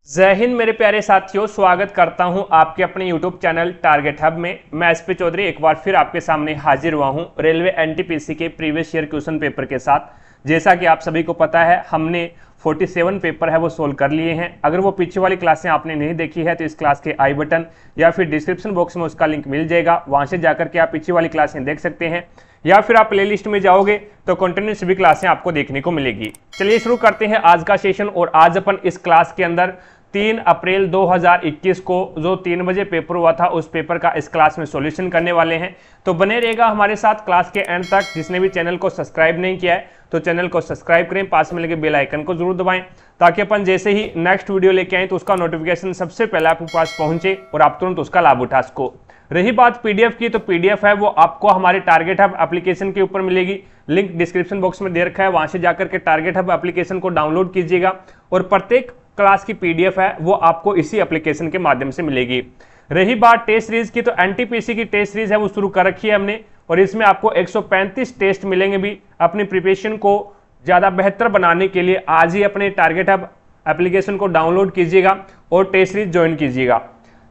जय हिंद मेरे प्यारे साथियों, स्वागत करता हूं आपके अपने YouTube चैनल टारगेट हब में। मैं एसपी चौधरी एक बार फिर आपके सामने हाजिर हुआ हूं रेलवे एनटीपीसी के प्रीवियस ईयर क्वेश्चन पेपर के साथ। जैसा कि आप सभी को पता है, हमने 47 पेपर है वो सोल्व कर लिए हैं। अगर वो पीछे वाली क्लासें आपने नहीं देखी है तो इस क्लास के आई बटन या फिर डिस्क्रिप्शन बॉक्स में उसका लिंक मिल जाएगा, वहां से जाकर के आप पीछे वाली क्लासें देख सकते हैं, या फिर आप प्लेलिस्ट में जाओगे तो कंटिन्यू सभी क्लासें आपको देखने को मिलेगी। चलिए शुरू करते हैं आज का सेशन। और आज अपन इस क्लास के अंदर 3 अप्रैल 2021 को जो 3 बजे पेपर हुआ था उस पेपर का इस क्लास में सॉल्यूशन करने वाले हैं। तो बने रहेगा हमारे साथ क्लास के एंड तक। जिसने भी चैनल को सब्सक्राइब नहीं किया है तो चैनल को सब्सक्राइब करें, पास में लगे बेल आइकन को जरूर दबाएं ताकि अपन जैसे ही नेक्स्ट वीडियो लेके आए तो उसका नोटिफिकेशन सबसे पहले आपके पास पहुंचे और आप तुरंत उसका लाभ उठा सको। रही बात पीडीएफ की, तो पीडीएफ है वो आपको हमारे टारगेट हब एप्लीकेशन के ऊपर मिलेगी। लिंक डिस्क्रिप्शन बॉक्स में दे रखा है, वहां से जाकर के टारगेट हब एप्लीकेशन को डाउनलोड कीजिएगा और प्रत्येक क्लास की पीडीएफ है वो आपको इसी एप्लीकेशन के माध्यम से मिलेगी। रही बात टेस्ट सीरीज की, तो एनटीपीसी की टेस्ट सीरीज है वो शुरू कर रखी है हमने और इसमें आपको 135 टेस्ट मिलेंगे भी। अपनी प्रिपरेशन को ज्यादा बेहतर बनाने के लिए आज ही अपने टारगेट हब एप्लीकेशन को डाउनलोड कीजिएगा और टेस्ट सीरीज ज्वाइन कीजिएगा।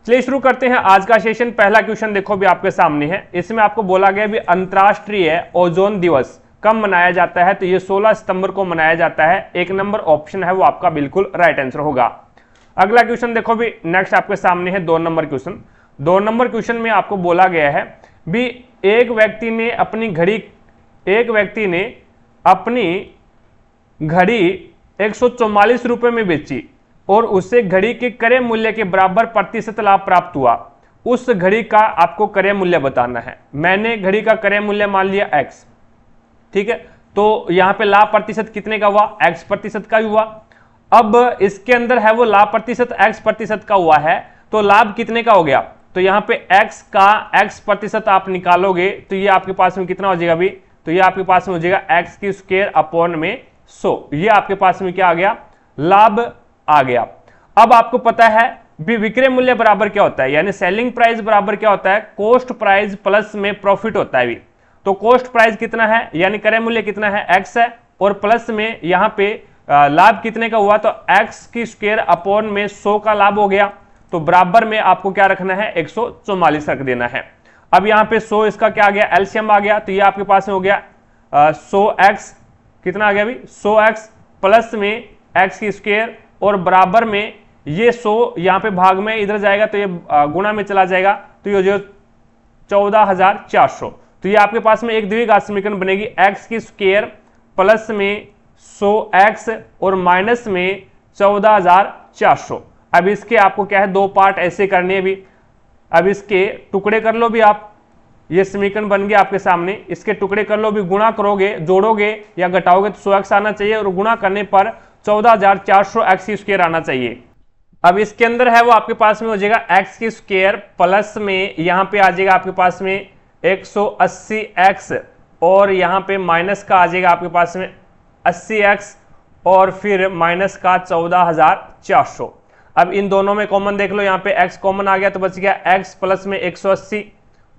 चलिए शुरू करते हैं आज का सेशन। पहला क्वेश्चन देखो भी आपके सामने है। इसमें आपको बोला गया भी अंतर्राष्ट्रीय ओजोन दिवस कब मनाया जाता है, तो ये 16 सितंबर को मनाया जाता है। 1 नंबर ऑप्शन है वो आपका बिल्कुल राइट आंसर होगा। अगला क्वेश्चन देखो भी नेक्स्ट आपके सामने है 2 नंबर क्वेश्चन। 2 नंबर क्वेश्चन में आपको बोला गया है भी एक व्यक्ति ने अपनी घड़ी 144 रुपए में बेची और उससे घड़ी के क्रय मूल्य के बराबर प्रतिशत लाभ प्राप्त हुआ। उस घड़ी का आपको क्रय मूल्य बताना है। मैंने घड़ी का क्रय मूल्य मान लिया x, ठीक है, तो यहां पे लाभ प्रतिशत कितने का हुआ, x प्रतिशत का हुआ। अब इसके अंदर है वो लाभ प्रतिशत x प्रतिशत का हुआ है, तो लाभ कितने का हो गया, तो यहां पे x का x प्रतिशत आप निकालोगे तो ये आपके पास में कितना हो जाएगा भी, तो ये आपके पास में हो जाएगा x की स्क्वायर अपॉन में 100। ये आपके पास में क्या आ गया, लाभ आ गया। अब आपको पता है भी विक्रय मूल्य बराबर क्या होता है, यानी सेलिंग प्राइस बराबर क्या होता है, कॉस्ट प्राइस प्लस में प्रॉफिट होता है भी। तो कॉस्ट प्राइस कितना है यानी क्रय मूल्य कितना है, x है, और प्लस में यहां पे लाभ कितने का हुआ, तो x की स्क्वायर अपॉन में 100 का लाभ हो गया। तो बराबर में आपको क्या रखना है, 144 रख देना है। अब यहां पे 100 इसका क्या आ गया, एलसीएम आ गया, तो ये आपके पास में हो गया 100x, कितना आ गया भी 100x प्लस में x की स्क्वायर और बराबर में ये 100 यहां पे भाग में इधर जाएगा तो ये गुणा में चला जाएगा, तो ये जो 14,400। तो ये आपके पास में एक द्विघात समीकरण बनेगी, x की स्क्वायर प्लस में 100x और माइनस में 14,400। अब इसके आपको क्या है, 2 पार्ट ऐसे करने हैं भी। अब इसके टुकड़े कर लो भी आप, ये समीकरण बन गया आपके सामने। इसके टुकड़े कर लो भी, गुणा करोगे, जोड़ोगे या घटाओगे तो 100x आना चाहिए और गुणा करने पर 14,400 x स्क्वायर आना चाहिए। अब इसके अंदर है वो आपके पास में हो जाएगा x की स्क्वायर प्लस में यहां पे आ जाएगा आपके पास में 180x और यहां पे माइनस का आ जाएगा आपके पास में 80x और फिर माइनस का 14,400। अब इन दोनों में कॉमन देख लो, यहां पे x कॉमन आ गया तो बच गया x प्लस में 180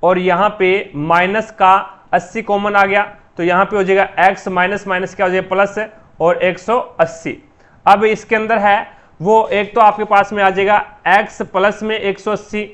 और यहां पे माइनस का 80 कॉमन आ गया तो यहां पे हो जाएगा x माइनस माइनस क्या हो जाएगा प्लस और 180। अब इसके अंदर है वो एक तो आपके पास में आ जाएगा x प्लस में 180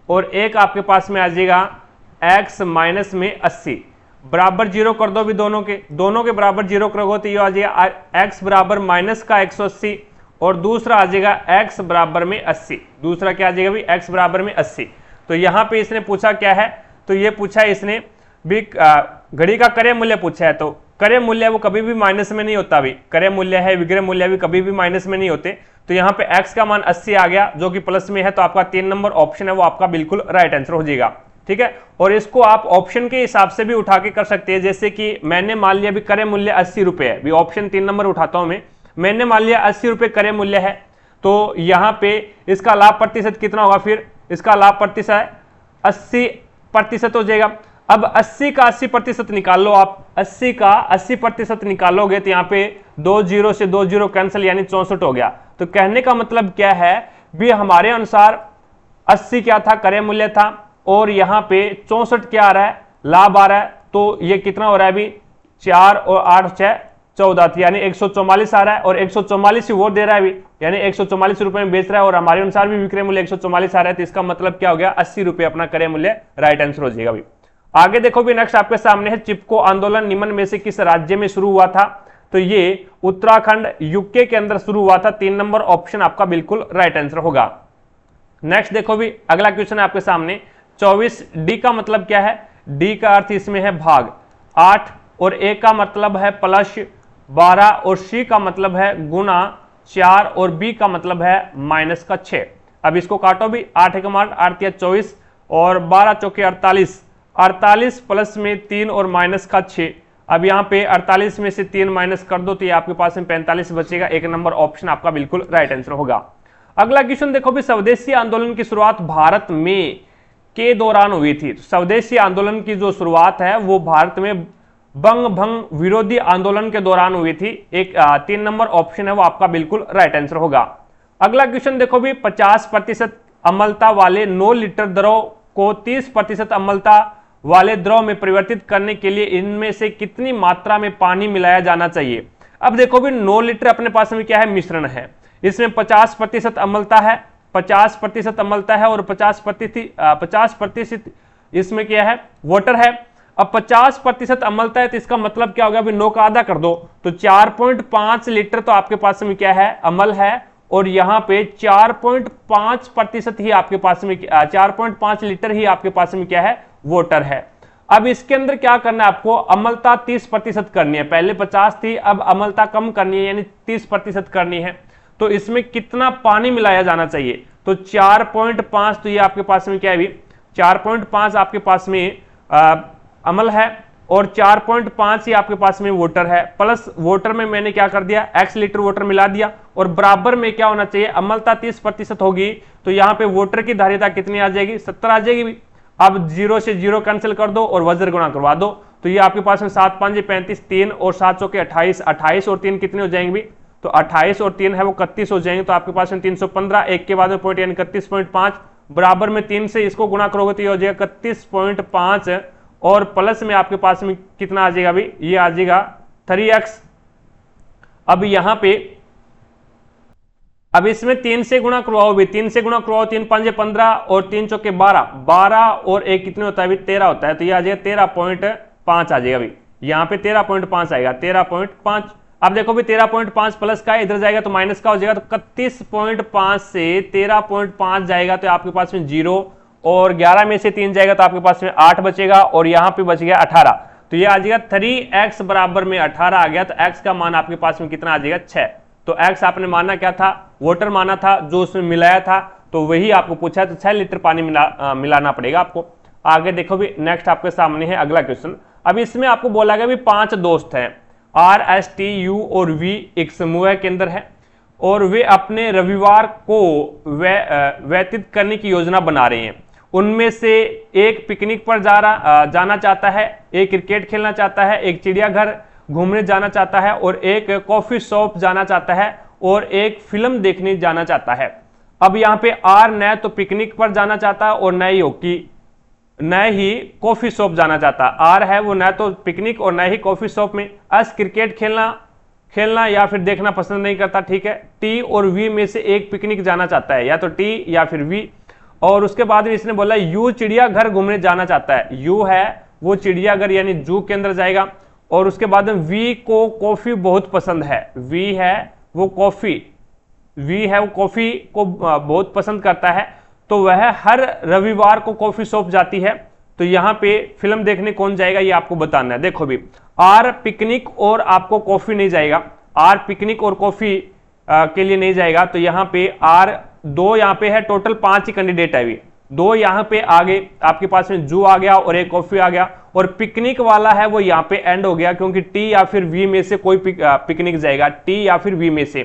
और एक आपके पास में आ जाएगा x माइनस में 80। बराबर जीरो कर दो भी दोनों के बराबर जीरो करोगे तो ये आ जाएगा x बराबर माइनस का 180 और दूसरा आ जाएगा x बराबर में 80। दूसरा क्या आ जाएगा भी, x बराबर में 80। तो यहाँ पे इसने पूछा क्या है, तो ये पूछा इसने भी घड़ी का क्रय मूल्य पूछा है। तो क्रय मूल्य वो कभी भी माइनस में नहीं होता भी, क्रय मूल्य है विक्रय मूल्य भी कभी भी माइनस में नहीं होते। तो यहाँ पे x का मान 80 आ गया जो कि प्लस में है, तो आपका 3 नंबर ऑप्शन है वो आपका बिल्कुल राइट आंसर हो जाएगा, ठीक है। और इसको आप ऑप्शन के हिसाब से भी उठा के कर सकते हैं। जैसे कि मैंने मान लिया भी क्रय मूल्य 80 रुपए है, भी ऑप्शन 3 नंबर उठाता हूं मैंने मान लिया 80 रुपए क्रय मूल्य है, तो यहाँ पे इसका लाभ प्रतिशत कितना होगा, फिर इसका लाभ प्रतिशत 80% हो जाएगा। अब 80 का 80% निकाल लो आप, 80 का 80% निकालोगे तो यहाँ पे 2 जीरो से 2 जीरो कैंसिल यानी 64 हो गया। तो कहने का मतलब क्या है भी, हमारे अनुसार 80 क्या था, क्रय मूल्य था, और यहाँ पे 64 क्या आ रहा है, लाभ आ रहा है। तो ये कितना हो रहा है अभी, 4 और 8 6 14 थी, यानी 144 आ रहा है और 144 ही वो दे रहा है अभी, यानी 144 रुपए में बेच रहा है और हमारे अनुसार भी विक्रय मूल्य 144 आ रहा है। तो इसका मतलब क्या हो गया, 80 रुपए अपना क्रय मूल्य राइट आंसर हो जाएगा अभी। आगे देखो भी नेक्स्ट आपके सामने है, चिपको आंदोलन निम्न में से किस राज्य में शुरू हुआ था? तो ये उत्तराखंड यूके के अंदर शुरू हुआ था। 3 नंबर ऑप्शन आपका बिल्कुल राइट आंसर होगा। नेक्स्ट देखो भी अगला क्वेश्चन है आपके सामने, 24 डी का मतलब क्या है? डी का अर्थ इसमें है भाग, 8 और ए का मतलब है प्लस 12 और सी का मतलब है गुना 4 और बी का मतलब है माइनस का 6। अब इसको काटो भी, 8 एक 8 या 24 और 12 चौके 48, 48 प्लस में 3 और माइनस का 6। अब यहाँ पे 48 में से 3 माइनस कर दो तो ये आपके पास में 45 बचेगा। 1 नंबर ऑप्शन आपका बिल्कुल राइट आंसर होगा। अगला क्वेश्चन देखो भी, स्वदेशी आंदोलन की शुरुआत भारत में के दौरान हुई थी। तो स्वदेशी आंदोलन की जो शुरुआत है वो भारत में बंग भंग विरोधी आंदोलन के दौरान हुई थी। 3 नंबर ऑप्शन है वो आपका बिल्कुल राइट आंसर होगा। अगला क्वेश्चन देखो भी, 50% अम्लता वाले 9 लीटर द्रव को 30% अम्लता वाले द्रव में परिवर्तित करने के लिए इनमें से कितनी मात्रा में पानी मिलाया जाना चाहिए? अब देखो भी 9 लीटर अपने पास में क्या है, मिश्रण है, इसमें 50% अम्लता है, 50% अम्लता है और 50% इसमें क्या है, वाटर है। अब 50% अम्लता है तो इसका मतलब क्या होगा, अभी 9 का आधा कर दो तो 4.5 लीटर तो आपके पास में क्या है, अम्ल है और यहाँ पे 4.5% ही आपके पास में 4.5 लीटर ही आपके पास में क्या है, वाटर है। अब इसके अंदर क्या करना है आपको, अम्लता 30% करनी है, पहले 50 थी अब अम्लता कम करनी है यानी 30% करनी है। तो इसमें कितना पानी मिलाया जाना चाहिए? तो 4.5 तो ये आपके पास में क्या है, 4.5 आपके पास में अम्ल है और 4.5 ही आपके पास में वाटर है, प्लस वाटर में मैंने क्या कर दिया, x लीटर वाटर मिला दिया और बराबर में क्या होना चाहिए, अम्लता 30% होगी तो यहाँ पे वाटर की धारिता कितनी आ जाएगी, 70 आ जाएगी भी। अब 0 से 0 कैंसिल कर दो और वज्र गुणा करवा दो तो ये आपके पास में 7 5 35, 3 और 7 चौके 28, 28 और 3 कितने हो जाएंगे भी, तो 28 और 3 है वो 31 हो जाएंगे। तो आपके पास में 315, एक के बाद में पॉइंट यानी 31.5 बराबर में 3 से इसको गुणा करोगे तो ये हो जाएगा 31.5 और प्लस में आपके पास में कितना आ जाएगा अभी, ये आ जाएगा 3x। अब यहां पे अब इसमें 3 से गुणा करवाओ भी, 3 से गुणा करवाओ, 3 5 15 और 3 चौके 12, 12 और 1 कितने होता है अभी, 13 होता है। तो ये आ जाएगा 13.5 आ जाएगा अभी, यहाँ पे 13.5 आएगा, 13.5। अब देखो भी 13.5 प्लस का इधर जाएगा तो माइनस का हो जाएगा, तो 31.5 से 13.5 जाएगा तो आपके पास में 0 और 11 में से 3 जाएगा तो आपके पास में 8 बचेगा और यहाँ पे बच गया 18। तो ये आ जाएगा 3x बराबर में 18 आ गया। तो x का मान आपके पास में कितना आ जाएगा, 6। तो x आपने माना क्या था, वाटर माना था जो उसमें मिलाया था, तो वही आपको पूछा है तो 6 लीटर पानी मिलाना पड़ेगा आपको। आगे देखो भी नेक्स्ट आपके सामने है अगला क्वेश्चन। अब इसमें आपको बोला गया भी 5 दोस्त हैं, R, S, T, U और V एक समूह के अंदर है और वे अपने रविवार को व्यतीत करने की योजना बना रहे हैं। उनमें से एक पिकनिक पर जाना चाहता है, एक क्रिकेट खेलना चाहता है, एक चिड़ियाघर घूमने जाना चाहता है और एक कॉफी शॉप जाना चाहता है और एक फिल्म देखने जाना चाहता है। अब यहाँ पे R न तो पिकनिक पर जाना चाहता है और न ही कॉफी शॉप जाना चाहता। R है वो न तो पिकनिक और न ही कॉफी शॉप में। S क्रिकेट खेलना या फिर देखना पसंद नहीं करता, ठीक है। T और V में से एक पिकनिक जाना चाहता है, या तो T या फिर V। और उसके बाद में इसने बोला U चिड़ियाघर घूमने जाना चाहता है। U है वो चिड़ियाघर यानी जू के अंदर जाएगा। और उसके बाद में V को कॉफी बहुत पसंद है, V है वो कॉफी को बहुत पसंद करता है, तो वह हर रविवार को कॉफी शॉप जाती है। तो यहाँ पे फिल्म देखने कौन जाएगा ये आपको बताना है। देखो भी R पिकनिक और आपको कॉफी नहीं जाएगा, R पिकनिक और कॉफी के लिए नहीं जाएगा। तो यहाँ पे R 2 यहाँ पे है, टोटल 5 ही कैंडिडेट है। 2 यहाँ पे आगे आपके पास में जू आ गया और एक कॉफी आ गया और पिकनिक वाला है वो यहाँ पे एंड हो गया क्योंकि T या फिर V में से कोई पिकनिक जाएगा, T या फिर V में से।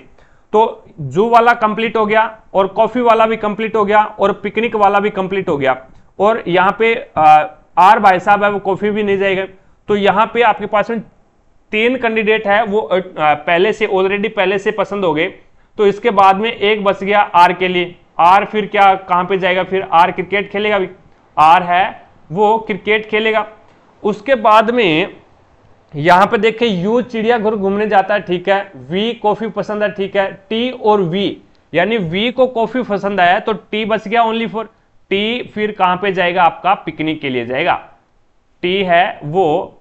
तो जू वाला कंप्लीट हो गया और कॉफी वाला भी कंप्लीट हो गया और पिकनिक वाला भी कंप्लीट हो गया और यहाँ पे R भाई साहब है वो कॉफी भी नहीं जाएगा। तो यहाँ पे आपके पास में 3 कैंडिडेट है वो ऑलरेडी पहले से पसंद हो गए। तो इसके बाद में एक बच गया R के लिए। R फिर क्या कहां पे जाएगा, फिर R क्रिकेट खेलेगा भी, R है वो क्रिकेट खेलेगा। उसके बाद में यहां पे देखें यू चिड़िया घर घूमने जाता है, ठीक है, वी कॉफी पसंद है, ठीक है, टी और वी यानी वी को कॉफी पसंद आया तो टी बच गया ओनली फॉर टी, फिर कहां पे जाएगा आपका पिकनिक के लिए जाएगा, टी है वो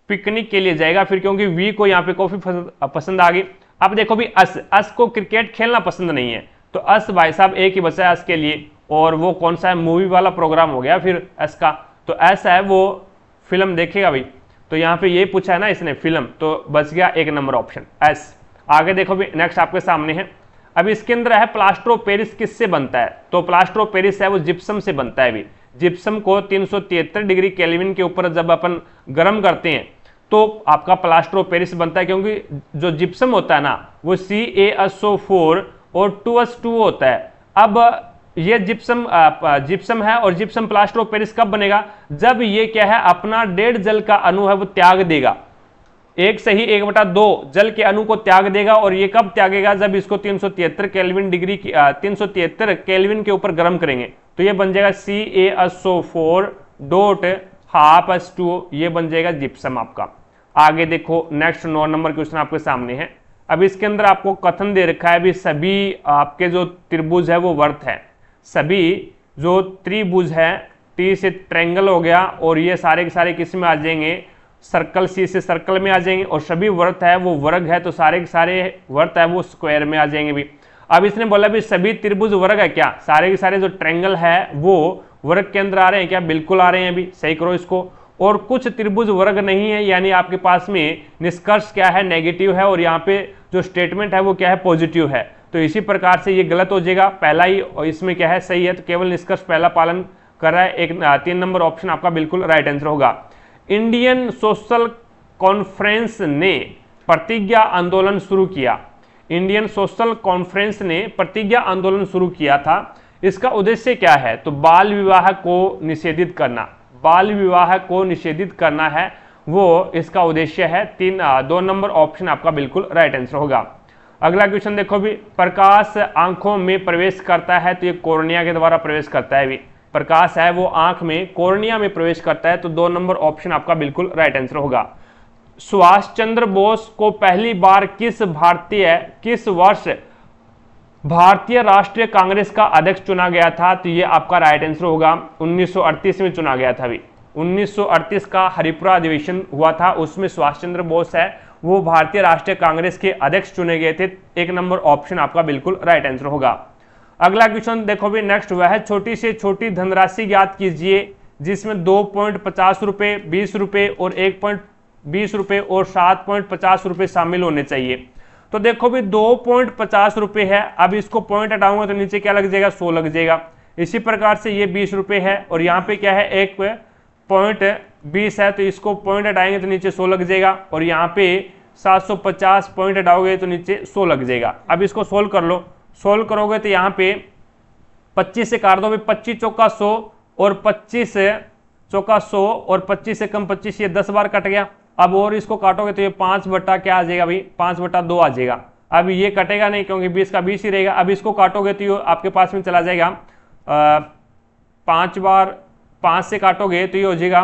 पिकनिक के लिए जाएगा फिर, क्योंकि वी को यहां पे कॉफी पसंद आ गई। अब देखो भी अस को क्रिकेट खेलना पसंद नहीं है तो अस भाई साहब एक ही बचा है अस के लिए, और वो कौन सा है, मूवी वाला प्रोग्राम हो गया फिर अस का, तो एस है वो फिल्म देखेगा भाई, तो यहाँ पे ये पूछा है ना इसने फिल्म, तो बच गया एक नंबर ऑप्शन एस। आगे देखो भी नेक्स्ट आपके सामने है, अब इसके अंदर है प्लास्टर ऑफ पेरिस किससे बनता है, तो प्लास्टर ऑफ पेरिस है वो जिप्सम से बनता है भी। जिप्सम को 373 डिग्री केल्विन के ऊपर जब अपन गर्म करते हैं तो आपका प्लास्टर ऑफ पेरिस बनता है, क्योंकि जो जिप्सम होता है ना वो CaSO4 और 2S2 होता है। अब ये जिप्सम है और जिप्सम प्लास्टर ऑफ पेरिस कब बनेगा, जब ये क्या है अपना 1.5 जल का अणु है वो त्याग देगा, 1 से ही 1/2 जल के अणु को त्याग देगा, और ये कब त्यागेगा, जब इसको 373 केल्विन के ऊपर गर्म करेंगे, तो ये बन जाएगा CaSO4.12H2O, ये बन जाएगा जिप्सम आपका। आगे देखो नेक्स्ट 9 नंबर क्वेश्चन आपके सामने है। अब इसके अंदर आपको कथन दे रखा है भी सभी आपके जो त्रिभुज है वो वर्त है, सभी जो त्रिभुज है, टी से ट्रायंगल हो गया और ये सारे के सारे किस में आ जाएंगे, सर्कल, सी से सर्कल में आ जाएंगे, और सभी वर्त है वो वर्ग है तो सारे के सारे वर्त है वो स्क्वायर में आ जाएंगे भी। अब इसने बोला भी सभी त्रिभुज वर्ग है क्या, सारे के सारे जो ट्रायंगल है वो वर्ग के अंदर आ रहे हैं क्या, बिल्कुल आ रहे हैं भी, सही करो इसको। और कुछ त्रिभुज वर्ग नहीं है, यानी आपके पास में निष्कर्ष क्या है, नेगेटिव है, और यहाँ पे जो स्टेटमेंट है वो क्या है, पॉजिटिव है, तो इसी प्रकार से ये गलत हो जाएगा, पहला ही और इसमें क्या है सही है, तो केवल निष्कर्ष पहला पालन कर रहा है, 3 नंबर ऑप्शन आपका बिल्कुल राइट आंसर होगा। इंडियन सोशल कॉन्फ्रेंस ने प्रतिज्ञा आंदोलन शुरू किया, इंडियन सोशल कॉन्फ्रेंस ने प्रतिज्ञा आंदोलन शुरू किया था, इसका उद्देश्य क्या है, तो बाल विवाह को निषेधित करना, बाल विवाह को निषेधित करना है वो इसका उद्देश्य है। 2 नंबर ऑप्शन आपका बिल्कुल राइट आंसर होगा। अगला क्वेश्चन देखो भी, प्रकाश आंखों में प्रवेश करता है तो ये कॉर्निया के द्वारा प्रवेश करता है भी, प्रकाश है वो आंख में कॉर्निया में प्रवेश करता है, तो 2 नंबर ऑप्शन आपका बिल्कुल राइट आंसर होगा। सुभाष चंद्र बोस को पहली बार किस वर्ष भारतीय राष्ट्रीय कांग्रेस का अध्यक्ष चुना गया था, तो ये आपका राइट आंसर होगा 1938 में चुना गया था भी। 1938 का हरिपुरा अधिवेशन हुआ था, उसमें सुभाष चंद्र बोस है वो भारतीय राष्ट्रीय कांग्रेस के अध्यक्ष चुने गए थे, 1 नंबर ऑप्शन आपका बिल्कुल राइट आंसर होगा। अगला क्वेश्चन देखो भी नेक्स्ट, वह छोटी से छोटी धनराशि ज्ञात कीजिए जिसमें 2.50 रुपए, 20 रुपए और 1.20 रुपए और 7.50 रुपए शामिल होने चाहिए। तो देखो भी 2.50 रुपए है, अब इसको पॉइंट हटाऊंगा तो नीचे क्या लग जाएगा, 100 लग जाएगा। इसी प्रकार से ये 20 रुपए है और यहाँ पे क्या है 1.20 है, तो इसको पॉइंट हटाएंगे तो नीचे 100 लग जाएगा, और यहाँ पे 750 पॉइंट हटाओगे तो नीचे 100 लग जाएगा। अब इसको सोल्व कर लो, सोल्व करोगे तो यहाँ पे 25 से काट दो, 25 चौका 100 और 25 चौका 100 और 25 से कम 25, ये 10 बार कट गया। अब और इसको काटोगे तो ये 5 बटा क्या आ जाएगा भाई, 5/2 आ जाएगा। अब ये कटेगा नहीं क्योंकि 20 का 20 ही रहेगा। अब इसको काटोगे तो ये आपके पास में चला जाएगा 5 बार 5 से काटोगे तो ये हो जाएगा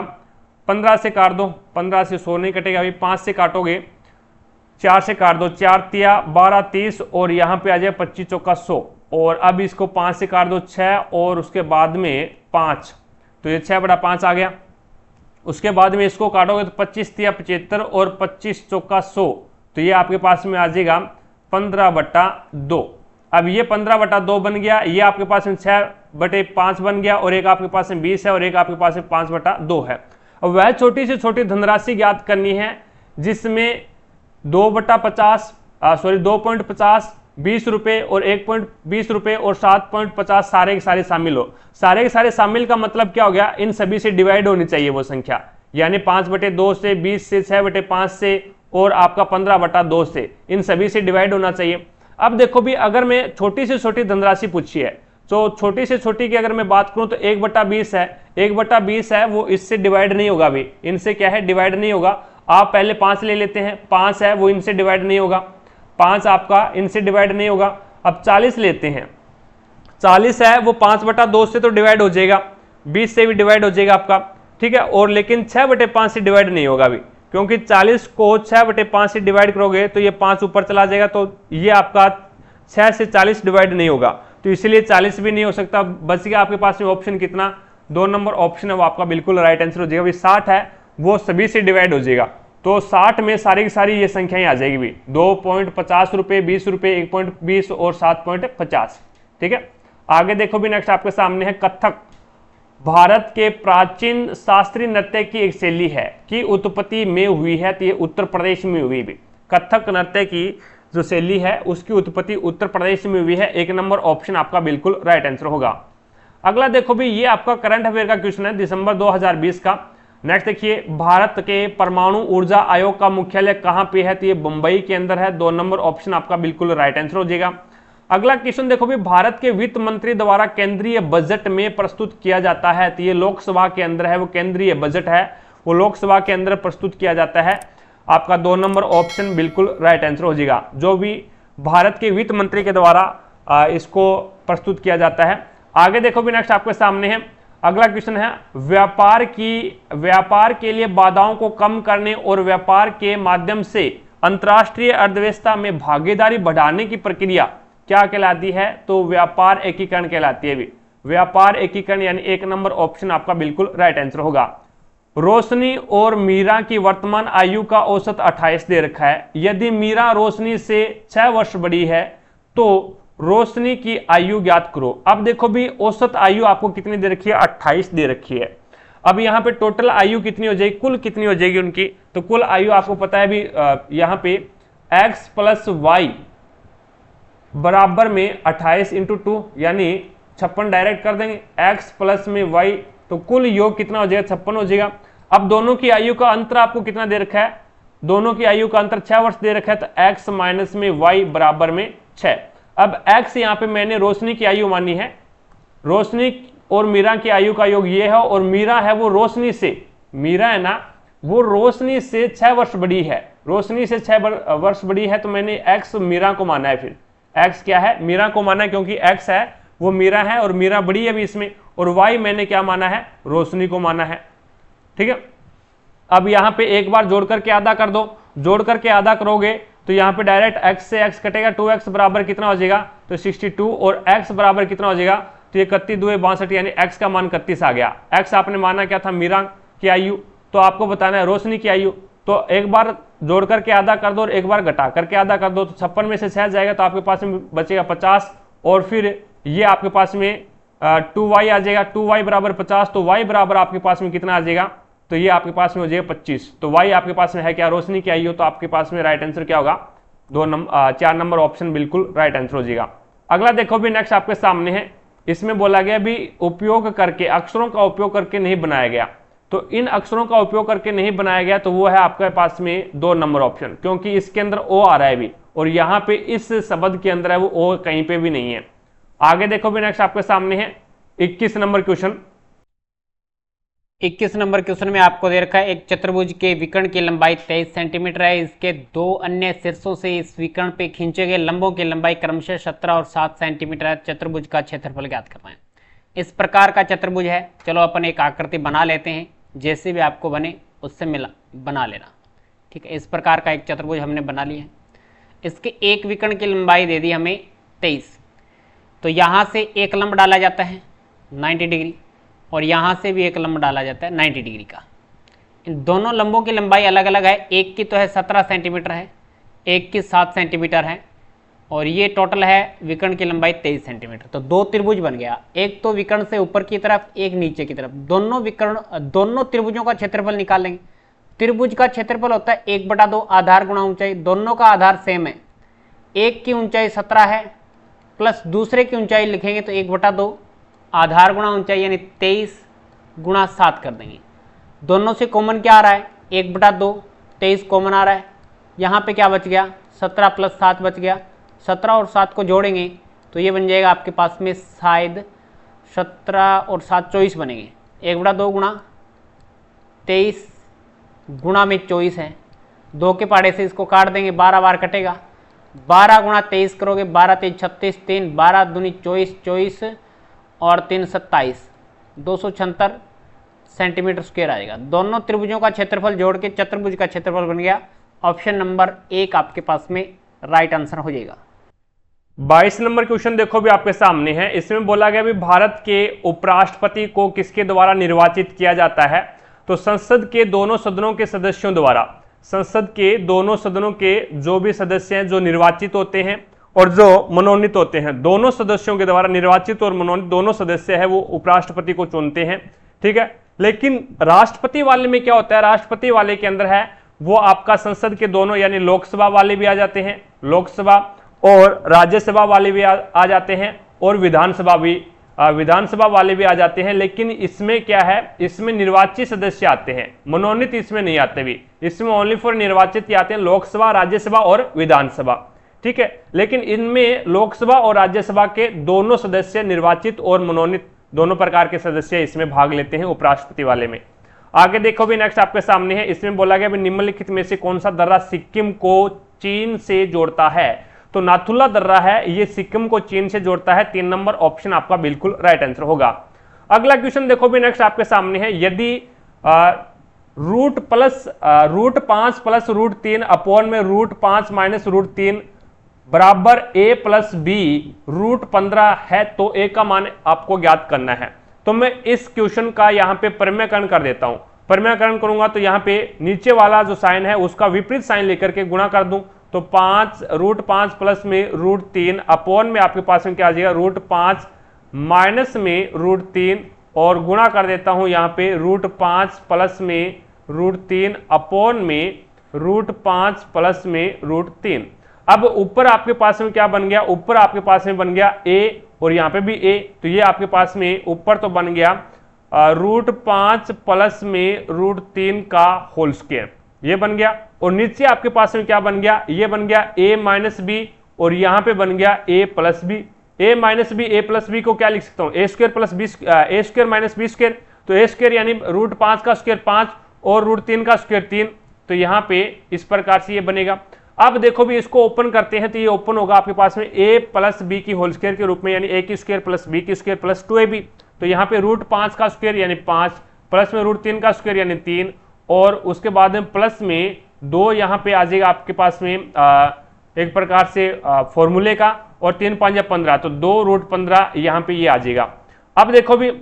15 से काट दो, 15 से 100 नहीं कटेगा भाई, 5 से काटोगे 4 से काट दो, 4 तिया 12 30 और यहाँ पे आ जाए 25 चौका 100, और अब इसको 5 से काट दो 6 और उसके बाद में 5, तो ये 6/5 आ गया। उसके बाद में इसको काटोगे तो 25 तिया 75 और 25 चौका 100, तो ये आपके पास में आ जाएगा 15/2। अब ये 15/2 बन गया, ये आपके पास में 6/5 बन गया, और एक आपके पास में 20 है और एक आपके पास में 5/2 है। अब वह छोटी से छोटी धनराशि ज्ञात करनी है जिसमें 2/50 2.50 20 रुपए और 1.20 रुपए और 7.50 सारे के सारे शामिल हो। सारे के सारे शामिल का मतलब क्या हो गया, इन सभी से डिवाइड होनी चाहिए वो संख्या, यानी 5/2 से, 20 से, 6/5 से और आपका 15/2 से, इन सभी से डिवाइड होना चाहिए। अब देखो भी अगर मैं छोटी से छोटी धनराशि पूछी है, तो छोटी से छोटी की अगर मैं बात करूं तो 1/20 है, 1/20 है वो इससे डिवाइड नहीं होगा भी, इनसे क्या है डिवाइड नहीं होगा। आप पहले 5 ले लेते हैं, 5 है वो इनसे डिवाइड नहीं होगा, 5 आपका इनसे डिवाइड नहीं होगा। अब 40 लेते हैं, 40 है वो 5/2 से तो डिवाइड हो जाएगा, 20 से भी डिवाइड हो जाएगा आपका, ठीक है, और लेकिन 6/5 से डिवाइड नहीं होगा भी, क्योंकि 40 को 6/5 से डिवाइड करोगे तो ये 5 ऊपर चला जाएगा, तो ये आपका 6 से 40 डिवाइड नहीं होगा, तो इसलिए 40 भी नहीं हो सकता। बच गया आपके पास में ऑप्शन कितना, 2 नंबर ऑप्शन है वो आपका बिल्कुल राइट आंसर हो जाएगा। अभी 60 है वो सभी से डिवाइड हो जाएगा, तो 60 में सारी की सारी ये संख्याएं आ जाएगी भी, 2.50 रुपये, 20 रुपये, 1.20 और 7.50। ठीक है, आगे देखो भी नेक्स्ट आपके सामने है कथक। भारत के प्राचीन शास्त्रीय नृत्य की एक शैली है कि उत्पत्ति में हुई है, तो ये उत्तर प्रदेश में हुई भी। कथक नृत्य की जो शैली है उसकी उत्पत्ति उत्तर प्रदेश में हुई है। 1 नंबर ऑप्शन आपका बिल्कुल राइट आंसर होगा। अगला देखो भी, ये आपका करंट अफेयर का क्वेश्चन है दिसंबर 2020 का। नेक्स्ट देखिए, भारत के परमाणु ऊर्जा आयोग का मुख्यालय कहां पे है, तो ये मुंबई के अंदर है। 2 नंबर ऑप्शन आपका बिल्कुल राइट आंसर हो जाएगा। अगला क्वेश्चन देखो भी, भारत के वित्त मंत्री द्वारा केंद्रीय बजट में प्रस्तुत किया जाता है, तो ये लोकसभा के अंदर है, वो केंद्रीय बजट है वो लोकसभा के अंदर प्रस्तुत किया जाता है। आपका 2 नंबर ऑप्शन बिल्कुल राइट आंसर हो जाएगा, जो भी भारत के वित्त मंत्री के द्वारा इसको प्रस्तुत किया जाता है। आगे देखो भी नेक्स्ट आपके सामने है, अगला क्वेश्चन है, व्यापार के लिए बाधाओं को कम करने और व्यापार के माध्यम से अंतर्राष्ट्रीय अर्थव्यवस्था में भागीदारी बढ़ाने की प्रक्रिया क्या कहलाती है, तो व्यापार एकीकरण कहलाती है भी। व्यापार एकीकरण यानी 1 नंबर ऑप्शन आपका बिल्कुल राइट आंसर होगा। रोशनी और मीरा की वर्तमान आयु का औसत 28 दे रखा है। यदि मीरा रोशनी से 6 वर्ष बड़ी है तो रोशनी की आयु ज्ञात करो। अब देखो भी, औसत आयु आपको कितनी दे रखी है, 28 दे रखी है। अब यहाँ पे टोटल आयु कितनी हो जाएगी, कुल कितनी हो जाएगी उनकी, तो कुल आयु आपको पता है भी, यहाँ पे x + y बराबर में 28 × 2 यानी 56 डायरेक्ट कर देंगे, x + में y, तो कुल योग कितना हो जाएगा, 56 हो जाएगा। अब दोनों की आयु का अंतर आपको कितना दे रखा है, दोनों की आयु का अंतर 6 वर्ष दे रखा है, तो x - में y बराबर में 6। अब x यहाँ पे मैंने रोशनी की आयु मानी है, रोशनी और मीरा की आयु का योग ये है, और मीरा है वो रोशनी से, मीरा है ना वो रोशनी से 6 वर्ष बड़ी है, रोशनी से 6 वर्ष बड़ी है, तो मैंने x मीरा को माना है। फिर x क्या है, मीरा को माना है, क्योंकि x है वो मीरा है और मीरा बड़ी है भी इसमें, और y मैंने क्या माना है, रोशनी को माना है। ठीक है, अब यहाँ पे एक बार जोड़ करके आधा कर दो, जोड़ करके आधा करोगे तो यहाँ पे डायरेक्ट x से x कटेगा, 2x बराबर कितना हो जाएगा, तो 62, और x बराबर कितना हो जाएगा, तो 31 2 62, यानी x का मान 31 आ गया। x आपने माना क्या था, मीरा की आयु, तो आपको बताना है रोशनी की आयु। तो एक बार जोड़ करके आधा कर दो और एक बार घटा करके आधा कर दो, तो 56 में से 6 जाएगा तो आपके पास में बचेगा 50, और फिर ये आपके पास में 2y आ जाएगा, 2y बराबर 50, तो y बराबर आपके पास में कितना आ जाएगा, तो ये आपके पास में हो जाएगा 25। तो y आपके पास में है क्या, रोशनी की आयु, तो आपके पास में राइट आंसर क्या होगा, 4 नंबर ऑप्शन बिल्कुल राइट आंसर हो जाएगा। अगला देखो भी नेक्स्ट आपके सामने है, इसमें बोला गया भी उपयोग करके, अक्षरों का उपयोग करके नहीं बनाया गया, तो इन अक्षरों का उपयोग करके नहीं बनाया गया, तो वो है आपके पास में 2 नंबर ऑप्शन, क्योंकि इसके अंदर ओ आ रहा है भी, और यहाँ पे इस शब्द के अंदर है वो ओ कहीं पे भी नहीं है। आगे देखो भी नेक्स्ट आपके सामने है 21 नंबर क्वेश्चन। 21 नंबर क्वेश्चन में आपको दे रखा है, एक चतुर्भुज के विकर्ण की लंबाई 23 सेंटीमीटर है, इसके 2 अन्य शीर्षों से इस विकर्ण पे खींचे गए लंबों की लंबाई क्रमशः 17 और 7 सेंटीमीटर है। चतुर्भुज का क्षेत्रफल ज्ञात करना है। इस प्रकार का चतुर्भुज है, चलो अपन एक आकृति बना लेते हैं, जैसे भी आपको बने उससे बना लेना। ठीक है, इस प्रकार का एक चतुर्भुज हमने बना लिया है। इसके एक विकर्ण की लंबाई दे दी हमें 23, तो यहाँ से एक लंब डाला जाता है 90 डिग्री, और यहाँ से भी एक लंब डाला जाता है 90 डिग्री का। इन दोनों लंबों की लंबाई अलग अलग है, एक की तो है 17 सेंटीमीटर है, एक की 7 सेंटीमीटर है, और ये टोटल है विकर्ण की लंबाई 23 सेंटीमीटर। तो 2 त्रिभुज बन गया, एक तो विकर्ण से ऊपर की तरफ, एक नीचे की तरफ। दोनों त्रिभुजों का क्षेत्रफल निकालेंगे। त्रिभुज का क्षेत्रफल होता है 1/2 आधार गुणा ऊंचाई, दोनों का आधार सेम है। एक की ऊंचाई 17 है प्लस दूसरे की ऊंचाई लिखेंगे तो 1/2 आधार गुणा ऊंचाई यानी 23 गुणा 7 कर देंगे। दोनों से कॉमन क्या आ रहा है, 1/2, 23 कॉमन आ रहा है। यहाँ पे क्या बच गया, 17 + 7 बच गया। 17 और 7 को जोड़ेंगे तो ये बन जाएगा आपके पास में शायद 17 और 7 24 बनेंगे। 1/2 गुणा 23 गुणा में 24 है, 2 के पाड़े से इसको काट देंगे, 12 बार कटेगा। 12 गुणा 23 करोगे, 12 × 3 = 36, 3 12 दूनी 24, 24 और 3 27, 276, सेंटीमीटर स्क्वायर आएगा। दोनों त्रिभुजों का क्षेत्रफल जोड़ के चतुर्भुज का क्षेत्रफल बन गया। ऑप्शन नंबर 1 आपके पास में राइट आंसर हो जाएगा। 22 नंबर क्वेश्चन देखो भी आपके सामने है। इसमें बोला गया भी भारत के उपराष्ट्रपति को किसके द्वारा निर्वाचित किया जाता है? तो संसद के दोनों सदनों के सदस्यों द्वारा। संसद के दोनों सदनों के जो भी सदस्य हैं जो निर्वाचित होते हैं और जो मनोनीत होते हैं, दोनों सदस्यों के द्वारा निर्वाचित और मनोनीत दोनों सदस्य है वो उपराष्ट्रपति को चुनते हैं। ठीक है, लेकिन राष्ट्रपति वाले में क्या होता है? राष्ट्रपति वाले के अंदर है वो आपका संसद के दोनों यानी लोकसभा वाले भी आ जाते हैं, लोकसभा और राज्यसभा वाले भी आ जाते हैं और विधानसभा वाले भी आ जाते हैं। लेकिन इसमें क्या है? इसमें निर्वाचित सदस्य आते हैं, मनोनीत इसमें नहीं आते भी। इसमें ओनली फॉर निर्वाचित ही आते हैं, लोकसभा, राज्यसभा और विधानसभा। ठीक है, लेकिन इनमें लोकसभा और राज्यसभा के दोनों सदस्य निर्वाचित और मनोनीत दोनों प्रकार के सदस्य इसमें भाग लेते हैं उपराष्ट्रपति वाले में। आगे देखो भी नेक्स्ट आपके सामने है। इसमें बोला गया निम्नलिखित में से कौन सा दर्रा सिक्किम को चीन से जोड़ता है? तो नाथुला दर्रा है, ये सिक्किम को चीन से जोड़ता है। 3 नंबर ऑप्शन आपका बिल्कुल राइट आंसर होगा। अगला क्वेश्चन देखो भी नेक्स्ट आपके सामने है। यदि रूट 5 प्लस रूट 3 अपॉन में रूट 5 माइनस रूट 3 बराबर a प्लस बी रूट 15 है तो a का मान आपको ज्ञात करना है। तो मैं इस क्वेश्चन का यहाँ पे प्रमेयकरण कर देता हूं। प्रमेयकरण करूंगा तो यहाँ पे नीचे वाला जो साइन है उसका विपरीत साइन लेकर के गुणा कर दूं तो रूट 5 प्लस में रूट 3 अपॉन में आपके पास में क्या आ जाएगा? रूट 5 माइनस में रूट 3 और गुणा कर देता हूं यहाँ पे रूट 5 प्लस में रूट 3 अपॉन में रूट 5 प्लस में रूट 3। अब ऊपर आपके पास में क्या बन गया? ऊपर आपके पास में बन गया a और यहाँ पे भी a, तो ये आपके पास में ऊपर तो बन गया रूट 5 प्लस में रूट 3 का होल स्क्वायर, ये बन गया। और नीचे आपके पास में क्या बन गया? ये बन गया a माइनस बी और यहाँ पे बन गया a plus B. a minus B, a plus B को क्या लिख सकता हूँ? a square plus B, a square minus B square. तो a स्क्वायर यानी रूट 5 का स्क्वायर 5 और रूट 3 का स्क्वायर 3। तो यहाँ पे इस प्रकार से ये बनेगा। अब देखो भी इसको ओपन करते हैं तो ये ओपन होगा आपके पास में a प्लस बी की होल स्क्वायर के रूप में, यानी a की स्क्वायर प्लस b की स्क्वायर प्लस 2ab। तो यहाँ पे रूट 5 का स्क्वायर यानी 5 प्लस में रूट 3 का स्क्वायर यानी 3 और उसके बाद में प्लस में 2 यहाँ पे आ जाएगा आपके पास में एक प्रकार से फॉर्मूले का, और 3 5 15 तो 2 रूट 15 यहाँ पे ये आ जाएगा। अब देखो भी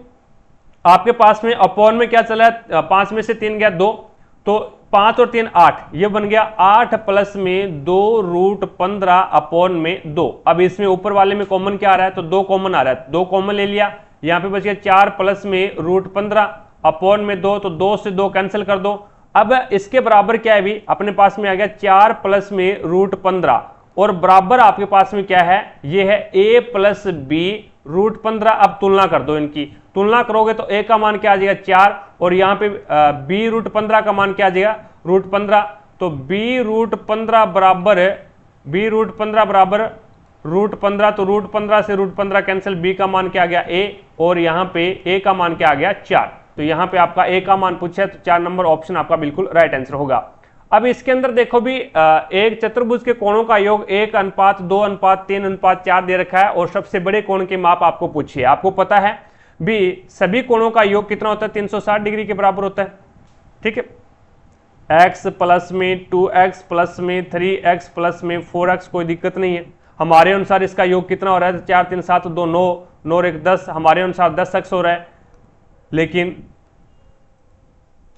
आपके पास में अपॉन में क्या चला है? 5 में से 3 गया 2, तो 5 और 3 8, ये बन गया 8 प्लस में 2 रूट 15 अपॉन में 2। अब इसमें ऊपर वाले में कॉमन क्या आ रहा है? तो 2 कॉमन आ रहा है, 2 कॉमन ले लिया। यहाँ पे बच गया 4 प्लस में रूट 15 अपॉन में 2, तो 2 से 2 कैंसिल कर दो। अब इसके बराबर क्या है? भी अपने पास में आ गया 4 प्लस में रूट 15 और बराबर आपके पास में क्या है? ये है a प्लस बी रूट 15। अब तुलना कर दो, इनकी तुलना करोगे तो a का मान क्या आ जाएगा? 4 और यहाँ पे b रूट 15 का मान क्या आ जाएगा? रूट 15। तो b रूट 15 बराबर रूट 15, तो रूट 15 से रूट 15 कैंसिल, b का मान क्या आ गया? a और यहाँ पे a का मान क्या आ गया? 4। तो यहाँ पे आपका a का मान पूछा है तो 4 नंबर ऑप्शन आपका बिल्कुल राइट आंसर होगा। अब इसके अंदर देखो भी एक चतुर्भुज के कोणों का योग 1:2:3:4 दे रखा है और सबसे बड़े कोण के माप आपको पूछिए। आपको पता है भी सभी कोणों का योग कितना होता है? 360 डिग्री के बराबर होता है। ठीक है, x प्लस में 2x प्लस में 3x प्लस में 4x, कोई दिक्कत नहीं है। हमारे अनुसार इसका योग कितना हो रहा है? 4 3 7 2 9 9 1 10, हमारे अनुसार 10x हो रहा है। लेकिन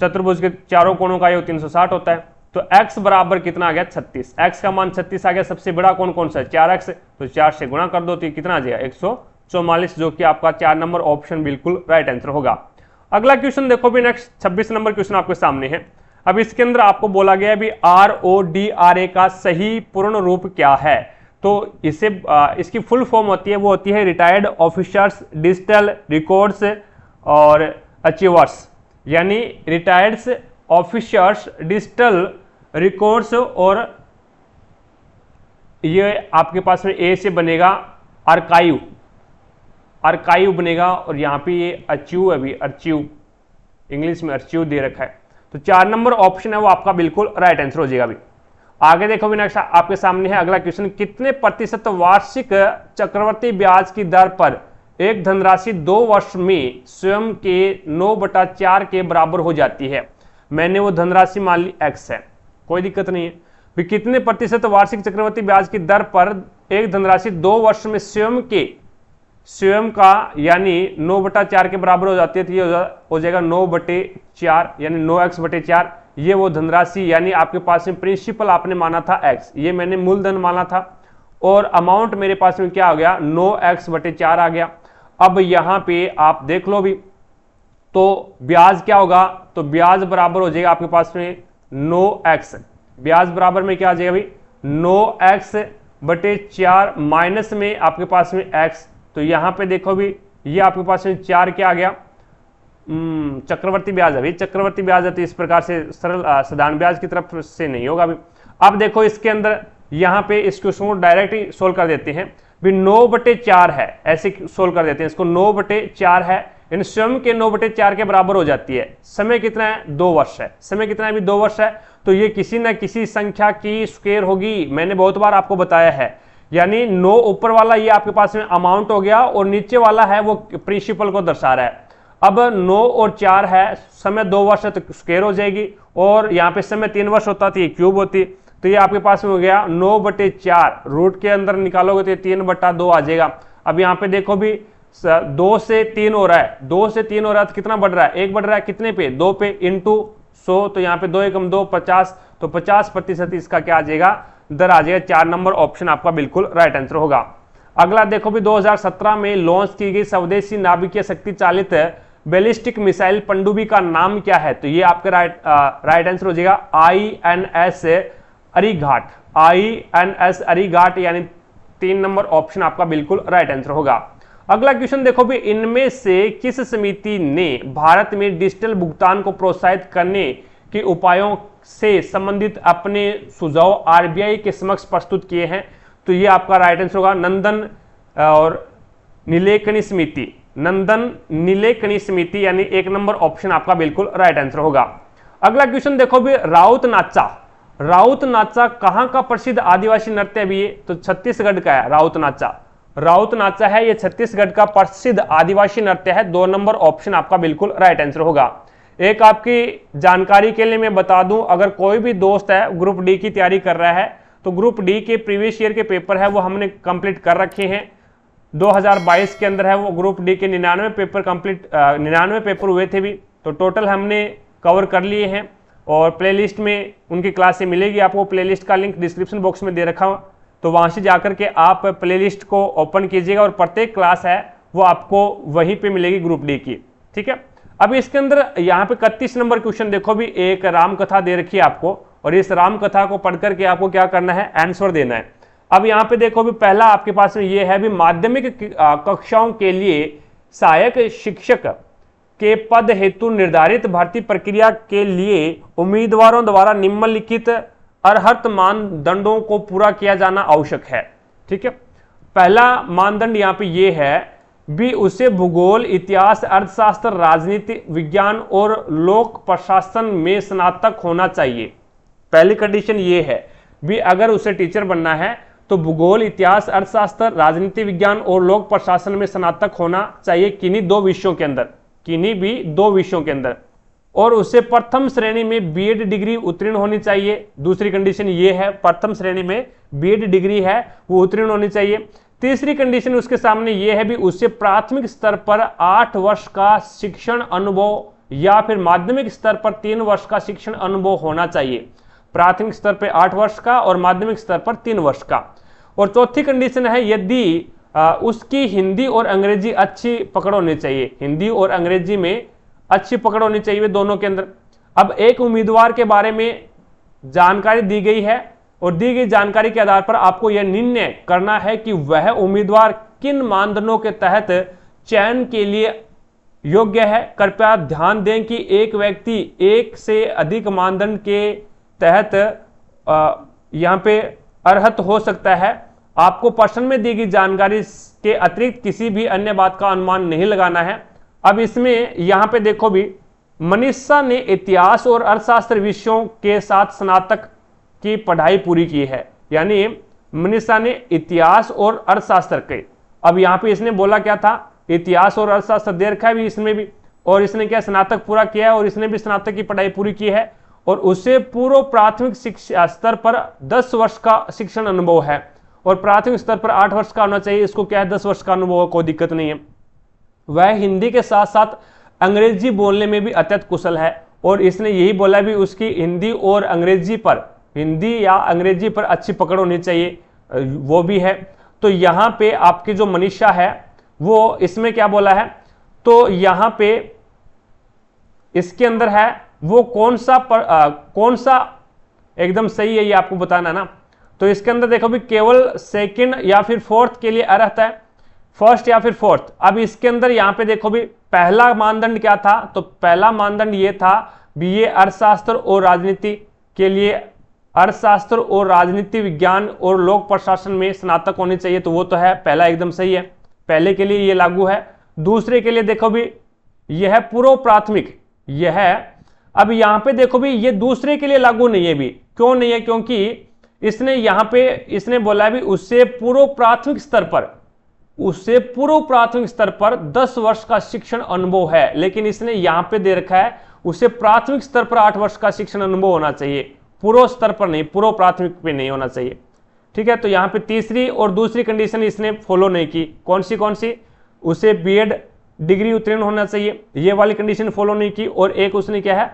चतुर्भुज के चारों कोणों का योग 360 होता है। तो x बराबर कितना आ गया? 36। x का मान 36 आ गया। सबसे बड़ा कोण कौन सा है? 4x। तो 4 से गुणा कर दो तो कितना आ जाएगा? 144, जो कि आपका 4 नंबर ऑप्शन बिल्कुल राइट आंसर होगा। अगला क्वेश्चन देखो भी नेक्स्ट 26 नंबर क्वेश्चन आपके सामने है। अब इसके अंदर आपको बोला गया है भी RODRA का सही पूर्ण रूप क्या है? तो इसे इसकी फुल फॉर्म होती है, वो होती है रिटायर्ड ऑफिसर्स डिजिटल रिकॉर्ड्स और अचीवर्स, यानी रिटायर्ड ऑफिसर्स डिजिटल रिकॉर्ड्स, और ये आपके पास में ए से बनेगा आर्काइव बनेगा, और यहाँ पे ये अचीव है भी, अर्चीव इंग्लिश में अर्चीव दे रखा है। तो 4 नंबर ऑप्शन है वो आपका बिल्कुल राइट आंसर हो जाएगा। अभी आगे देखो भी नेक्स्ट आपके सामने है अगला क्वेश्चन, कितने प्रतिशत वार्षिक चक्रवर्ती ब्याज की दर पर एक धनराशि 2 वर्ष में स्वयं के 9/4 के बराबर हो जाती है। मैंने वो धनराशि मान ली x है, कोई दिक्कत नहीं है। भी कितने प्रतिशत वार्षिक चक्रवृद्धि ब्याज की दर पर एक धनराशि 2 वर्ष में स्वयं का यानी 9/4 के बराबर हो जाती है, तो ये हो जाएगा 9/4 यानी 9x/4। ये वो धनराशि यानी आपके पास में प्रिंसिपल आपने माना था x, ये मैंने मूलधन माना था, और अमाउंट मेरे पास में क्या आ गया 9x/4 आ गया। अब यहां पे आप देख लो भी, तो ब्याज क्या होगा, तो ब्याज बराबर हो जाएगा आपके पास में 9x, ब्याज बराबर में क्या आ जाएगा भाई 9x/4 माइनस में आपके पास में x। तो यहां पे देखो भी ये आपके पास में 4 क्या आ गया, चक्रवर्ती ब्याज है भाई, चक्रवर्ती ब्याज है, तो इस प्रकार से सरल साधारण ब्याज की तरफ से नहीं होगा। अब देखो इसके अंदर यहाँ पे इस क्वेश्चन को डायरेक्ट ही सोल्व कर देते हैं भी 9/4 है, ऐसे सोल्व कर देते हैं इसको। 9/4 है इन स्वयं के 9/4 के बराबर हो जाती है। समय कितना है 2 वर्ष है, समय कितना है अभी 2 वर्ष है, तो ये किसी ना किसी संख्या की स्क्वायर होगी, मैंने बहुत बार आपको बताया है। यानी 9 ऊपर वाला ये आपके पास में अमाउंट हो गया और नीचे वाला है वो प्रिंसिपल को दर्शा रहा है। अब 9 और 4 है, समय 2 वर्ष है तो स्क्वायर हो जाएगी, और यहाँ पे समय 3 वर्ष होता तो ये क्यूब होती, तो ये आपके पास में हो गया 9/4, रूट के अंदर निकालोगे तो 3/2 आ जाएगा। अब यहाँ पे देखो भी 2 से 3 हो रहा है, 2 से 3 हो रहा है तो कितना बढ़ रहा है, 1 बढ़ रहा है, कितने पे 2 पे इंटू 100, तो यहाँ पे 2 एकम 2 50, तो 50% इसका क्या आ जाएगा दर आ जाएगा। 4 नंबर ऑप्शन आपका बिल्कुल राइट आंसर होगा। अगला देखो भी 2017 में लॉन्च की गई स्वदेशी नाभिकीय शक्ति चालित बैलिस्टिक मिसाइल पनडुब्बी का नाम क्या है, तो ये आपका राइट आंसर हो जाएगा INS अरीघाट, INS अरीघाट, यानी 3 नंबर ऑप्शन आपका बिल्कुल राइट आंसर होगा। अगला क्वेश्चन देखो भी, इनमें से किस समिति ने भारत में डिजिटल भुगतान को प्रोत्साहित करने के उपायों से संबंधित अपने सुझाव RBI के समक्ष प्रस्तुत किए हैं, तो ये आपका राइट आंसर होगा नंदन और नीलेकणी समिति, नंदन नीलेकणी समिति, यानी 1 नंबर ऑप्शन आपका बिल्कुल राइट आंसर होगा। अगला क्वेश्चन देखो भी, राउत नाचा कहां का प्रसिद्ध आदिवासी नृत्य भी है, तो छत्तीसगढ़ का है राउत नाचा है, ये छत्तीसगढ़ का प्रसिद्ध आदिवासी नृत्य है। 2 नंबर ऑप्शन आपका बिल्कुल राइट आंसर होगा। एक आपकी जानकारी के लिए मैं बता दूं, अगर कोई भी दोस्त है ग्रुप डी की तैयारी कर रहा है, तो ग्रुप डी के प्रीवियस ईयर के पेपर है वो हमने कंप्लीट कर रखे हैं। 2022 के अंदर है वो ग्रुप डी के 99 पेपर कंप्लीट 99 पेपर हुए थे भी, तो टोटल हमने कवर कर लिए हैं, और प्लेलिस्ट में उनकी क्लास से मिलेगी आपको। प्लेलिस्ट का लिंक डिस्क्रिप्शन बॉक्स में दे रखा हूँ, तो वहाँ से जाकर के आप प्लेलिस्ट को ओपन कीजिएगा, और प्रत्येक क्लास है वो आपको वहीं पे मिलेगी ग्रुप डी की, ठीक है। अब इसके अंदर यहाँ पे 31 नंबर क्वेश्चन देखो भी, एक राम कथा दे रखी है आपको, और इस राम कथा को पढ़ करके आपको क्या करना है आंसर देना है। अब यहाँ पे देखो भी, पहला आपके पास में ये है भी, माध्यमिक कक्षाओं के लिए सहायक शिक्षक के पद हेतु निर्धारित भर्ती प्रक्रिया के लिए उम्मीदवारों द्वारा निम्नलिखित अर्हत मानदंडों को पूरा किया जाना आवश्यक है, ठीक है। पहला मानदंड यहाँ पे ये है भी, उसे भूगोल, इतिहास, अर्थशास्त्र, राजनीति विज्ञान और लोक प्रशासन में स्नातक होना चाहिए। पहली कंडीशन ये है भी, अगर उसे टीचर बनना है तो भूगोल, इतिहास, अर्थशास्त्र, राजनीति विज्ञान और लोक प्रशासन में स्नातक होना चाहिए, किन्हीं 2 विषयों के अंदर, किन्हीं भी 2 विषयों के अंदर, और उसे प्रथम श्रेणी में बीएड डिग्री उत्तीर्ण होनी चाहिए। दूसरी कंडीशन ये है, प्रथम श्रेणी में बीएड डिग्री है वो उत्तीर्ण होनी चाहिए। तीसरी कंडीशन उसके सामने ये है भी, उसे प्राथमिक स्तर पर 8 वर्ष का शिक्षण अनुभव या फिर माध्यमिक स्तर पर 3 वर्ष का शिक्षण अनुभव होना चाहिए। प्राथमिक स्तर पर 8 वर्ष का और माध्यमिक स्तर पर 3 वर्ष का। और चौथी कंडीशन है, यदि उसकी हिंदी और अंग्रेजी अच्छी पकड़ होनी चाहिए, हिंदी और अंग्रेजी में अच्छी पकड़ होनी चाहिए दोनों के अंदर। अब एक उम्मीदवार के बारे में जानकारी दी गई है, और दी गई जानकारी के आधार पर आपको यह निर्णय करना है कि वह उम्मीदवार किन मानदंडों के तहत चयन के लिए योग्य है। कृपया ध्यान दें कि एक व्यक्ति 1 से अधिक मानदंड के तहत यहाँ पे अर्हत हो सकता है। आपको प्रश्न में दी गई जानकारी के अतिरिक्त किसी भी अन्य बात का अनुमान नहीं लगाना है। अब इसमें यहाँ पे देखो भी, मनीषा ने इतिहास और अर्थशास्त्र विषयों के साथ स्नातक की पढ़ाई पूरी की है, यानी मनीषा ने इतिहास और अर्थशास्त्र के। अब यहाँ पे इसने बोला क्या था इतिहास और अर्थशास्त्र दे रखा है भी इसमें भी, और इसने क्या स्नातक पूरा किया है और इसने भी स्नातक की पढ़ाई पूरी की है, और उसे पूर्व प्राथमिक शिक्षा स्तर पर 10 वर्ष का शिक्षण अनुभव है, और प्राथमिक स्तर पर 8 वर्ष का होना चाहिए, इसको क्या है 10 वर्ष का अनुभव है, कोई दिक्कत नहीं है। वह हिंदी के साथ साथ अंग्रेजी बोलने में भी अत्यंत कुशल है, और इसने यही बोला भी उसकी हिंदी और अंग्रेजी पर, हिंदी या अंग्रेजी पर अच्छी पकड़ होनी चाहिए, वो भी है। तो यहाँ पे आपकी जो मनीषा है वो इसमें क्या बोला है, तो यहाँ पे इसके अंदर है वो कौन सा एकदम सही है ये आपको बताना ना। तो इसके अंदर देखो भी केवल सेकंड या फिर फोर्थ के लिए आ रहता है, फर्स्ट या फिर फोर्थ। अब इसके अंदर यहाँ पे देखो भी पहला मानदंड क्या था, तो पहला मानदंड ये था बीए अर्थशास्त्र और राजनीति के लिए, अर्थशास्त्र और राजनीति विज्ञान और लोक प्रशासन में स्नातक होनी चाहिए, तो वो तो है, पहला एकदम सही है, पहले के लिए ये लागू है। दूसरे के लिए देखो भी यह है पूर्व प्राथमिक, यह है। अब यहां पे देखो भी ये दूसरे के लिए लागू नहीं है भी, क्यों नहीं है, क्योंकि इसने यहां पे इसने बोला भी उससे पूर्व प्राथमिक स्तर पर, उससे पूर्व प्राथमिक स्तर पर 10 वर्ष का शिक्षण अनुभव है, लेकिन इसने यहां पे दे रखा है उसे प्राथमिक स्तर पर 8 वर्ष का शिक्षण अनुभव होना चाहिए, पूर्व स्तर पर नहीं, पूर्व प्राथमिक पे नहीं होना चाहिए। ठीक है, तो यहां पे तीसरी और दूसरी कंडीशन इसने फॉलो नहीं की। कौन सी, उसे बीएड डिग्री उत्तीर्ण होना चाहिए, ये वाली कंडीशन फॉलो नहीं की, और एक उसने क्या है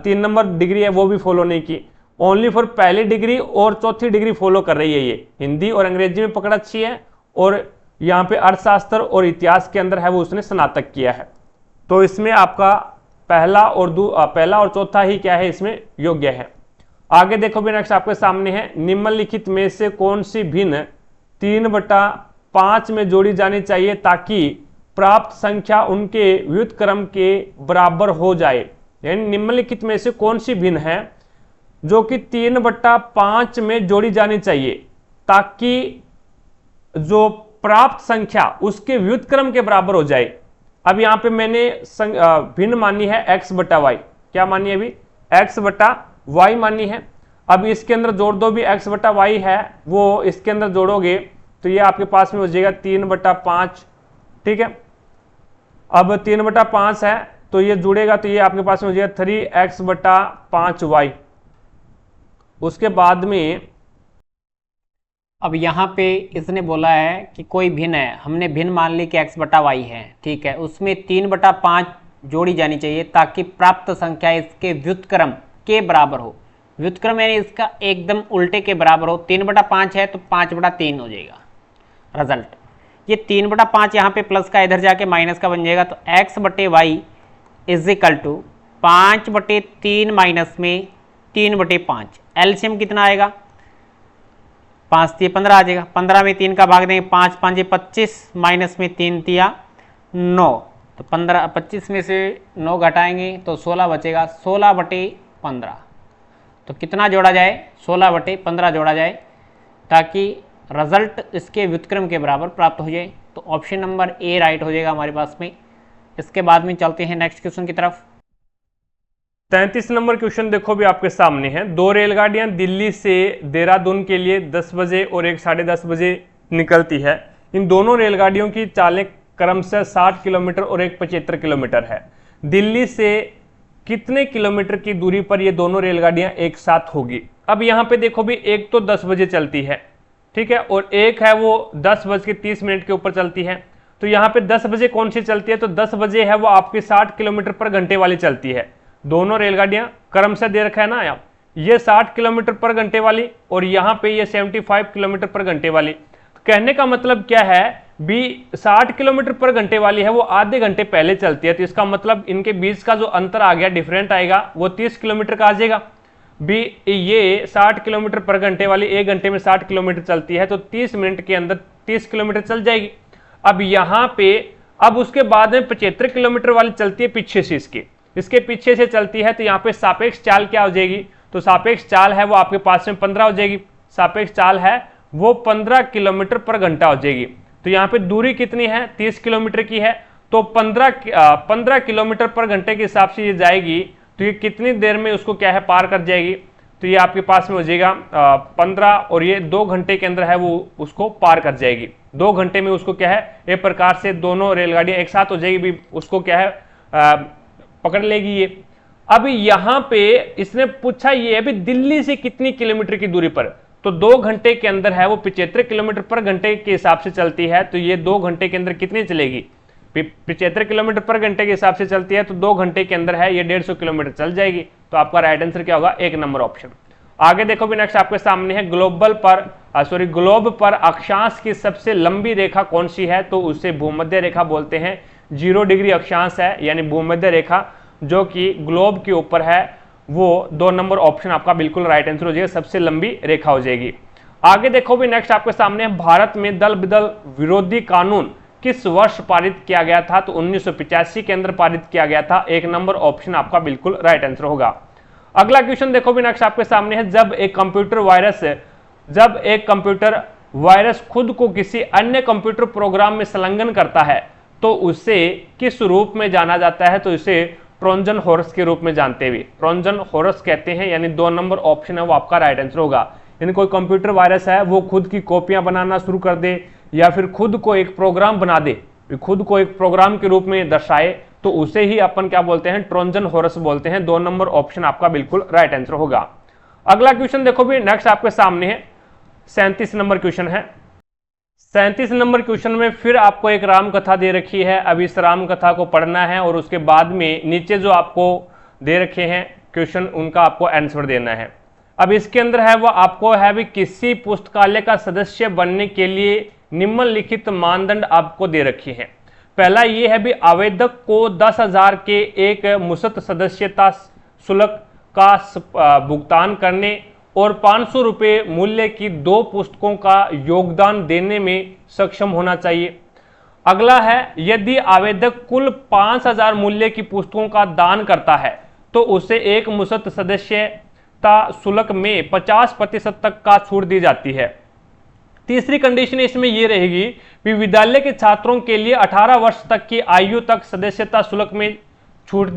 3 नंबर डिग्री है वो भी फॉलो नहीं की। ओनली फॉर पहली डिग्री और चौथी डिग्री फॉलो कर रही है ये, हिंदी और अंग्रेजी में पकड़ अच्छी है, और यहाँ पे अर्थशास्त्र और इतिहास के अंदर है वो उसने स्नातक किया है। तो इसमें आपका पहला और चौथा ही क्या है इसमें योग्य है। आगे देखो भी नेक्स्ट आपके सामने है, निम्नलिखित में से कौन सी भिन्न 3/5 में जोड़ी जानी चाहिए ताकि प्राप्त संख्या उनके व्युत्क्रम के बराबर हो जाए। यानी निम्नलिखित में से कौन सी भिन्न है जो कि 3/5 में जोड़ी जानी चाहिए ताकि जो प्राप्त संख्या उसके व्युत्क्रम के बराबर हो जाए। अब यहां पे मैंने भिन्न मानी है x/y, क्या मानी है अभी, x/y मानी है। अब इसके अंदर जोड़ दो भी, x/y है वो इसके अंदर जोड़ोगे तो ये आपके पास में हो जाएगा 3/5। ठीक है, अब 3/5 है तो ये जुड़ेगा तो ये आपके पास में हो जाएगा 3x/5y। उसके बाद में अब यहाँ पे इसने बोला है कि कोई भिन्न है, हमने भिन्न मान ली कि x/y है, ठीक है, उसमें 3/5 जोड़ी जानी चाहिए ताकि प्राप्त संख्या इसके व्युत्क्रम के बराबर हो। व्युत्क्रम यानी इसका एकदम उल्टे के बराबर हो। 3/5 है तो 5/3 हो जाएगा रिजल्ट। ये 3/5 यहाँ पे प्लस का इधर जाके माइनस का बन जाएगा, तो x/y is equal to 5/3 minus में 3/5। एलसीएम कितना आएगा, 5 3 15 आ जाएगा। 15 में 3 का भाग देंगे, 5 5 25 माइनस में 3 3 9, तो 25 में से 9 घटाएंगे तो 16 बचेगा, 16/15। तो कितना जोड़ा जाए, 16/15 जोड़ा जाए ताकि रिजल्ट इसके व्युत्क्रम के बराबर प्राप्त हो जाए। तो ऑप्शन नंबर ए राइट हो जाएगा हमारे पास में। इसके बाद में चलते हैं नेक्स्ट क्वेश्चन की तरफ। 33 नंबर क्वेश्चन देखो भी आपके सामने है। 2 रेलगाड़ियां दिल्ली से देहरादून के लिए 10 बजे और एक 10:30 बजे निकलती है। इन दोनों रेलगाड़ियों की चालें क्रमशः 60 किलोमीटर और एक 75 किलोमीटर है। दिल्ली से कितने किलोमीटर की दूरी पर ये दोनों रेलगाड़ियां एक साथ होगी। अब यहाँ पे देखो भी एक तो 10 बजे चलती है, ठीक है, और एक है वो 10:30 के ऊपर चलती है। तो यहाँ पे 10 बजे कौन सी चलती है, तो 10 बजे है वो आपकी 60 किलोमीटर पर घंटे वाली चलती है। दोनों रेलगाड़ियां क्रमशः दे रखा है ना, ये 60 किलोमीटर पर घंटे वाली और यहाँ पे ये 75 किलोमीटर पर घंटे वाली। तो कहने का मतलब क्या है, बी 60 किलोमीटर पर घंटे वाली है वो आधे घंटे पहले चलती है, तो इसका मतलब इनके बीच का जो अंतर आ गया, डिफरेंट आएगा, वो 30 किलोमीटर का आ जाएगा। बी ये 60 किलोमीटर पर घंटे वाली 1 घंटे में 60 किलोमीटर चलती है, तो 30 मिनट के अंदर 30 किलोमीटर चल जाएगी। अब यहाँ पे अब उसके बाद में 75 किलोमीटर वाली चलती है पीछे से, इसके पीछे से चलती है, तो यहाँ पे सापेक्ष चाल क्या हो जाएगी, तो सापेक्ष चाल है वो आपके पास में 15 हो जाएगी। सापेक्ष चाल है वो 15 किलोमीटर पर घंटा हो जाएगी। तो यहाँ पे दूरी कितनी है, 30 किलोमीटर की है, तो 15 किलोमीटर पर घंटे के हिसाब से ये जाएगी, तो ये कितनी देर में उसको क्या है पार कर जाएगी, तो ये आपके पास में हो जाएगा 15, और ये 2 घंटे के अंदर है वो उसको पार कर जाएगी। 2 घंटे में उसको क्या है एक प्रकार से दोनों रेलगाड़ियां एक साथ हो जाएगी, भी उसको क्या है पकड़ लेगी ये। अब यहां पे इसने पूछा ये अभी दिल्ली से कितनी किलोमीटर की दूरी पर, तो 2 घंटे के अंदर है वो 75 किलोमीटर पर घंटे के हिसाब से चलती है, तो ये 2 घंटे के अंदर कितनी चलेगी, 75 किलोमीटर पर घंटे के हिसाब से चलती है, तो 2 घंटे के अंदर है ये 150 किलोमीटर चल जाएगी। तो आपका राइट आंसर क्या होगा, 1 नंबर ऑप्शन। आगे देखो भी नेक्स्ट आपके सामने है ग्लोब पर अक्षांश की सबसे लंबी रेखा कौन सी है, तो उसे भूमध्य रेखा बोलते हैं। 0 डिग्री अक्षांश है यानी भूमध्य रेखा जो कि ग्लोब के ऊपर है, वो 2 नंबर ऑप्शन आपका बिल्कुल राइट आंसर हो जाएगा, सबसे लंबी रेखा हो जाएगी। आगे देखो भी नेक्स्ट आपके सामने भारत में दल बदल विरोधी कानून किस वर्ष पारित किया गया था, तो 1985 के अंदर पारित किया गया था। 1 नंबर ऑप्शन आपका बिल्कुल राइट आंसर होगा। अगला क्वेश्चन देखो भी नेक्स्ट आपके सामने है, जब एक कंप्यूटर वायरस खुद को किसी अन्य कंप्यूटर प्रोग्राम में संलग्न करता है तो उसे किस रूप में जाना जाता है, तो इसे ट्रोजन हॉर्स के रूप में जानते हैं, ट्रोजन हॉर्स कहते हैं, यानी 2 नंबर ऑप्शन है वो आपका राइट आंसर होगा। यानी कोई कंप्यूटर वायरस है वो खुद की कॉपियां बनाना शुरू कर दे या फिर खुद को एक प्रोग्राम बना दे, खुद को एक प्रोग्राम के रूप में दर्शाए, तो उसे ही अपन क्या बोलते हैं, ट्रोजन हॉर्स बोलते हैं। 2 नंबर ऑप्शन आपका बिल्कुल राइट आंसर होगा। अगला क्वेश्चन देखो भी नेक्स्ट आपके सामने है 37 नंबर क्वेश्चन है। 37 नंबर क्वेश्चन में फिर आपको एक राम कथा दे रखी है। अब इस राम कथा को पढ़ना है और उसके बाद में नीचे जो आपको दे रखे हैं क्वेश्चन उनका आपको आंसर देना है। अब इसके अंदर है वो आपको है भी किसी पुस्तकालय का सदस्य बनने के लिए निम्नलिखित मानदंड आपको दे रखे हैं। पहला ये है भी आवेदक को 10,000 के एक मुफ्त सदस्यता शुल्क का भुगतान करने और 500 रुपये मूल्य की 2 पुस्तकों का योगदान देने में सक्षम होना चाहिए। अगला है यदि आवेदक कुल 5,000 मूल्य की पुस्तकों का दान करता है तो उसे एक मुफ्त सदस्यता शुल्क में 50% तक का छूट दी जाती है। तीसरी कंडीशन इसमें यह रहेगी कि विद्यालय के छात्रों के लिए 18 वर्ष तक की आयु तक सदस्यता शुल्क में छूट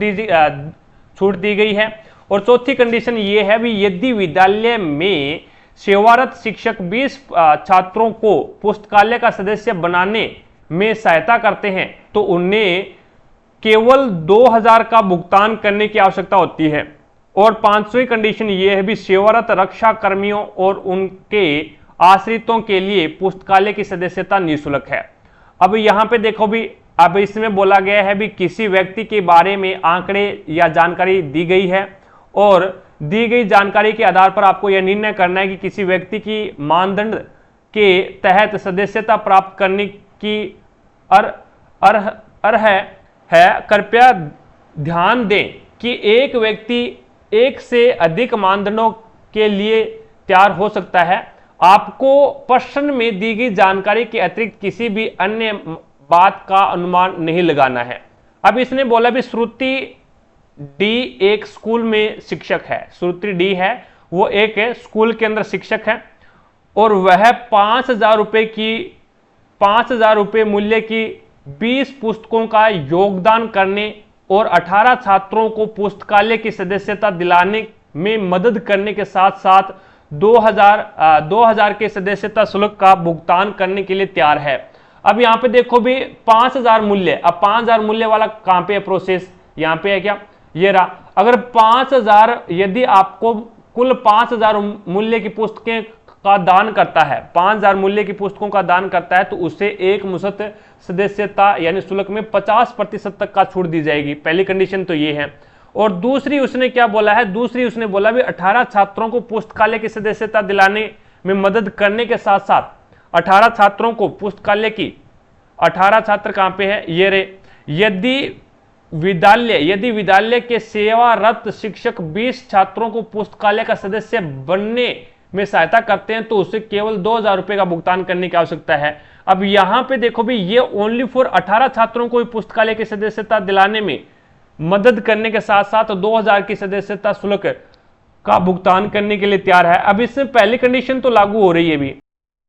दी गई है। और चौथी कंडीशन ये है भी यदि विद्यालय में सेवारत शिक्षक 20 छात्रों को पुस्तकालय का सदस्य बनाने में सहायता करते हैं तो उन्हें केवल 2,000 का भुगतान करने की आवश्यकता होती है। और 5वीं कंडीशन ये है भी सेवारत रक्षा कर्मियों और उनके आश्रितों के लिए पुस्तकालय की सदस्यता निःशुल्क है। अब यहां पे देखो भी अब इसमें बोला गया है भी किसी व्यक्ति के बारे में आंकड़े या जानकारी दी गई है और दी गई जानकारी के आधार पर आपको यह निर्णय करना है कि किसी व्यक्ति की मानदंड के तहत सदस्यता प्राप्त करने की अर्ह है। कृपया ध्यान दें कि एक व्यक्ति एक से अधिक मानदंडों के लिए तैयार हो सकता है। आपको प्रश्न में दी गई जानकारी के अतिरिक्त किसी भी अन्य बात का अनुमान नहीं लगाना है। अब इसने बोला भी श्रुति डी एक स्कूल में शिक्षक है, श्रुति डी है वो एक स्कूल के अंदर शिक्षक है और वह 5,000 रुपये मूल्य की 20 पुस्तकों का योगदान करने और 18 छात्रों को पुस्तकालय की सदस्यता दिलाने में मदद करने के साथ साथ 2,000 के सदस्यता शुल्क का भुगतान करने के लिए तैयार है। अब यहाँ पे देखो भी 5,000 मूल्य, अब 5,000 मूल्य वाला कहां पे है प्रोसेस, यहाँ पे है क्या, ये रहा। अगर 5,000 यदि आपको कुल 5,000 मूल्य की पुस्तकें का दान करता है, 5,000 मूल्य की पुस्तकों का दान करता है तो उसे एक मुफ्त सदस्यता यानी शुल्क में 50% तक का छूट दी जाएगी। पहली कंडीशन तो ये है। और दूसरी उसने क्या बोला है, दूसरी उसने बोला भी 18 छात्रों को पुस्तकालय की सदस्यता दिलाने में मदद करने के साथ साथ 18 छात्रों को पुस्तकालय की 18 छात्र कहां पे है, ये रे। यदि विद्यालय के सेवारत शिक्षक 20 छात्रों को पुस्तकालय का सदस्य बनने में सहायता करते हैं तो उसे केवल 2,000 रुपए का भुगतान करने की आवश्यकता है। अब यहां पे देखो भी ये ओनली फॉर 18 छात्रों को पुस्तकालय की सदस्यता दिलाने में मदद करने के साथ साथ 2,000 की सदस्यता शुल्क का भुगतान करने के लिए तैयार है। अब इसमें पहली कंडीशन तो लागू हो रही है भी,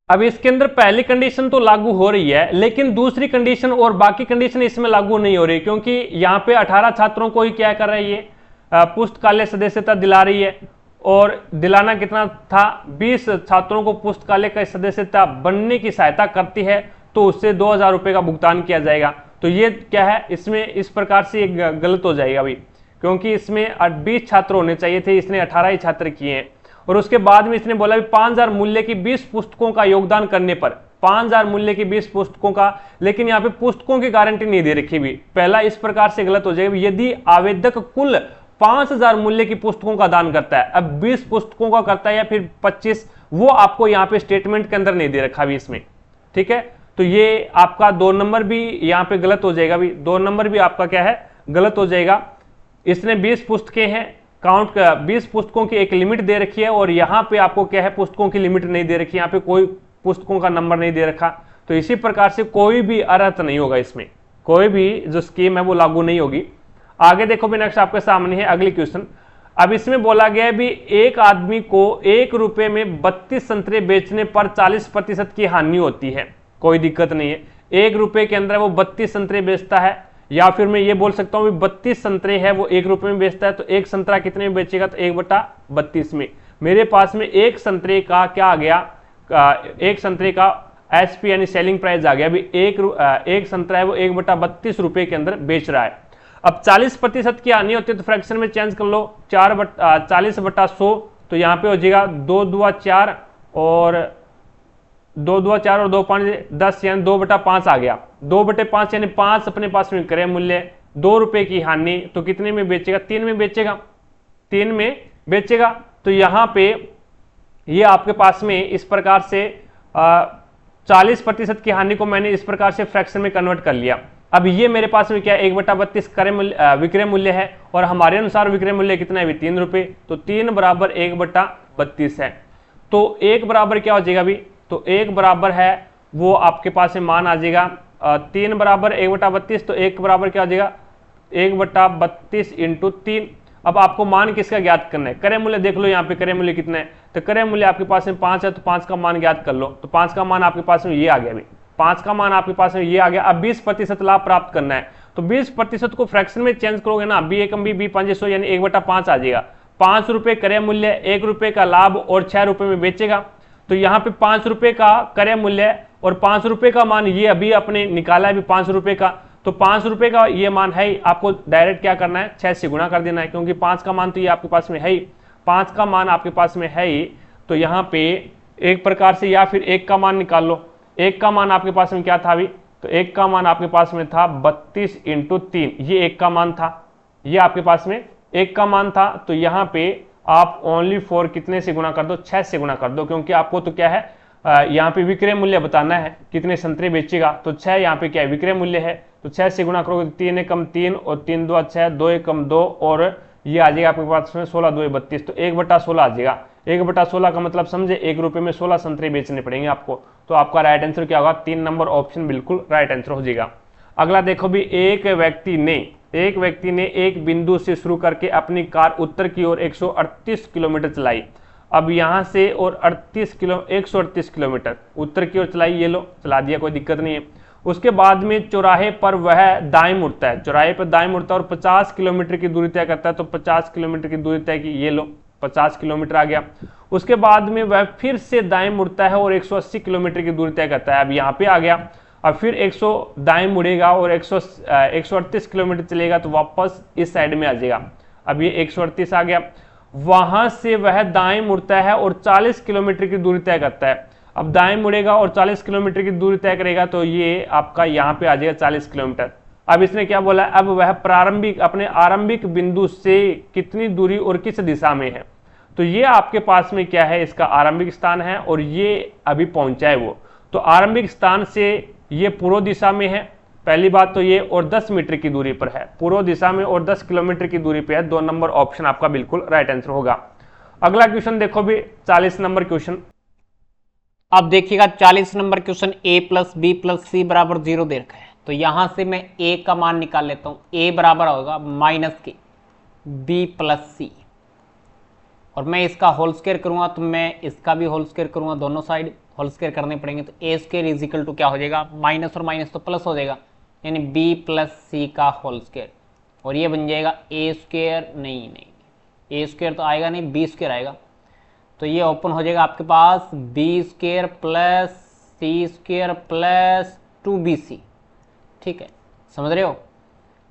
अब इसके अंदर पहली कंडीशन तो लागू हो रही है लेकिन दूसरी कंडीशन और बाकी कंडीशन इसमें लागू नहीं हो रही क्योंकि यहाँ पे 18 छात्रों को ही क्या कर रही है, पुस्तकालय सदस्यता दिला रही है और दिलाना कितना था, 20 छात्रों को पुस्तकालय का सदस्यता बनने की सहायता करती है तो उससे 2000 रुपये का भुगतान किया जाएगा। तो ये क्या है, इसमें इस प्रकार से गलत हो जाएगा भाई, क्योंकि इसमें 20 छात्र होने चाहिए थे, इसने 18 ही छात्र किए हैं। और उसके बाद में इसने बोला 5000 मूल्य की 20 पुस्तकों का योगदान करने पर, 5000 मूल्य की 20 पुस्तकों का, लेकिन यहाँ पे पुस्तकों की गारंटी नहीं दे रखी भी। पहला इस प्रकार से गलत हो जाएगा, यदि आवेदक कुल 5000 मूल्य की पुस्तकों का दान करता है, अब 20 पुस्तकों का करता है या फिर 25, वो आपको यहाँ पे स्टेटमेंट के अंदर नहीं दे रखा भी इसमें, ठीक है। तो ये आपका 2 नंबर भी यहाँ पे गलत हो जाएगा भी, 2 नंबर भी आपका क्या है, गलत हो जाएगा। इसने 20 पुस्तकें हैं, काउंट 20 पुस्तकों की एक लिमिट दे रखी है, और यहाँ पे आपको क्या है, पुस्तकों की लिमिट नहीं दे रखी, यहाँ पे कोई पुस्तकों का नंबर नहीं दे रखा। तो इसी प्रकार से कोई भी अर्थ नहीं होगा इसमें, कोई भी जो स्कीम है वो लागू नहीं होगी। आगे देखो भी, नेक्स्ट आपके सामने है अगली क्वेश्चन। अब इसमें बोला गया है भी एक आदमी को 1 रुपए में 32 संतरे बेचने पर 40% की हानि होती है। कोई दिक्कत नहीं है, 1 रुपए के अंदर वो 32 संतरे बेचता है, या फिर मैं ये बोल सकता हूँ 32 संतरे है वो 1 रुपए में बेचता है, तो एक संतरा कितने में बेचेगा, तो 1/32 में। मेरे पास में एक संतरे का क्या आ गया, एक संतरे का एसपी यानी सेलिंग प्राइस आ गया। अभी एक संतरा है वो 1/32 रुपए के अंदर बेच रहा है। अब 40% की हानि होती है तो फ्रैक्शन में चेंज कर लो, 40/100, तो यहाँ पे हो जाएगा 2 दूआ 4 और 2 दूआ 4 और 2 5 10, यानी 2/5 आ गया। 2/5 यानी 5 अपने पास में क्रय मूल्य, 2 रुपए की हानि, तो कितने में बेचेगा, 3 में बेचेगा, 3 में बेचेगा। तो यहाँ पे ये आपके पास में इस प्रकार से 40% की हानि को मैंने इस प्रकार से फ्रैक्शन में कन्वर्ट कर लिया। अब ये मेरे पास में क्या है, 1/32 क्रय मूल्य विक्रय मूल्य है, और हमारे अनुसार विक्रय मूल्य कितना है, 3 रुपए, तो 3 बराबर 1/32 है। तो 1 बराबर क्या हो जाएगा अभी, तो 1 बराबर है वो आपके पास में मान आ जाएगा 3 बराबर 1/32, तो 1 बराबर क्या हो जाएगा, 1/32 इंटू 3। अब आपको मान किसका ज्ञात करना है, क्रय मूल्य देख लो, यहाँ पे क्रय मूल्य कितना है, तो क्रय मूल्य आपके पास में 5 है, तो 5 का मान ज्ञात कर लो। तो 5 का मान आपके पास में ये आ गया, अभी 5 का मान आपके पास में ये आ गया। अब 20% लाभ प्राप्त करना है, तो 20% को फ्रैक्शन में चेंज करोगे ना, बी एकम बी 500 यानी 1/5 आ जाएगा। 5 रुपए क्रय मूल्य, 1 रुपए का लाभ और 6 रुपए में बेचेगा। तो यहाँ पे 5 रुपए का क्रय मूल्य और 5 रुपए का मान ये अभी अपने निकाला है, अभी 5 रुपए का, तो 5 रुपए का ये मान है, आपको डायरेक्ट क्या करना है, 6 से गुणा कर देना है, क्योंकि 5 का मान तो ये आपके पास में है ही, 5 का मान आपके पास में है ही। तो यहाँ पे एक प्रकार से, या फिर 1 का मान निकाल लो, 1 का मान आपके पास में क्या था अभी, तो 1 का मान आपके पास में था 32 इंटू 3, ये 1 का मान था, ये आपके पास में 1 का मान था। तो यहाँ पे आप ओनली फॉर कितने से गुणा कर दो, 6 से गुणा कर दो, क्योंकि आपको तो क्या है, यहाँ पे विक्रय मूल्य बताना है, कितने संतरे बेचेगा, तो 6 यहाँ पे क्या है, विक्रय मूल्य है, तो 6 से गुणा करोगे, 3 एकम 3 और 3 दूआ 6, 2 एकम 2 और ये आ जाएगा आपके पास में 16 2 32, तो 1/16 आ जाएगा। 1/16 का मतलब समझे, 1 रुपए में 16 संतरे बेचने पड़ेंगे आपको। तो आपका राइट आंसर क्या होगा, 3 नंबर ऑप्शन बिल्कुल राइट आंसर हो जाएगा। अगला देखो भी, एक व्यक्ति ने एक बिंदु से शुरू करके अपनी कार उत्तर की ओर 138 किलोमीटर चलाई। अब यहाँ से और 138 किलोमीटर उत्तर की ओर चलाई, ये लो चला दिया, कोई दिक्कत नहीं है। उसके बाद में चौराहे पर वह दाएं मुड़ता है, चौराहे पर दाएं मुड़ता है और 50 किलोमीटर की दूरी तय करता है, तो 50 किलोमीटर की दूरी तय की, ये लो 50 किलोमीटर आ गया। उसके बाद में वह फिर से दाएं मुड़ता है और 180 किलोमीटर की दूरी तय करता है। अब यहाँ पे आ गया, अब फिर 100 दाएं मुड़ेगा और 138 किलोमीटर चलेगा, तो वापस इस साइड में आ जाएगा। अब ये 138 आ गया। वहां से वह दाएं मुड़ता है और 40 किलोमीटर की दूरी तय करता है। अब दाएं मुड़ेगा और 40 किलोमीटर की दूरी तय करेगा, तो ये आपका यहाँ पे आ जाएगा 40 किलोमीटर। अब इसने क्या बोला, अब वह अपने आरंभिक बिंदु से कितनी दूरी और किस दिशा में है। तो ये आपके पास में क्या है, इसका आरंभिक स्थान है और ये अभी पहुंचा है वो। तो आरंभिक स्थान से ये पूर्व दिशा में है, पहली बात तो ये, और 10 मीटर की दूरी पर है, पूर्व दिशा में और 10 किलोमीटर की दूरी पे है। 2 नंबर ऑप्शन आपका बिल्कुल राइट आंसर होगा। अगला क्वेश्चन देखो भी, 40 नंबर क्वेश्चन। अब देखिएगा 40 number question, a + b + c बराबर 0 दे रखा है। तो यहां से मैं a का मान निकाल लेता हूं, a बराबर होगा -k b + c, और मैं इसका होल स्क्वायर करूंगा तो मैं इसका भी होल स्क्वायर करूंगा, दोनों साइड होल स्क्वायर करने पड़ेंगे। तो a² = क्या हो जाएगा, माइनस और माइनस तो प्लस हो जाएगा, यानी b + c का होल स्क्वायर, और ये बन जाएगा a², नहीं ए स्क्वायर तो आएगा नहीं, बी स्क्वायर आएगा। तो ये ओपन हो जाएगा आपके पास बी स्क्वायर प्लस सी स्क्वायर प्लस 2bc। ठीक है, समझ रहे हो।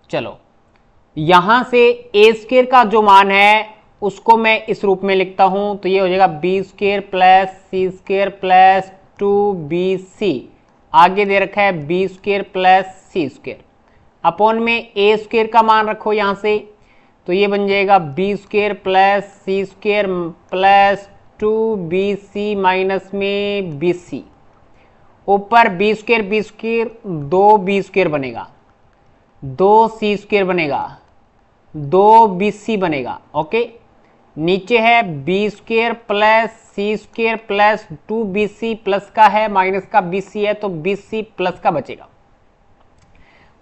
चलो यहां से ए स्क्वायर का जो मान है उसको मैं इस रूप में लिखता हूं, तो ये हो जाएगा बी स्क्वायर प्लस सी स्क्वायर प्लस 2bc। आगे दे रखा है बी स्क्वायर प्लस सी स्क्वायर अपॉन में ए स्क्वायर का मान रखो यहां से, तो ये बन जाएगा बी स्क्वायर प्लस सी स्क्वायर प्लस 2bc माइनस में bc। ऊपर बी स्क्वायर 2b स्क्वायर बनेगा, 2c स्क्वायर बनेगा, 2bc बनेगा। ओके, नीचे है बी स्क्वायर प्लस सी स्क्वायर प्लस 2bc प्लस का है, माइनस का bc है, तो bc प्लस का बचेगा।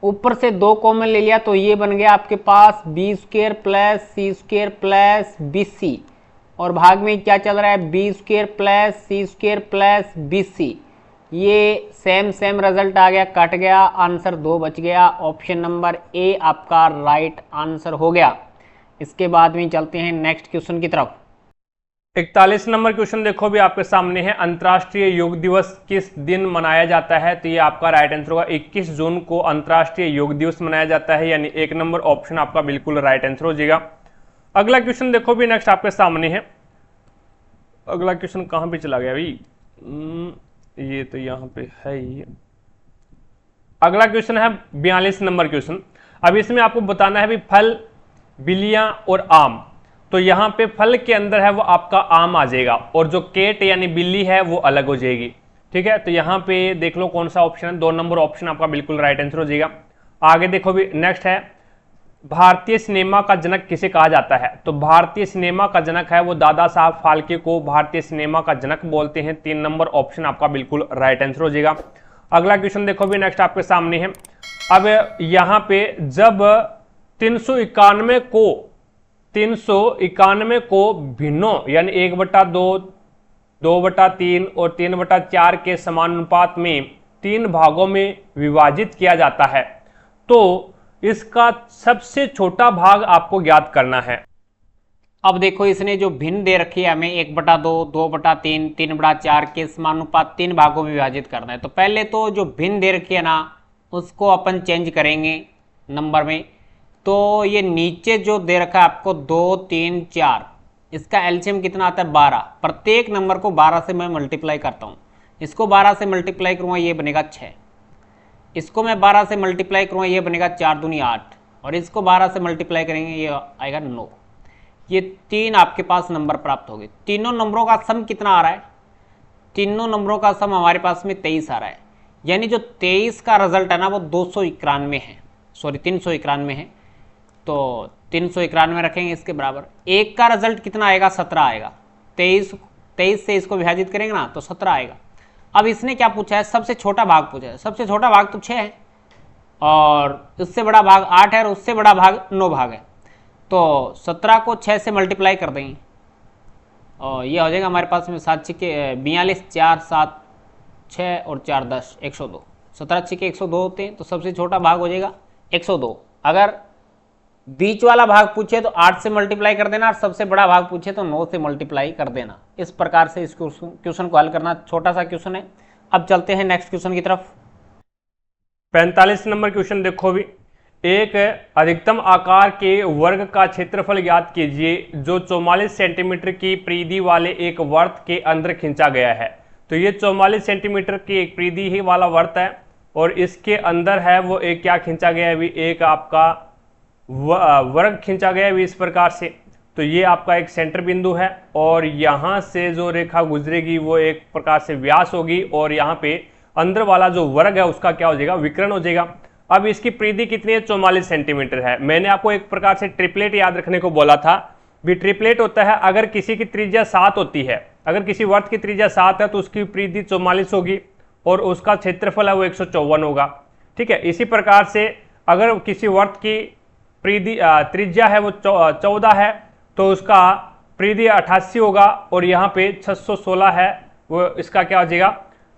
ऊपर से 2 कॉमन ले लिया तो ये बन गया आपके पास बी स्क्वायर प्लस सी स्क्वायर प्लस bc, और भाग में क्या चल रहा है बी स्क्वायर प्लस सी स्क्वायर प्लस bc। ये सेम रिजल्ट आ गया, कट गया, आंसर 2 बच गया। ऑप्शन नंबर ए आपका राइट आंसर हो गया। इसके बाद में चलते हैं नेक्स्ट क्वेश्चन की तरफ। 41 नंबर क्वेश्चन देखो भी आपके सामने है, अंतर्राष्ट्रीय योग दिवस किस दिन मनाया जाता है? तो ये आपका राइट आंसर होगा 21 जून को अंतर्राष्ट्रीय योग दिवस मनाया जाता है, यानी 1 नंबर ऑप्शन आपका बिल्कुल राइट आंसर हो जाएगा। अगला क्वेश्चन देखो भी नेक्स्ट आपके सामने है। अगला क्वेश्चन कहां पे चला गया भाई? ये तो यहां पे है ही। अगला क्वेश्चन है 42 नंबर क्वेश्चन। अब इसमें आपको बताना है भी फल, बिल्लियां और आम। तो यहां पे फल के अंदर है वो आपका आम आ जाएगा, और जो केट यानी बिल्ली है वो अलग हो जाएगी। ठीक है, तो यहां पे देख लो कौन सा ऑप्शन है, 2 नंबर ऑप्शन आपका बिल्कुल राइट आंसर हो जाएगा। आगे देखो भी नेक्स्ट है, भारतीय सिनेमा का जनक किसे कहा जाता है? तो भारतीय सिनेमा का जनक है वो दादा साहब फाल्के को भारतीय सिनेमा का जनक बोलते हैं। 3 नंबर ऑप्शन आपका बिल्कुल राइट आंसर हो जाएगा। अगला क्वेश्चन देखो भी नेक्स्ट आपके सामने है। अब यहां पे जब 391 को भिन्नों यानी 1/2, 2/3 और 3/4 के समानुपात में 3 भागों में विभाजित किया जाता है, तो इसका सबसे छोटा भाग आपको ज्ञात करना है। अब देखो इसने जो भिन्न दे रखी है हमें 1/2, 2/3, 3/4 के समानुपात 3 भागों में विभाजित करना है। तो पहले तो जो भिन्न दे रखी है ना उसको अपन चेंज करेंगे नंबर में। तो ये नीचे जो दे रखा है आपको 2, 3, 4, इसका एलसीएम कितना आता है 12। प्रत्येक नंबर को 12 से मैं मल्टीप्लाई करता हूँ। इसको 12 से मल्टीप्लाई करूँगा ये बनेगा 6, इसको मैं 12 से मल्टीप्लाई करूँगा ये बनेगा 4 दूनी 8, और इसको 12 से मल्टीप्लाई करेंगे ये आएगा 9। ये 3 आपके पास नंबर प्राप्त हो गए। तीनों नंबरों का सम कितना आ रहा है? तीनों नंबरों का सम हमारे पास में 23 आ रहा है, यानी जो 23 का रिजल्ट है ना वो 291 है, सॉरी 391 है। तो 391 रखेंगे इसके बराबर। 1 का रिजल्ट कितना आएगा? 17 आएगा। 23 से इसको विभाजित करेंगे ना तो 17 आएगा। अब इसने क्या पूछा है? सबसे छोटा भाग पूछा है। सबसे छोटा भाग तो 6 है, और उससे बड़ा भाग 8 है, और उससे बड़ा भाग 9 भाग है। तो 17 को 6 से मल्टीप्लाई कर देंगे और ये हो जाएगा हमारे पास में 7 छिके 42, 4 7 6 और 4 10 102। 17 छिके 102 होते हैं, तो सबसे छोटा भाग हो जाएगा 102। अगर बीच वाला भाग पूछे तो 8 से मल्टीप्लाई कर देना, और सबसे बड़ा भाग पूछे तो 9 से मल्टीप्लाई कर देना। इस प्रकार से इस क्वेश्चन को हल करना। छोटा सा क्वेश्चन है। अब चलते हैं नेक्स्ट क्वेश्चन की तरफ। 45 नंबर क्वेश्चन देखो भी, एक अधिकतम आकार के वर्ग का क्षेत्रफल ज्ञात कीजिए जो 44 सेंटीमीटर की परिधि वाले एक वृत्त के अंदर खींचा गया है। तो ये 44 सेंटीमीटर की एक परिधि ही वाला वृत्त है, और इसके अंदर है वो एक क्या खींचा गया है भी, एक आपका वर्ग खींचा गया है इस प्रकार से। तो ये आपका एक सेंटर बिंदु है, और यहाँ से जो रेखा गुजरेगी वो एक प्रकार से व्यास होगी, और यहाँ पे अंदर वाला जो वर्ग है उसका क्या हो जाएगा? विकर्ण हो जाएगा। अब इसकी परिधि कितनी है? 44 सेंटीमीटर है। मैंने आपको एक प्रकार से ट्रिपलेट याद रखने को बोला था भी। ट्रिपलेट होता है अगर किसी की त्रिज्या 7 होती है, अगर किसी वृत्त की त्रिज्या 7 है तो उसकी परिधि 44 होगी, और उसका क्षेत्रफल है वो 154 होगा। ठीक है, इसी प्रकार से अगर किसी वृत्त की परिधि त्रिज्या है वो 14 है तो उसका परिधि 88 होगा, और यहाँ पे 616 है वो इसका क्या हो जाएगा?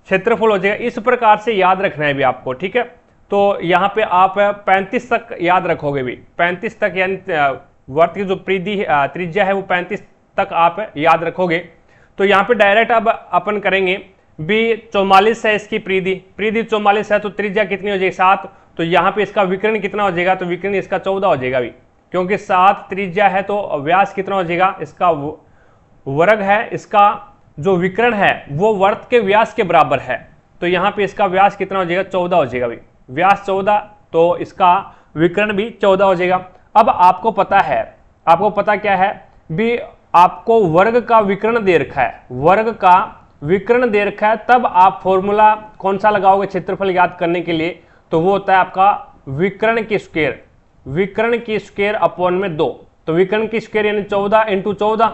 क्षेत्रफल हो जाएगा। इस प्रकार से याद रखना है भी आपको। ठीक है, तो यहाँ पे आप 35 तक याद रखोगे भी। 35 तक यानी वर्त की जो त्रिज्या है वो 35 तक आप याद रखोगे। तो यहाँ पे डायरेक्ट अब अपन करेंगे भी 44 है इसकी परिधि 44 है, तो त्रिज्या कितनी हो जाएगी 7। तो यहाँ पे इसका विकर्ण कितना हो जाएगा, तो विकर्ण इसका 14 हो जाएगा भी, क्योंकि 7 त्रिज्या है तो व्यास कितना हो जाएगा, इसका वर्ग है, इसका जो विकर्ण है वो वर्त के व्यास के बराबर है। तो यहाँ पे इसका व्यास कितना हो जाएगा, 14 हो जाएगा भी, व्यास 14, तो इसका विकर्ण भी 14 हो जाएगा। अब आपको पता है, आपको पता क्या है भी, आपको वर्ग का विकर्ण दे रखा है, वर्ग का विकर्ण दे रखा है, तब आप फॉर्मूला कौन सा लगाओगे क्षेत्रफल याद करने के लिए, तो वो होता है आपका विकर्ण की स्क्वायर, विकर्ण की स्क्वायर अपॉन में 2। तो विकर्ण की स्क्वायर यानी 14 इंटू 14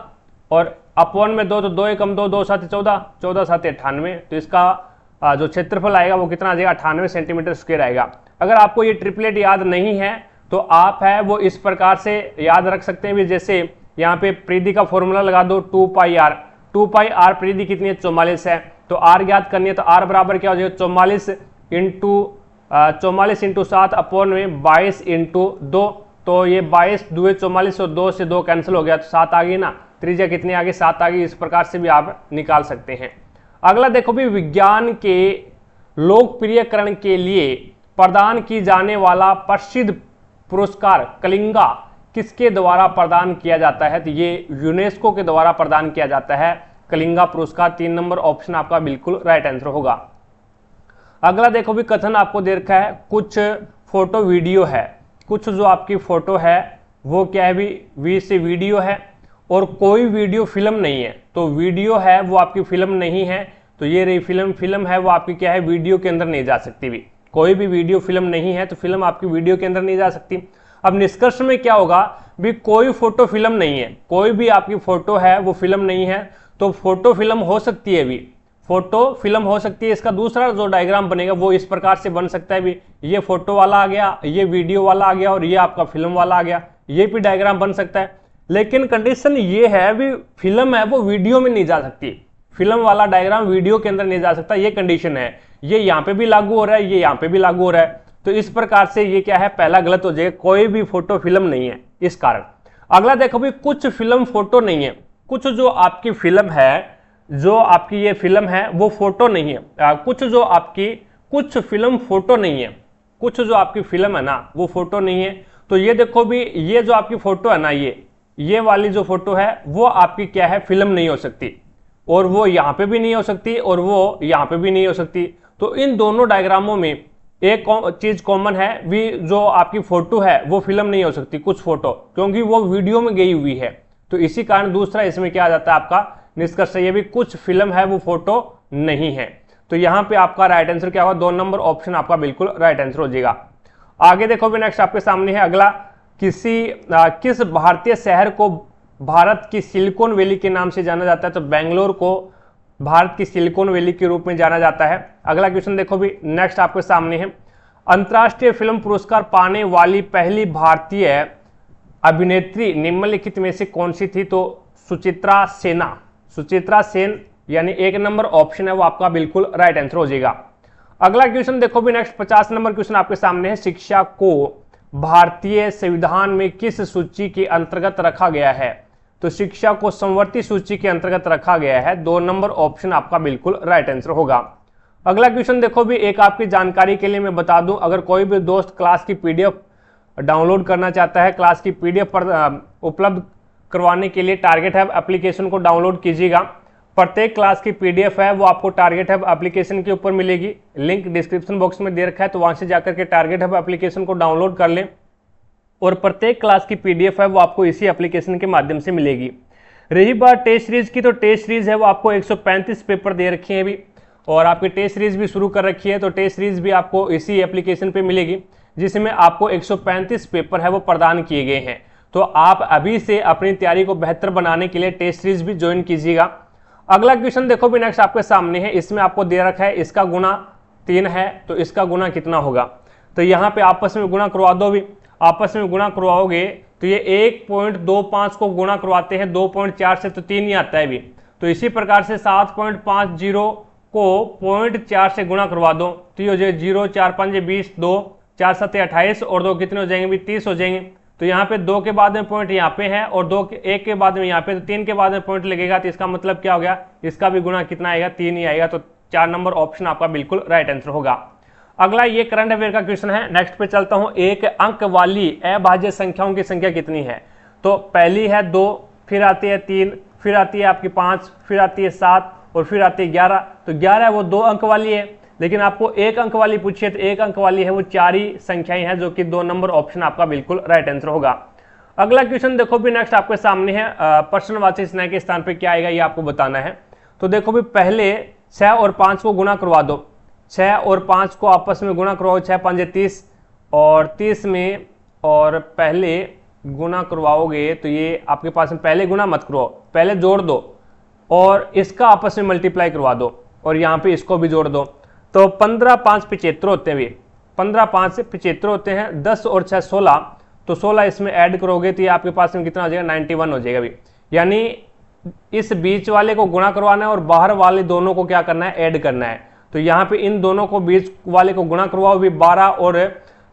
और अपॉन में 2, तो 2 एकम 2, 2 7 14, 14 7 98। तो इसका जो क्षेत्रफल आएगा वो कितना आ जाएगा, 98 सेंटीमीटर स्क्वायर आएगा। अगर आपको ये ट्रिपलेट याद नहीं है तो आप है वो इस प्रकार से याद रख सकते हैं भी, जैसे यहाँ पे परिधि का फॉर्मूला लगा दो 2πr, 2πr परिधि कितनी है, 44 है, तो r ज्ञात करनी है, तो r बराबर क्या हो जाएगा, 44 इंटू 7 अपॉन में 22 इंटू 2। तो ये 22 2 44 और 2 से 2 कैंसिल हो गया, तो 7 आ गई ना, त्रिज्या कितनी आ गई, 7 आ गई। इस प्रकार से भी आप निकाल सकते हैं। अगला देखो भी, विज्ञान के लोकप्रियकरण के लिए प्रदान की जाने वाला प्रसिद्ध पुरस्कार कलिंगा किसके द्वारा प्रदान किया जाता है, तो ये यूनेस्को के द्वारा प्रदान किया जाता है कलिंगा पुरस्कार। 3 नंबर ऑप्शन आपका बिल्कुल राइट आंसर होगा। अगला देखो भी, कथन आपको दे रखा है, कुछ फोटो वीडियो है, कुछ जो आपकी फोटो है वो क्या है भी, वी से वीडियो है, और कोई वीडियो फिल्म नहीं है। तो वीडियो है वो आपकी फिल्म नहीं है, तो ये रही फिल्म, फिल्म है वो आपकी क्या है, वीडियो के अंदर नहीं जा सकती भी। कोई भी वीडियो फिल्म नहीं है तो फिल्म आपकी वीडियो के अंदर नहीं जा सकती। अब निष्कर्ष में क्या होगा भी, कोई फोटो फिल्म नहीं है, कोई भी आपकी फोटो है वो फिल्म नहीं है, तो फोटो फिल्म हो सकती है भी, फोटो फिल्म हो सकती है। इसका दूसरा जो डायग्राम बनेगा वो इस प्रकार से बन सकता है भी, ये फोटो वाला आ गया, ये वीडियो वाला आ गया और ये आपका फिल्म वाला आ गया, ये भी डायग्राम बन सकता है। लेकिन कंडीशन ये है भी, फिल्म है वो वीडियो में नहीं जा सकती, फिल्म वाला डायग्राम वीडियो के अंदर नहीं जा सकता, ये कंडीशन है। ये यहाँ पे भी लागू हो रहा है, ये यहाँ पे भी लागू हो रहा है, तो इस प्रकार से ये क्या है, पहला गलत हो जाएगा, कोई भी फोटो फिल्म नहीं है इस कारण। अगला देखो भी, कुछ फिल्म फोटो नहीं है, कुछ जो आपकी फिल्म है, जो आपकी ये फिल्म है वो फोटो नहीं है, कुछ जो आपकी कुछ फिल्म फोटो नहीं है, कुछ जो आपकी फिल्म है ना वो फोटो नहीं है। तो ये देखो भी, ये जो आपकी फोटो है ना, ये वाली जो फोटो है वो आपकी क्या है, फिल्म नहीं हो सकती, और वो यहाँ पे भी नहीं हो सकती और वो यहाँ पे भी नहीं हो सकती। तो इन दोनों डायग्रामों में एक चीज कॉमन है भी, जो आपकी फोटो है वो फिल्म नहीं हो सकती, कुछ फोटो, क्योंकि वो वीडियो में गई हुई है। तो इसी कारण दूसरा इसमें क्या आ जाता है, आपका निष्कर्ष ये भी, कुछ फिल्म है वो फोटो नहीं है। तो यहाँ पे आपका राइट आंसर क्या होगा, 2 नंबर ऑप्शन आपका बिल्कुल राइट आंसर हो जाएगा। आगे देखो भी, नेक्स्ट आपके सामने है अगला, किस भारतीय शहर को भारत की सिलिकॉन वैली के नाम से जाना जाता है, तो बेंगलोर को भारत की सिलिकॉन वैली के रूप में जाना जाता है। अगला क्वेश्चन देखो भी, नेक्स्ट आपके सामने है, अंतर्राष्ट्रीय फिल्म पुरस्कार पाने वाली पहली भारतीय अभिनेत्री निम्नलिखित में से कौन सी थी, तो सुचित्रा सेना, सुचित्रा सेन यानी 1 नंबर ऑप्शन है वो आपका बिल्कुल राइट आंसर हो जाएगा। अगला क्वेश्चन देखो भी, नेक्स्ट 50 नंबर क्वेश्चन आपके सामने है, शिक्षा को भारतीय संविधान में किस सूची के अंतर्गत रखा गया है, तो शिक्षा को समवर्ती सूची के अंतर्गत रखा गया है। 2 नंबर ऑप्शन आपका बिल्कुल राइट आंसर होगा। अगला क्वेश्चन देखो भी, एक आपकी जानकारी के लिए मैं बता दूं, अगर कोई भी दोस्त क्लास की पीडीएफ डाउनलोड करना चाहता है, क्लास की पीडीएफ पर उपलब्ध करवाने के लिए टारगेट हब एप्लीकेशन को डाउनलोड कीजिएगा। प्रत्येक क्लास की पीडीएफ है वो आपको टारगेट हब एप्लीकेशन के ऊपर मिलेगी, लिंक डिस्क्रिप्शन बॉक्स में दे रखा है, तो वहां से जाकर के टारगेट हब एप्लीकेशन को डाउनलोड कर लें, और प्रत्येक क्लास की पीडीएफ है वो आपको इसी एप्लीकेशन के माध्यम से मिलेगी। रही बात टेस्ट सीरीज की, तो टेस्ट सीरीज है वो आपको 135 पेपर दे रखे हैं अभी, और आपकी टेस्ट सीरीज भी शुरू कर रखी है, तो टेस्ट सीरीज भी आपको इसी एप्लीकेशन पे मिलेगी, जिसमें आपको 135 पेपर है वो प्रदान किए गए हैं। तो आप अभी से अपनी तैयारी को बेहतर बनाने के लिए टेस्ट सीरीज भी ज्वाइन कीजिएगा। अगला क्वेश्चन देखो भी, नेक्स्ट आपके सामने है, इसमें आपको दे रखा है इसका गुना 3 है, तो इसका गुना कितना होगा, तो यहाँ पे आपस में गुना करवा दो भी, आपस में गुना करवाओगे तो ये 1.25 को गुणा करवाते हैं 2.4 से, तो 3 ही आता है भी। तो इसी प्रकार से 7.50 को 0.4 से गुणा करवा दो, तो ये हो जाएगा 0 4 5 20, 2 4 7 28 और 2 कितने हो जाएंगे भी 30 हो जाएंगे। तो यहाँ पे 2 के बाद में पॉइंट यहाँ पे है और 1 के बाद में यहाँ पे, तो 3 के बाद में पॉइंट लगेगा, तो इसका मतलब क्या हो गया, इसका भी गुणा कितना आएगा, 3 ही आएगा। तो 4 नंबर ऑप्शन आपका बिल्कुल राइट आंसर होगा। अगला ये करंट अफेयर का क्वेश्चन है। नेक्स्ट पे चलता हूं। एक अंक वाली अभाज्य संख्याओं की संख्या कितनी है? तो पहली है 2, फिर आती है 3, फिर आती है आपकी 5, फिर आती है 7 और फिर आती है 11। तो 11 वो 2 अंक वाली है, लेकिन आपको 1 अंक वाली पूछिए तो 1 अंक वाली है वो 4 ही संख्याएं हैं, जो कि 2 नंबर ऑप्शन आपका बिल्कुल राइट आंसर होगा। अगला क्वेश्चन देखो भी नेक्स्ट आपके सामने है। प्रश्नवाची स्नेह के स्थान पे क्या आएगा ये आपको बताना है। तो देखो भी पहले 6 और 5 को गुणा करवा दो। 6 और 5 को आपस में गुणा करवाओ, 6 5 30 और 30 में और पहले गुणा करवाओगे तो ये आपके पास में पहले गुणा मत करवाओ, पहले जोड़ दो और इसका आपस में मल्टीप्लाई करवा दो और यहाँ पे इसको भी जोड़ दो। तो 15 5 75 होते हैं, 15 5 से 75 होते हैं। 10 और 6 16, तो 16 इसमें ऐड करोगे तो ये आपके पास में कितना हो जाएगा, 91 हो जाएगा भी। यानी इस बीच वाले को गुणा करवाना है और बाहर वाले दोनों को क्या करना है, ऐड करना है। तो यहाँ पे इन दोनों को बीच वाले को गुणा करवाओ भी 12 और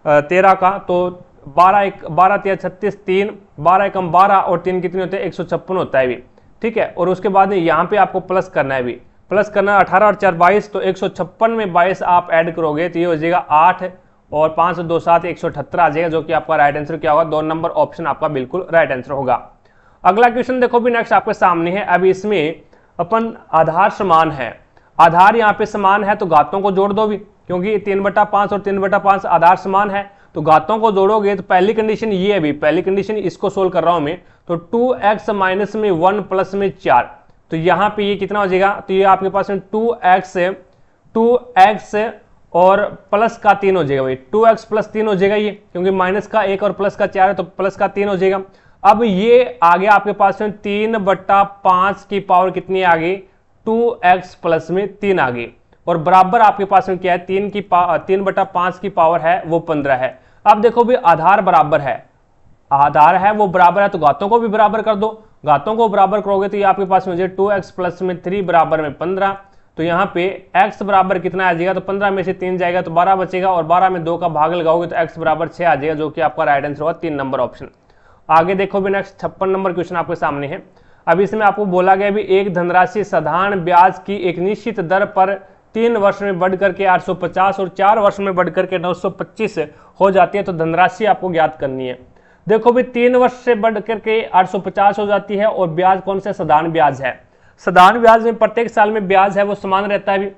13 का, तो 12 13 36, 3 12 एकम 12 और 3 कितने होते हैं, 156 होता है भी। ठीक है, और उसके बाद यहाँ पे आपको प्लस करना है भी, प्लस करना है 18 और 4 22, तो 156 में 22 आप ऐड करोगे तो ये हो जाएगा 8 और 5 2 7 178 आ जाएगा, जो कि आपका राइट आंसर क्या होगा, 2 नंबर ऑप्शन आपका बिल्कुल राइट आंसर होगा। अगला क्वेश्चन देखो भी नेक्स्ट आपके सामने है। अब इसमें अपन आधार समान है, आधार यहाँ पे समान है तो घातों को जोड़ दो भी, क्योंकि 3/5 और 3/5 आधार समान है तो घातों को जोड़ोगे। तो पहली कंडीशन ये है भी, पहली कंडीशन इसको सोल्व कर रहा हूं मैं। तो 2x माइनस में 1 प्लस में 4, तो यहाँ पे ये कितना हो जाएगा, तो ये आपके पास में 2x और प्लस का 3 हो जाएगा भाई, 2x प्लस 3 हो जाएगा ये, क्योंकि माइनस का 1 और प्लस का 4 है तो प्लस का 3 हो जाएगा। अब ये आगे आपके पास में 3/5 की पावर कितनी आ गई, 2x प्लस में 3 आ गई, और बराबर आपके पास में क्या है, 3/5 की पावर है वो 15 है। अब देखो भी आधार बराबर है, आधार है वो बराबर है तो घातों को भी बराबर कर दो। घातों को बराबर करोगे तो ये आपके पास में 2x प्लस में 3 बराबर में 15, तो यहाँ पे x बराबर कितना आ जाएगा, तो 15 में से 3 जाएगा तो 12 बचेगा और 12 में 2 का भाग लगाओगे तो x बराबर 6 आ जाएगा, जो कि आपका राइट आंसर होगा 3 नंबर ऑप्शन। आगे देखो भी नेक्स्ट 56 नंबर क्वेश्चन आपके सामने है। अब इसमें आपको बोला गया भी एक धनराशि साधारण ब्याज की एक निश्चित दर पर 3 वर्ष में बढ़ करके 850 और 4 वर्ष में बढ़ करके 925 हो जाती है, तो धनराशि आपको ज्ञात करनी है। देखो भी 3 वर्ष से बढ़ करके 850 हो जाती है और ब्याज कौन सा, साधारण ब्याज है। साधारण ब्याज में प्रत्येक साल में ब्याज है वो समान रहता है भी,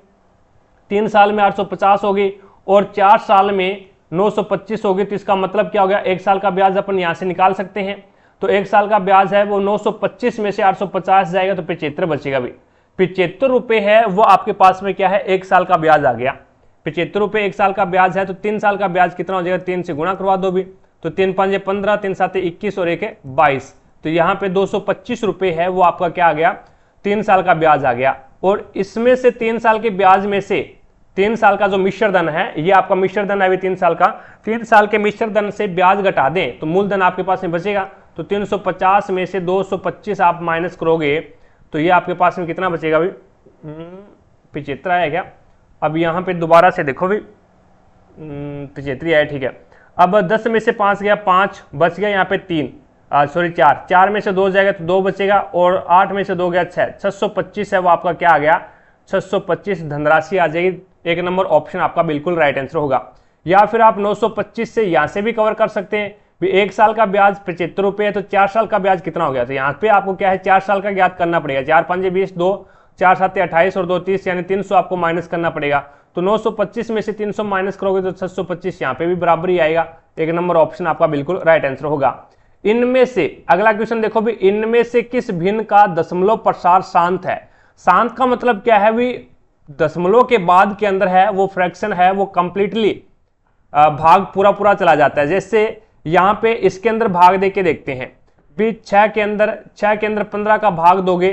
3 साल में 850 होगी और 4 साल में 925 होगी, तो इसका मतलब क्या हो गया, 1 साल का ब्याज अपन यहाँ से निकाल सकते हैं। तो 1 साल का ब्याज है वो 925 में से 850 जाएगा तो 75 बचेगा भी। 75 रुपये है वो आपके पास में क्या है, 1 साल का ब्याज आ गया। 75 रुपये 1 साल का ब्याज है, तो 3 साल का ब्याज कितना हो जाएगा, 3 से गुणा करवा दो भी, तो 3 5 15, 3 7 21 और 1 22, तो यहाँ पे 225 रुपये है वो आपका क्या आ गया, 3 साल का ब्याज आ गया। और इसमें से 3 साल के ब्याज में से 3 साल का जो मिश्र धन है, ये आपका मिश्र धन है 3 साल का, 3 साल के मिश्र धन से ब्याज घटा दें तो मूलधन आपके पास में बचेगा। तो 350 में से 225 आप माइनस करोगे तो ये आपके पास में कितना बचेगा भाई, 75 आया क्या। अब यहाँ पे दोबारा से देखो भाई 75 आया, ठीक है। अब 10 में से 5 गया, 5 बच गया, यहाँ पे 4 में से 2 जाएगा तो 2 बचेगा और 8 में से 2 गया 6, 625 है वो आपका क्या आ गया, 625 धनराशि आ जाएगी। 1 नंबर ऑप्शन आपका बिल्कुल राइट आंसर होगा। या फिर आप 925 से यहाँ से भी कवर कर सकते हैं भी, 1 साल का ब्याज 75 रुपये है तो 4 साल का ब्याज कितना हो गया, तो यहाँ पे आपको क्या है 4 साल का ज्ञात करना पड़ेगा। 4 5 20, 2 4 7 28 और 2 30, यानी 300 आपको माइनस करना पड़ेगा। तो 925 में से 300 माइनस करोगे तो 625, यहाँ पे भी बराबर ही आएगा। 1 नंबर ऑप्शन आपका बिल्कुल राइट आंसर होगा। इनमें से अगला क्वेश्चन देखो भी, इनमें से किस भिन्न का दशमलव प्रसार शांत है। शांत का मतलब क्या है भी, दशमलव के बाद के अंदर है वो फ्रैक्शन है वो कंप्लीटली भाग पूरा चला जाता है। जैसे यहाँ पे इसके अंदर भाग दे के देखते हैं भी, 6 के अंदर 15 का भाग दोगे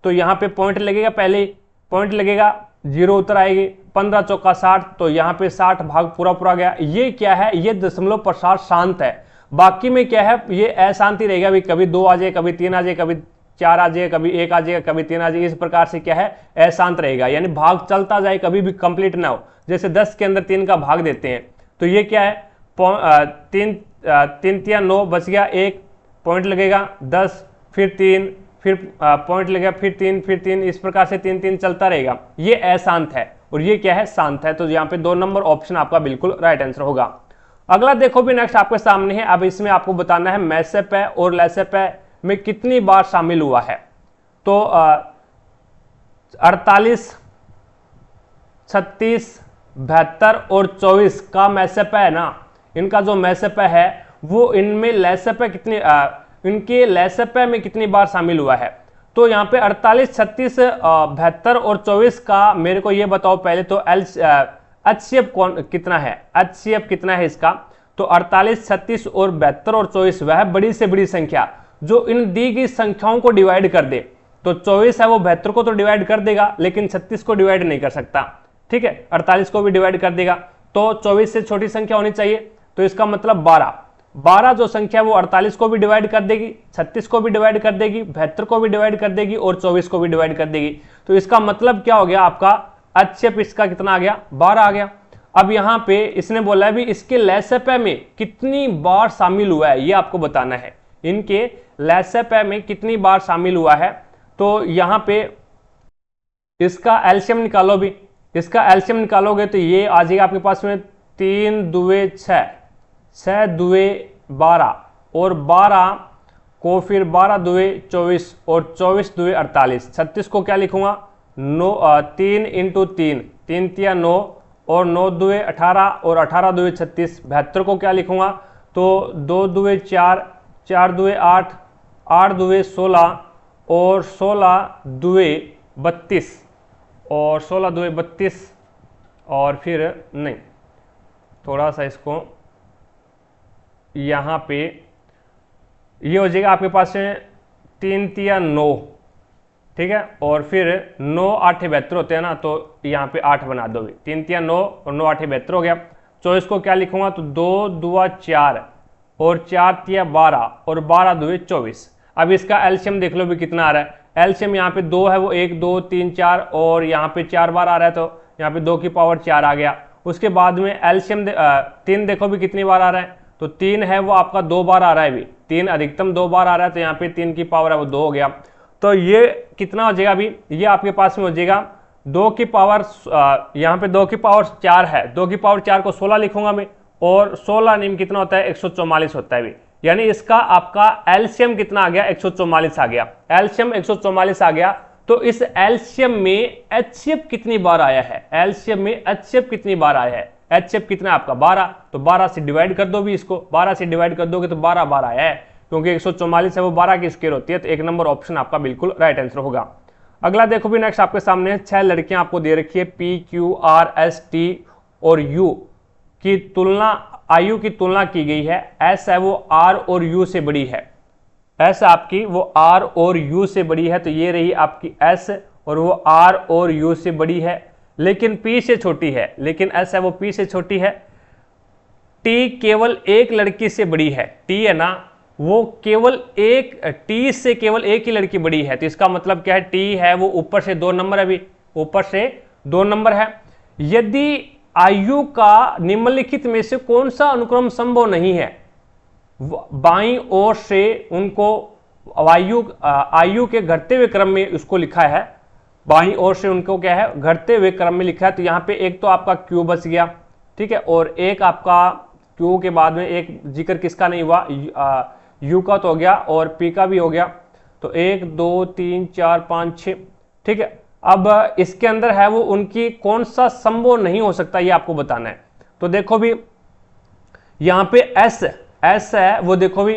तो यहाँ पे पॉइंट लगेगा, पहले पॉइंट लगेगा, 0 उतर आएगी, 15 चौका 60, तो यहाँ पे 60 भाग पूरा गया। ये क्या है, ये दशमलव प्रसार शांत है। बाकी में क्या है, ये अशांति रहेगा भी, कभी 2 आ जाए, कभी 3 आ जाए, कभी 4 आ जाए, कभी 1 आ जाएगा, कभी 3 आ जाएगा, इस प्रकार से क्या है अशांत रहेगा, यानी भाग चलता जाए, कभी भी कंप्लीट ना हो। जैसे 10 के अंदर 3 का भाग देते हैं तो ये क्या है, 3 तिया 9 बच गया, 1 पॉइंट लगेगा, 10 फिर 3 फिर पॉइंट लगेगा, फिर 3 फिर 3, इस प्रकार से 3 3 चलता रहेगा। ये अशांत है और ये क्या है, शांत है। तो यहाँ पे 2 नंबर ऑप्शन आपका बिल्कुल राइट आंसर होगा। अगला देखो भी नेक्स्ट आपके सामने है। अब इसमें आपको बताना है मैसेपे और लेसेपे में कितनी बार शामिल हुआ है। तो 48, 36, 72 और 24 का मैसेपे है ना, इनका जो मैसेपे है वो इनमें लेसेपे कितनी इनके लेसेपे में कितनी बार शामिल हुआ है। तो यहाँ पे 48, 36, 72 और 24 का मेरे को ये बताओ पहले तो HCF कौन कितना है, HCF कितना है इसका। तो 48, 36 और 72 और 24 वह बड़ी से बड़ी संख्या जो इन दी गई संख्याओं को डिवाइड कर दे। तो 24 है वो 72 को तो डिवाइड कर देगा लेकिन 36 को डिवाइड नहीं कर सकता, ठीक है। 48 को भी डिवाइड कर देगा, तो 24 से छोटी संख्या होनी चाहिए। तो इसका मतलब 12 जो संख्या वो 48 को भी डिवाइड कर देगी, 36 को भी डिवाइड कर देगी, 72 को भी डिवाइड कर देगी और 24 को भी डिवाइड कर देगी। तो इसका मतलब क्या हो गया, आपका HCF इसका कितना आ गया, 12 आ गया। अब यहाँ पे इसने बोला है भी इसके लेसेपे में कितनी बार शामिल हुआ है, ये आपको बताना है। इनके लेसेपे में कितनी बार शामिल हुआ है। तो यहाँ पे इसका एलसीएम निकालो भी, इसका एलसीएम निकालोगे तो ये आ जाएगा आपके पास में 3 दुए 6, 6 दुए 12 और 12 को फिर 12 दुए 24 और 24 दुए 48। 36 को क्या लिखूंगा, 3 इंटू 3, 3 तिया 9 और 9 दुए 18 और 18 दुए 36। 72 को क्या लिखूंगा, तो 2 दुए 4, 4 दुए 8, 8 दुए 16 और 16 दुए 32 और 16 दुए 32 और फिर नहीं, थोड़ा सा इसको यहाँ पे ये हो जाएगा आपके पास में 3 तिया 9, ठीक है। और फिर 9 8 72 होते हैं ना, तो यहाँ पे 8 बना दो भी, 3 तिया 9 और 9 8 72 हो गया। 24 को क्या लिखूंगा, तो 2 दुआ 4 और 4 तिया 12 और 12 दुए 24। अब इसका एलसीएम देख लो भी कितना आ रहा है। एलसीएम यहाँ पे 2 है वो 1 2 3 4 और यहाँ पे 4 बार आ रहा है, तो यहाँ पे 2 की पावर 4 आ गया। उसके बाद में एलसीएम 3 देखो भी कितनी बार आ रहा है, तो 3 है वो आपका 2 बार आ रहा है भी, 3 अधिकतम 2 बार आ रहा है, तो यहाँ पे 3 की पावर है वो 2 हो गया। तो ये कितना हो जाएगा अभी, ये आपके पास में हो जाएगा 2 की पावर, यहाँ पे 2 की पावर 4 है, 2 की पावर 4 को 16 लिखूंगा मैं, और 16 निम कितना होता है, 144 होता है भी। यानी इसका आपका एलसीएम कितना आ गया, 144 आ गया। एलसीएम 144 आ गया। तो इस एलसीएम में HCF कितनी बार आया है, एलसीएम में HCF कितनी बार आया है। HCF कितना है आपका 12, तो 12 से डिवाइड कर दो भी इसको, 12 से डिवाइड कर दोगे तो 12 बार आया है, क्योंकि 144 है वो 12 की स्क्वायर होती है। तो 1 नंबर ऑप्शन आपका बिल्कुल राइट आंसर होगा। अगला देखो भी नेक्स्ट आपके सामने 6 लड़कियां आपको दे रखी है, PQRST और U की तुलना, आयु की तुलना की गई है। S है वो R और U से बड़ी है, S आपकी वो R और U से बड़ी है, तो ये रही आपकी S और वो R और U से बड़ी है, लेकिन P से छोटी है, लेकिन S है वो P से छोटी है। T केवल एक लड़की से बड़ी है, T है ना वो केवल एक, T से केवल एक ही लड़की बड़ी है। तो इसका मतलब क्या है, T है वो ऊपर से 2 नंबर है भी, ऊपर से 2 नंबर है। यदि आयु का निम्नलिखित में से कौन सा अनुक्रम संभव नहीं है, बाईं ओर से उनको आयु के घटते हुए क्रम में उसको लिखा है, बाईं ओर से उनको क्या है, घटते हुए क्रम में लिखा है। तो यहाँ पे एक तो आपका Q बच गया, ठीक है, और एक आपका Q के बाद में एक जिक्र किसका नहीं हुआ, U का तो हो गया और P का भी हो गया। तो 1 2 3 4 5 6, ठीक है। अब इसके अंदर है वो उनकी कौन सा संभव नहीं हो सकता, ये आपको बताना है। तो देखो भी यहाँ पे S है वो, देखो भी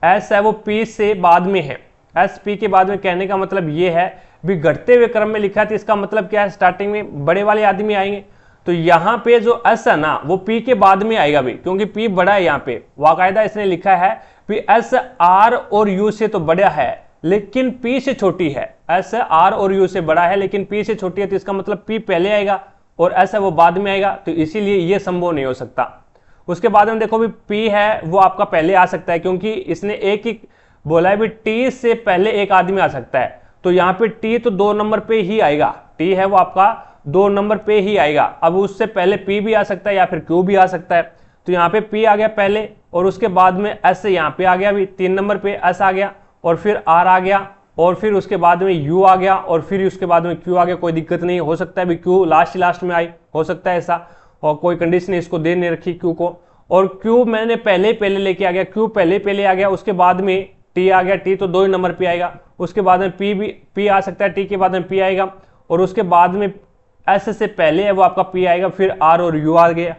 S है वो P से बाद में है, S P के बाद में, कहने का मतलब ये है भी घटते हुए क्रम में लिखा है। तो इसका मतलब क्या है, स्टार्टिंग में बड़े वाले आदमी आएंगे, तो यहाँ पे जो S है ना वो P के बाद में आएगा भी, क्योंकि P बड़ा है। यहाँ पे वाकायदा इसने लिखा है भी S R और U से तो बड़ा है लेकिन P से छोटी है, S R और U से बड़ा है लेकिन P से छोटी है। तो इसका मतलब P पहले आएगा और S है वो बाद में आएगा, तो इसीलिए ये संभव नहीं हो सकता। उसके बाद में देखो भी P है वो आपका पहले आ सकता है, क्योंकि इसने एक ही बोला है भी T से पहले एक आदमी आ सकता है। तो यहाँ पे T तो 2 नंबर पे ही आएगा, T है वो आपका 2 नंबर पे ही आएगा। अब उससे पहले P भी आ सकता है या फिर Q भी आ सकता है। तो यहाँ पे P आ गया पहले और उसके बाद में एस यहाँ पे आ गया, अभी 3 नंबर पे एस आ गया, और फिर आर आ गया, और फिर उसके बाद में यू आ गया, और फिर उसके बाद में क्यू आ गया। कोई दिक्कत नहीं, हो सकता है अभी क्यू लास्ट में आई, हो सकता है ऐसा, और कोई कंडीशन इसको दे नहीं रखी क्यू को। और क्यू मैंने पहले लेके आ गया, क्यू पहले आ गया, उसके बाद में टी आ गया, टी तो 2 ही नंबर पे आएगा, उसके बाद में पी आ सकता है, टी के बाद में पी आएगा, और उसके बाद में एस से पहले है वो आपका पी आएगा, फिर आर और यू आ गया,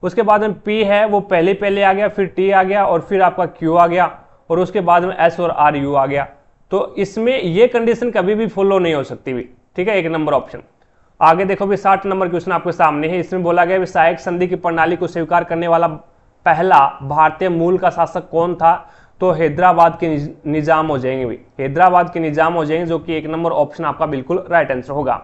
उसके बाद में पी है वो पहले आ गया, फिर टी आ गया, और फिर आपका क्यू आ गया, और उसके बाद में एस और आर यू आ गया। तो इसमें ये कंडीशन कभी भी फॉलो नहीं हो सकती भी, ठीक है, 1 नंबर ऑप्शन। आगे देखो भी 60 नंबर क्वेश्चन आपके सामने है। इसमें बोला गया सहायक संधि की प्रणाली को स्वीकार करने वाला पहला भारतीय मूल का शासक कौन था? तो हैदराबाद के निजाम हो जाएंगे भी, हैदराबाद के निजाम हो जाएंगे, जो कि 1 नंबर ऑप्शन आपका बिल्कुल राइट आंसर होगा।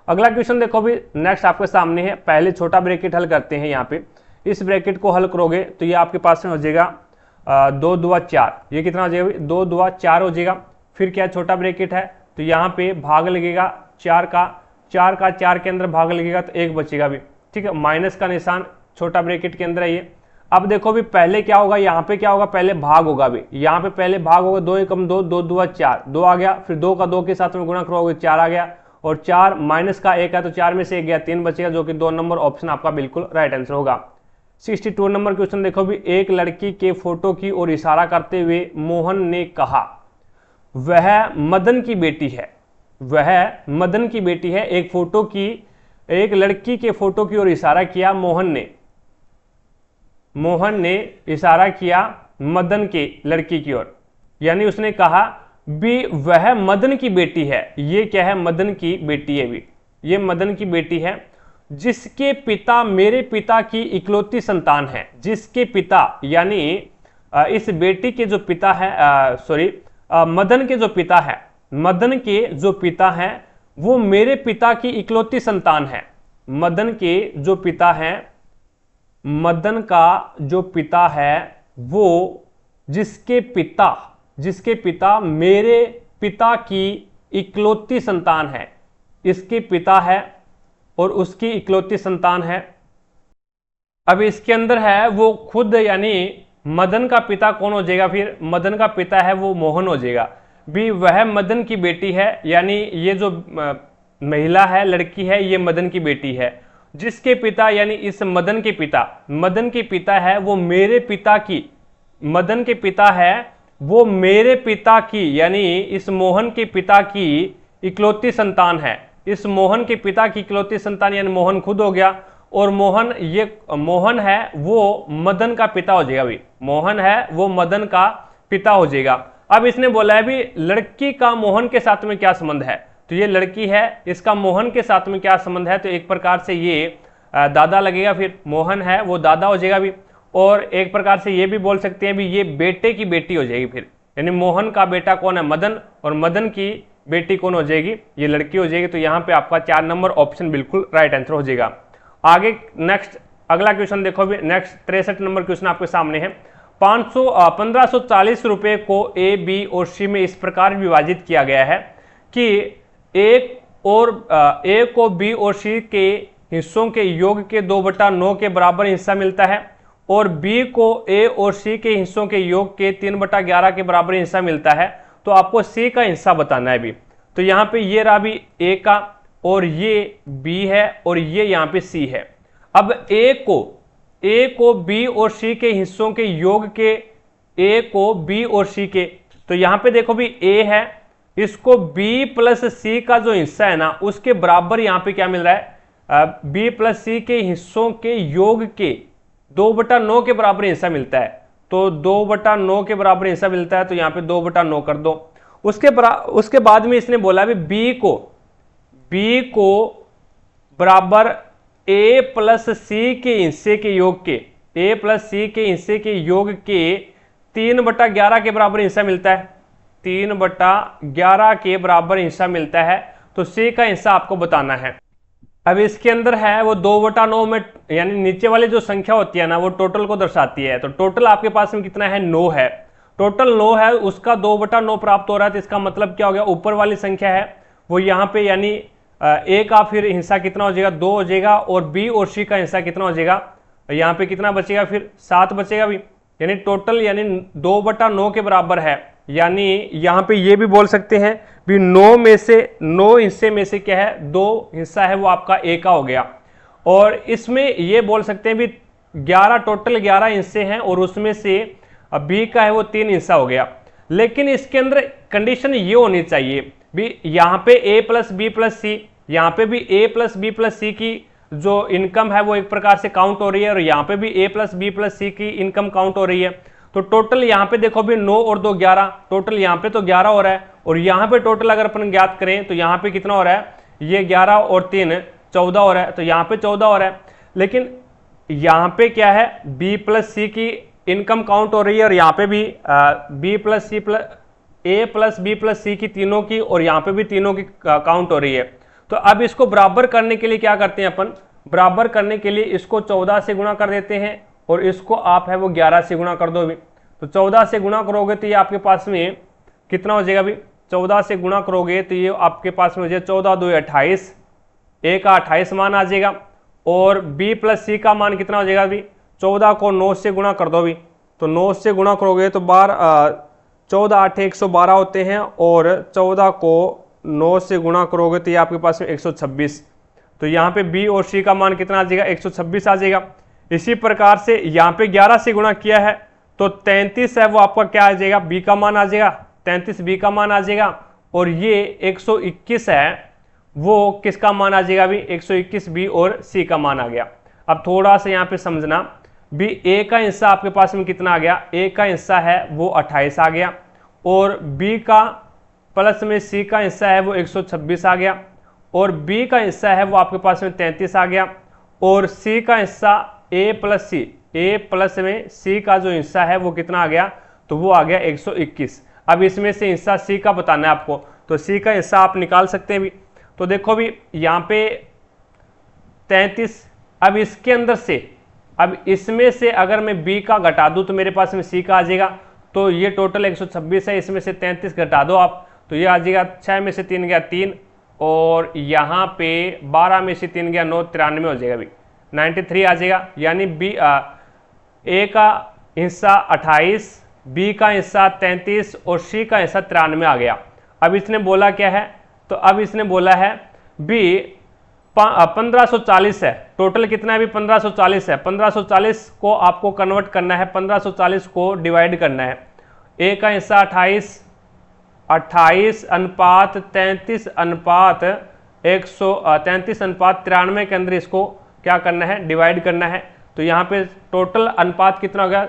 अगला क्वेश्चन देखो भी नेक्स्ट आपके सामने है। पहले छोटा ब्रैकेट हल करते हैं। यहाँ पे इस ब्रैकेट को हल करोगे तो ये आपके पास में हो जाएगा 2 दूआ 4, ये कितना हो जाएगा? 2 दूआ 4 हो जाएगा। फिर क्या छोटा ब्रैकेट है तो यहाँ पे भाग लगेगा 4 का 4 के अंदर भाग लगेगा तो 1 बचेगा भी, ठीक है, माइनस का निशान छोटा ब्रैकेट के अंदर है ये। अब देखो भी पहले क्या होगा, यहाँ पे क्या होगा, पहले भाग होगा भी, यहाँ पे पहले भाग होगा, 2 एकम 2, 2 दूआ 4, 2 आ गया, फिर 2 का 2 के साथ में गुणा करोगे 4 आ गया, और 4 माइनस का 1 है तो 4 में से 1 गया, 3 बचेगा, जो कि 2 नंबर ऑप्शन आपका बिल्कुल राइट आंसर होगा। 62 नंबर क्वेश्चन देखो भी, एक लड़की के फोटो की ओर इशारा करते हुए मोहन ने कहा वह मदन की बेटी है, वह मदन की बेटी है। एक लड़की के फोटो की ओर इशारा किया मोहन ने इशारा किया मदन के लड़की की ओर, यानी उसने कहा भी वह मदन की बेटी है। ये क्या है? मदन की बेटी है भी, ये मदन की बेटी है, जिसके पिता मेरे पिता की इकलौती संतान है। जिसके पिता यानी इस बेटी के जो पिता है, मदन के जो पिता है, मदन के जो पिता है वो मेरे पिता की इकलौती संतान है। मदन के जो पिता है, मदन का जो पिता है वो जिसके पिता मेरे पिता की इकलौती संतान है, इसके पिता है और उसकी इकलौती संतान है। अब इसके अंदर है वो खुद, यानी मदन का पिता कौन हो जाएगा? फिर मदन का पिता है वो मोहन हो जाएगा भी, वह मदन की बेटी है, यानी ये जो महिला है, लड़की है, ये मदन की बेटी है। जिसके पिता यानी इस मदन के पिता है वो मेरे पिता की, मदन के पिता है वो मेरे पिता की, यानी इस मोहन के पिता की इकलौती संतान है। इस मोहन के पिता की इकलौती संतान यानी मोहन खुद हो गया, और मोहन है वो मदन का पिता हो जाएगा भी, मोहन है वो मदन का पिता हो जाएगा। अब इसने बोला है भी लड़की का मोहन के साथ में क्या संबंध है, तो ये लड़की है, इसका मोहन के साथ में क्या संबंध है, तो एक प्रकार से ये दादा लगेगा, फिर मोहन है वो दादा हो जाएगा भी, और एक प्रकार से ये भी बोल सकते हैं भी ये बेटे की बेटी हो जाएगी फिर, यानी मोहन का बेटा कौन है? मदन, और मदन की बेटी कौन हो जाएगी? ये लड़की हो जाएगी। तो यहाँ पे आपका 4 नंबर ऑप्शन बिल्कुल राइट आंसर हो जाएगा। आगे नेक्स्ट अगला क्वेश्चन देखो भी, नेक्स्ट 63 नंबर क्वेश्चन आपके सामने है। 1540 रुपए को ए, बी और सी में इस प्रकार विभाजित किया गया है कि ए को बी और सी के हिस्सों के योग के 2/9 के बराबर हिस्सा मिलता है, और बी को ए और सी के हिस्सों के योग के 3/11 के बराबर हिस्सा मिलता है। तो आपको सी का हिस्सा बताना है भी। तो यहाँ पे ये रहा भी ए का, और ये बी है, और ये यहाँ पे सी है। अब ए को बी और सी के हिस्सों के योग के, ए को बी और सी के, तो यहाँ पे देखो भी ए है, इसको बी प्लस सी का जो हिस्सा है ना उसके बराबर यहाँ पे क्या मिल रहा है? बी प्लस सी के हिस्सों के योग के 2/9 के बराबर हिस्सा मिलता है। तो 2/9 के बराबर हिस्सा मिलता है, तो यहाँ पे 2/9 कर दो। उसके बाद में इसने बोला भी बी को बराबर ए प्लस सी के हिस्से के योग के, ए प्लस सी के हिस्से के योग के 3/11 के बराबर हिस्सा मिलता है, 3/11 के बराबर हिस्सा मिलता है। तो सी का हिस्सा आपको बताना है। अब इसके अंदर है वो 2/9 में, यानी नीचे वाली जो संख्या होती है ना वो टोटल को दर्शाती है। तो टोटल आपके पास में कितना है? 9 है, टोटल 9 है, उसका 2/9 प्राप्त हो रहा है। तो इसका मतलब क्या हो गया? ऊपर वाली संख्या है वो यहाँ पे, यानी ए का फिर हिस्सा कितना हो जाएगा? 2 हो जाएगा, और बी और सी का हिस्सा कितना हो जाएगा? यहाँ पे कितना बचेगा? फिर 7 बचेगा भी। यानी टोटल यानी 2/9 के बराबर है। यानी यहाँ पे ये भी बोल सकते हैं भी 9 हिस्से में से क्या है, 2 हिस्सा है वो आपका ए का हो गया। और इसमें ये बोल सकते हैं भी 11 टोटल 11 हिस्से हैं और उसमें से बी का है वो 3 हिस्सा हो गया। लेकिन इसके अंदर कंडीशन ये होनी चाहिए भी यहाँ पे ए प्लस बी प्लस सी, यहाँ पे भी ए प्लस बी प्लस सी की जो इनकम है वो एक प्रकार से काउंट हो रही है और यहाँ पे भी ए प्लस बी प्लस सी की इनकम काउंट हो रही है। तो टोटल यहाँ पे देखो भी 9 और 2 11, टोटल यहाँ पे तो 11 हो रहा है और यहाँ पे टोटल अगर अपन ज्ञात करें तो यहाँ पे कितना हो रहा है, ये 11 और 3 14 हो रहा है, तो यहाँ पे 14 हो रहा है। लेकिन यहाँ पे क्या है, बी प्लस सी की इनकम काउंट हो रही है और यहाँ पे भी बी प्लस सी प्लस ए प्लस बी प्लस सी की तीनों की और यहाँ पे भी तीनों की काउंट हो रही है। तो अब इसको बराबर करने के लिए क्या करते हैं अपन, बराबर करने के लिए इसको 14 से गुणा कर देते हैं और इसको आप है वो 11 से गुणा कर दो भी। तो 14 से गुणा करोगे तो ये आपके पास में कितना हो जाएगा भी, 14 से गुणा करोगे तो ये आपके पास में हो जाएगा 14 2 28, ए का 28 मान आ जाएगा और बी प्लस सी का मान कितना हो जाएगा भी, 14 को 9 से गुणा कर दो भी। तो 9 से गुणा करोगे तो 14 8 112 होते हैं और 14 को 9 से गुणा करोगे तो ये आपके पास में 126। तो यहाँ पे बी और सी का मान कितना आ जाएगा, 126 आ जाएगा। इसी प्रकार से यहाँ पे 11 से गुणा किया है तो 33 है वो आपका क्या आ जाएगा, बी का मान आ जाएगा, 33 बी का मान आ जाएगा और ये 121 है वो किसका मान आ जाएगा भी, 121 बी और सी का मान आ गया। अब थोड़ा सा यहाँ पे समझना भी, ए का हिस्सा आपके पास में कितना आ गया, ए का हिस्सा है वो 28 आ गया और बी का प्लस में सी का हिस्सा है वो 126 आ गया और बी का हिस्सा है वो आपके पास में 33 आ गया और सी का हिस्सा ए प्लस में सी का जो हिस्सा है वो कितना आ गया, तो वो आ गया 121। अब इसमें से हिस्सा सी का बताना है आपको, तो सी का हिस्सा आप निकाल सकते हैं भी। तो देखो भी यहाँ पे 33, अब इसके अंदर से, अब इसमें से अगर मैं बी का घटा दूं तो मेरे पास में सी का आ जाएगा। तो ये टोटल 126 है, इसमें से 33 घटा दो आप तो ये आ जाएगा 6 में से 3 गया 3 और यहाँ पे 12 में से 3 गया 9, 93 हो जाएगा भी, 93 आ जाएगा। यानी बी ए का हिस्सा 28, बी का हिस्सा 33 और सी का हिस्सा 93 आ गया। अब इसने बोला क्या है, तो अब इसने बोला है बी 1540 है, टोटल कितना है भी 1540 है। 1540 को आपको कन्वर्ट करना है, 1540 को डिवाइड करना है। ए का हिस्सा 28 अनुपात 33 अनुपात 133 अनुपात 93 के अंदर इसको क्या करना है, डिवाइड करना है। तो यहाँ पे टोटल अनुपात कितना हो गया,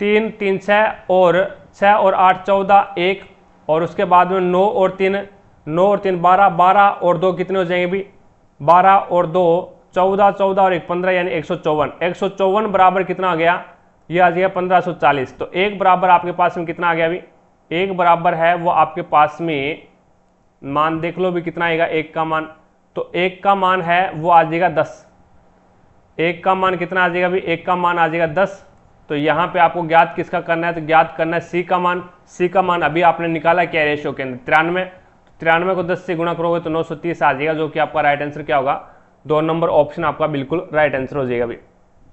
3 3 6 और 6 और 8 14 1 और उसके बाद में 9 और 3 12 12 और 2 कितने हो जाएंगे भी, 12 और 2 14 14 और 1 15 यानी 154 बराबर कितना आ गया, ये आ जाएगा 1540। तो एक बराबर आपके पास में कितना आ गया भी, एक बराबर है वो आपके पास में मान देख लो भी कितना आएगा, एक का मान, तो एक का मान है वो आ जाएगा 10। एक का मान कितना आ जाएगा भी, एक का मान आ जाएगा 10। तो यहाँ पे आपको ज्ञात किसका करना है, तो ज्ञात करना है सी का मान। सी का मान अभी आपने निकाला क्या रेशियो के अंदर 93 को 10 से गुणा करोगे तो 930 आ जाएगा, जो कि आपका राइट आंसर क्या होगा, 2 नंबर ऑप्शन आपका बिल्कुल राइट आंसर हो जाएगा भी।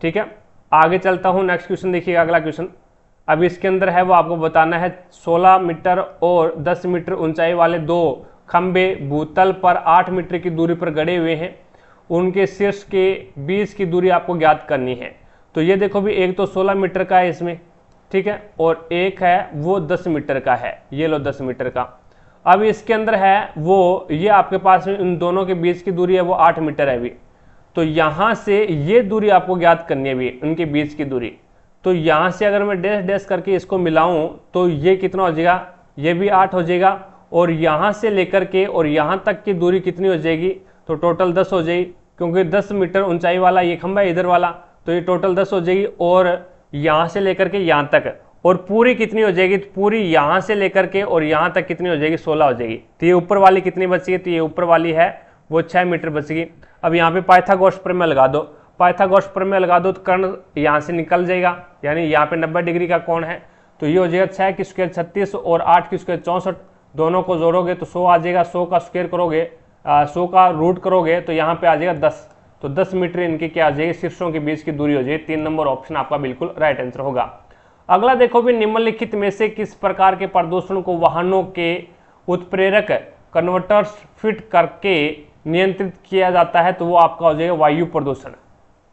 ठीक है, आगे चलता हूँ, नेक्स्ट क्वेश्चन देखिएगा, अगला क्वेश्चन। अब इसके अंदर है वो आपको बताना है 16 मीटर और 10 मीटर ऊंचाई वाले 2 खंबे भूतल पर 8 मीटर की दूरी पर गड़े हुए हैं, उनके शीर्ष के बीच की दूरी आपको ज्ञात करनी है। तो ये देखो भी, एक तो 16 मीटर का है इसमें, ठीक है, और एक है वो 10 मीटर का है, ये लो 10 मीटर का। अब इसके अंदर है वो, ये आपके पास में इन दोनों के बीच की दूरी है वो 8 मीटर है भी। तो यहाँ से ये दूरी आपको ज्ञात करनी है भी, उनके बीच की दूरी। तो यहाँ से अगर मैं डैश डैश करके इसको मिलाऊं तो ये कितना हो जाएगा, ये भी 8 हो जाएगा और यहाँ से लेकर के और यहाँ तक की दूरी कितनी हो जाएगी, तो टोटल 10 हो जाएगी, क्योंकि 10 मीटर ऊंचाई वाला ये खंभा है इधर वाला, तो ये टोटल 10 हो जाएगी। और यहाँ से लेकर के यहाँ तक, और पूरी कितनी हो जाएगी, तो पूरी यहाँ से लेकर के और यहाँ तक कितनी हो जाएगी, 16 हो जाएगी। तो ये ऊपर वाली कितनी बचेगी, तो ये ऊपर वाली है वो 6 मीटर बचेगी। अब यहाँ पे पाइथागोरस प्रमेय लगा दो, पाइथागोरस प्रमेय लगा दो तो कर्ण यहाँ से निकल जाएगा, यानी यहाँ पे 90 डिग्री का कोण है, तो ये हो जाएगा 6 की स्क्वायर 36 और 8 की स्क्वायर 64, दोनों को जोड़ोगे तो 100 आ जाएगा। 100 का स्क्वायर करोगे, 100 का रूट करोगे तो यहाँ पे आ जाएगा 10। तो 10 मीटर इनकी क्या आ जाएगी, शीर्षों के बीच की दूरी हो जाएगी। 3 नंबर ऑप्शन आपका बिल्कुल राइट आंसर होगा। अगला देखो भी, निम्नलिखित में से किस प्रकार के प्रदूषण को वाहनों के उत्प्रेरक कन्वर्टर्स फिट करके नियंत्रित किया जाता है? तो वो आपका हो जाएगा वायु प्रदूषण।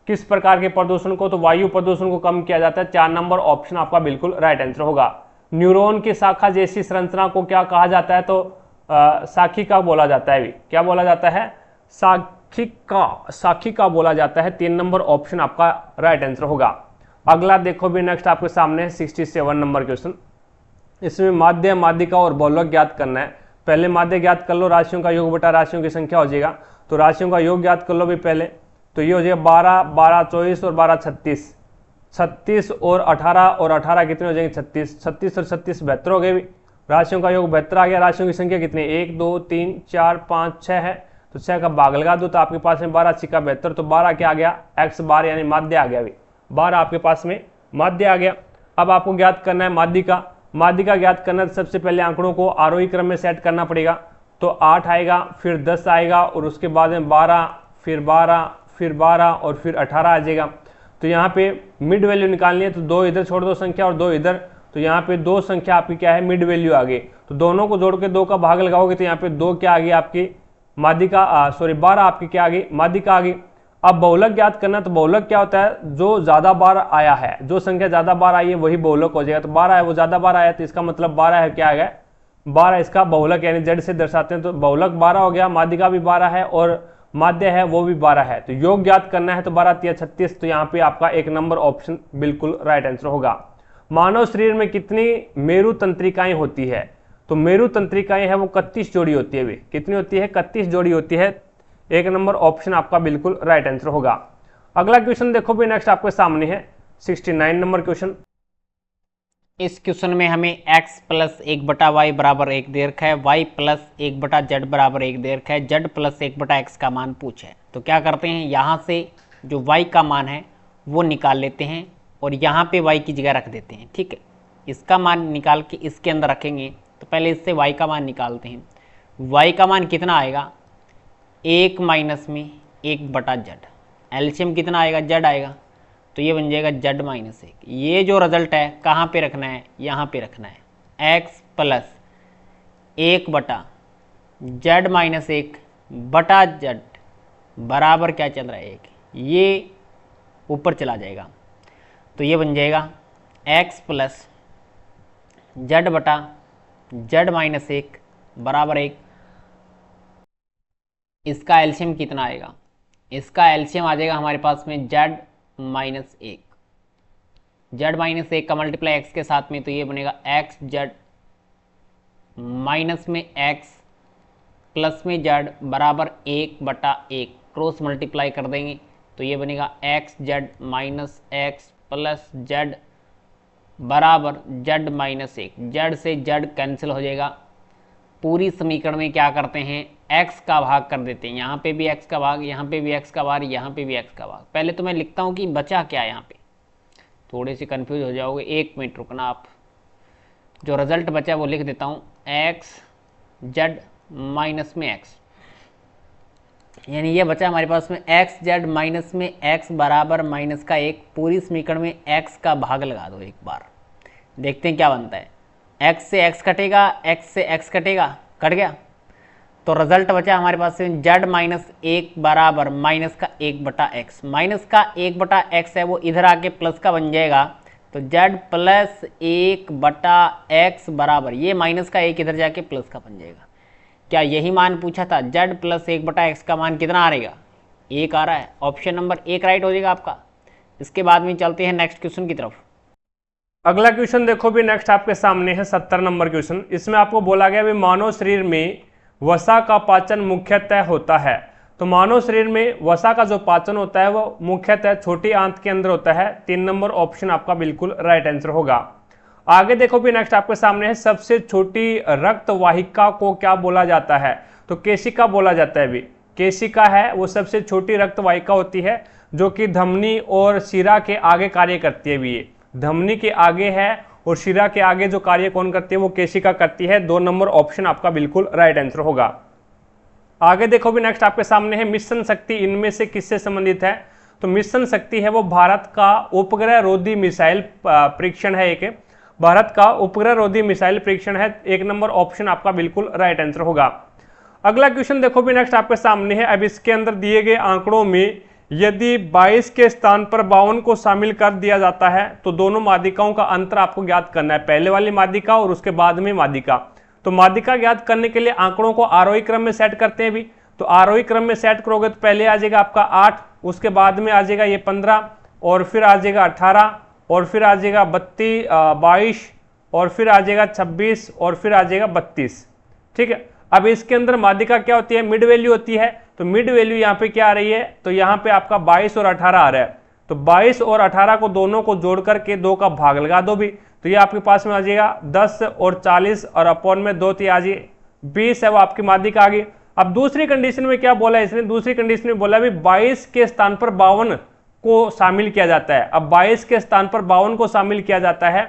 किस प्रकार के प्रदूषण को? तो वायु प्रदूषण को कम किया जाता है। 4 नंबर ऑप्शन आपका बिल्कुल राइट आंसर होगा। न्यूरॉन की शाखा जैसी संरचना को क्या कहा जाता है? तो शाखिका बोला जाता है। क्या बोला जाता है? शाखिका बोला जाता है। 3 नंबर ऑप्शन आपका राइट आंसर होगा। अगला देखो भी, नेक्स्ट आपके सामने 67 नंबर क्वेश्चन। इसमें माध्य, माध्यिका और बहुलक ज्ञात करना है। पहले माध्य ज्ञात कर लो, राशियों का योग बटा राशियों की संख्या हो जाएगा। तो राशियों का योग ज्ञात कर लो भी पहले। तो ये हो जाएगा 12, 12 24 और 12 36। 36 और 18 कितने हो जाएंगे? 36। 36 और 36 72 हो गए भी। राशियों का योग 72 आ गया। राशियों की संख्या कितनी? 1 2 3 4 5 6 है। तो 6 का भाग लगा दो तो आपके पास में 12 6 का 72। तो 12 क्या आ गया? x बार यानी माध्य आ गया भी। 12 आपके पास में माध्य आ गया। अब आपको ज्ञात करना है माध्यिका। माध्यिका ज्ञात करना है तो सबसे पहले आंकड़ों को आरोही क्रम में सेट करना पड़ेगा। तो 8 आएगा, फिर 10 आएगा और उसके बाद में 12, फिर 12, फिर 12 और फिर 18 आ जाएगा। तो यहाँ पे मिड वैल्यू निकालनी है। तो 2 इधर छोड़ दो संख्या और 2 इधर। तो यहाँ पे 2 संख्या आपकी क्या है? मिड वैल्यू आ गई। तो दोनों को जोड़ के 2 का भाग लगाओगे तो यहाँ पे 2 क्या आ गई आपकी? माध्यिका 12 आपकी क्या आ गई? माध्यिका आ गई। अब बहुलक ज्ञात करना। तो बहुलक क्या होता है? जो ज्यादा बार आया है, जो संख्या ज्यादा बार आई है वही बहुलक हो जाएगा। तो 12 है, वो ज्यादा बार आया तो इसका मतलब 12 है, क्या आ गया? 12 इसका बहुलक यानी जड़ से दर्शाते हैं। तो बहुलक 12 हो गया। माध्यिका भी 12 है और माध्य है वो भी 12 है। तो योग ज्ञात करना है। तो 12 3 36। तो यहाँ पे आपका 1 नंबर ऑप्शन बिल्कुल राइट आंसर होगा। मानव शरीर में कितनी मेरु तंत्रिकाएं होती है? तो मेरु तंत्रिकाएं है वो 31 जोड़ी होती है। कितनी होती है? 31 जोड़ी होती है। 1 नंबर ऑप्शन आपका बिल्कुल राइट आंसर होगा। अगला क्वेश्चन देखो भी, नेक्स्ट आपके सामने है 69 नंबर क्वेश्चन। इस क्वेश्चन में हमें x प्लस 1/y बराबर 1 दे रखा है, y प्लस 1/z बराबर 1 दे रखा है, z प्लस 1/x का मान पूछा है। तो क्या करते हैं, यहाँ से जो y का मान है वो निकाल लेते हैं और यहाँ पे y की जगह रख देते हैं। ठीक है, इसका मान निकाल के इसके अंदर रखेंगे। तो पहले इससे y का मान निकालते हैं। y का मान कितना आएगा? 1 माइनस में 1/z। एलसीएम कितना आएगा? z आएगा। तो ये बन जाएगा z माइनस 1। ये जो रिजल्ट है कहाँ पे रखना है? यहाँ पे रखना है। x plus 1/z minus 1/z बराबर क्या चल रहा है? 1। ये ऊपर चला जाएगा। तो ये बन जाएगा x प्लस z/z माइनस 1 बराबर 1। इसका एलसीएम कितना आएगा? इसका एलसीएम आ जाएगा हमारे पास में z माइनस 1। z माइनस 1 का मल्टीप्लाई x के साथ में, तो ये बनेगा x z माइनस में x प्लस में z बराबर 1/1। क्रॉस मल्टीप्लाई कर देंगे तो ये बनेगा x z minus x plus z बराबर z माइनस 1। z से z कैंसिल हो जाएगा। पूरी समीकरण में क्या करते हैं? x का भाग कर देते हैं। यहाँ पे भी x का भाग, यहाँ पे भी x का भाग, यहाँ पे भी x का भाग। पहले तो मैं लिखता हूँ कि बचा क्या है यहाँ पे, थोड़े से कंफ्यूज हो जाओगे। 1 मिनट रुकना आप। जो रिजल्ट बचा वो लिख देता हूँ, x z माइनस में x, यानी ये बचा हमारे पास में x z माइनस में x बराबर माइनस का 1। पूरी समीकरण में x का भाग लगा दो एक बार, देखते हैं क्या बनता है। x से x कटेगा, x से x कटेगा, कट गया। तो रिजल्ट बचा हमारे पास में z माइनस 1 बराबर माइनस का 1/x। माइनस का 1/x है वो इधर आके प्लस का बन जाएगा। तो z प्लस 1/x बराबर, ये माइनस का 1 इधर जाके प्लस का बन जाएगा। क्या यही मान पूछा था? z प्लस 1/x का मान कितना आ रहेगा? 1 आ रहा है। ऑप्शन नंबर 1 राइट हो जाएगा आपका। इसके बाद में चलते हैं नेक्स्ट क्वेश्चन की तरफ। अगला क्वेश्चन देखो भी, नेक्स्ट आपके सामने है 70 नंबर क्वेश्चन। इसमें आपको बोला गया भी मानव शरीर में वसा का पाचन मुख्यतः होता है। तो मानव शरीर में वसा का जो पाचन होता है वो मुख्यतः छोटी आंत के अंदर होता है। 3 नंबर ऑप्शन आपका बिल्कुल राइट आंसर होगा। आगे देखो भी, नेक्स्ट आपके सामने है सबसे छोटी रक्त वाहिका को क्या बोला जाता है? तो केशिका बोला जाता है भी। केशिका है वो सबसे छोटी रक्त वाहिका होती है जो कि धमनी और शिरा के आगे कार्य करती है भी। ये धमनी के आगे है और शिरा के आगे जो कार्य कौन करती है? वो केशिका करती है। 2 नंबर ऑप्शन आपका बिल्कुल राइट आंसर होगा। आगे देखो भी, नेक्स्ट आपके सामने है मिश्रण शक्ति इनमें से किससे संबंधित है? तो मिशन शक्ति है वो भारत का उपग्रह रोधी मिसाइल परीक्षण है, एक भारत का उपग्रह रोधी मिसाइल परीक्षण है। 1 नंबर ऑप्शन आपका बिल्कुल राइट आंसर होगा। अगला क्वेश्चन देखो भी नेक्स्ट आपके सामने है। अब इसके अंदर दिए गए आंकड़ों में यदि 22 के स्थान पर 52 को शामिल कर दिया जाता है तो दोनों माध्यिकाओं का अंतर आपको ज्ञात करना है, पहले वाली माध्यिका और उसके बाद में माध्यिका। तो माध्यिका ज्ञात करने के लिए आंकड़ों को आरोही क्रम में सेट करते हैं भी। तो आरोही क्रम में सेट करोगे तो पहले आ जाएगा आपका 8, उसके बाद में आ जाएगा ये 15, और फिर आ जाएगा 18, और फिर आ जाएगा 22, और फिर आ जाएगा 26, और फिर आ जाएगा 32। ठीक है, अब इसके अंदर माध्यिका क्या होती है, मिड वैल्यू होती है। तो मिड वैल्यू यहाँ पे क्या आ रही है, तो यहाँ पे आपका 22 और 18 आ रहा है। तो 22 और 18 को दोनों को जोड़ करके 2 का भाग लगा दो भी, तो ये आपके पास में आ जाएगा 10 और 40 और अपॉन में 2 तो आ जाए 20 है, वो आपकी माध्यिका आ गई। अब दूसरी कंडीशन में क्या बोला है इसने, दूसरी कंडीशन में बोला भी 22 के स्थान पर 52 को शामिल किया जाता है। अब 22 के स्थान पर 52 को शामिल किया जाता है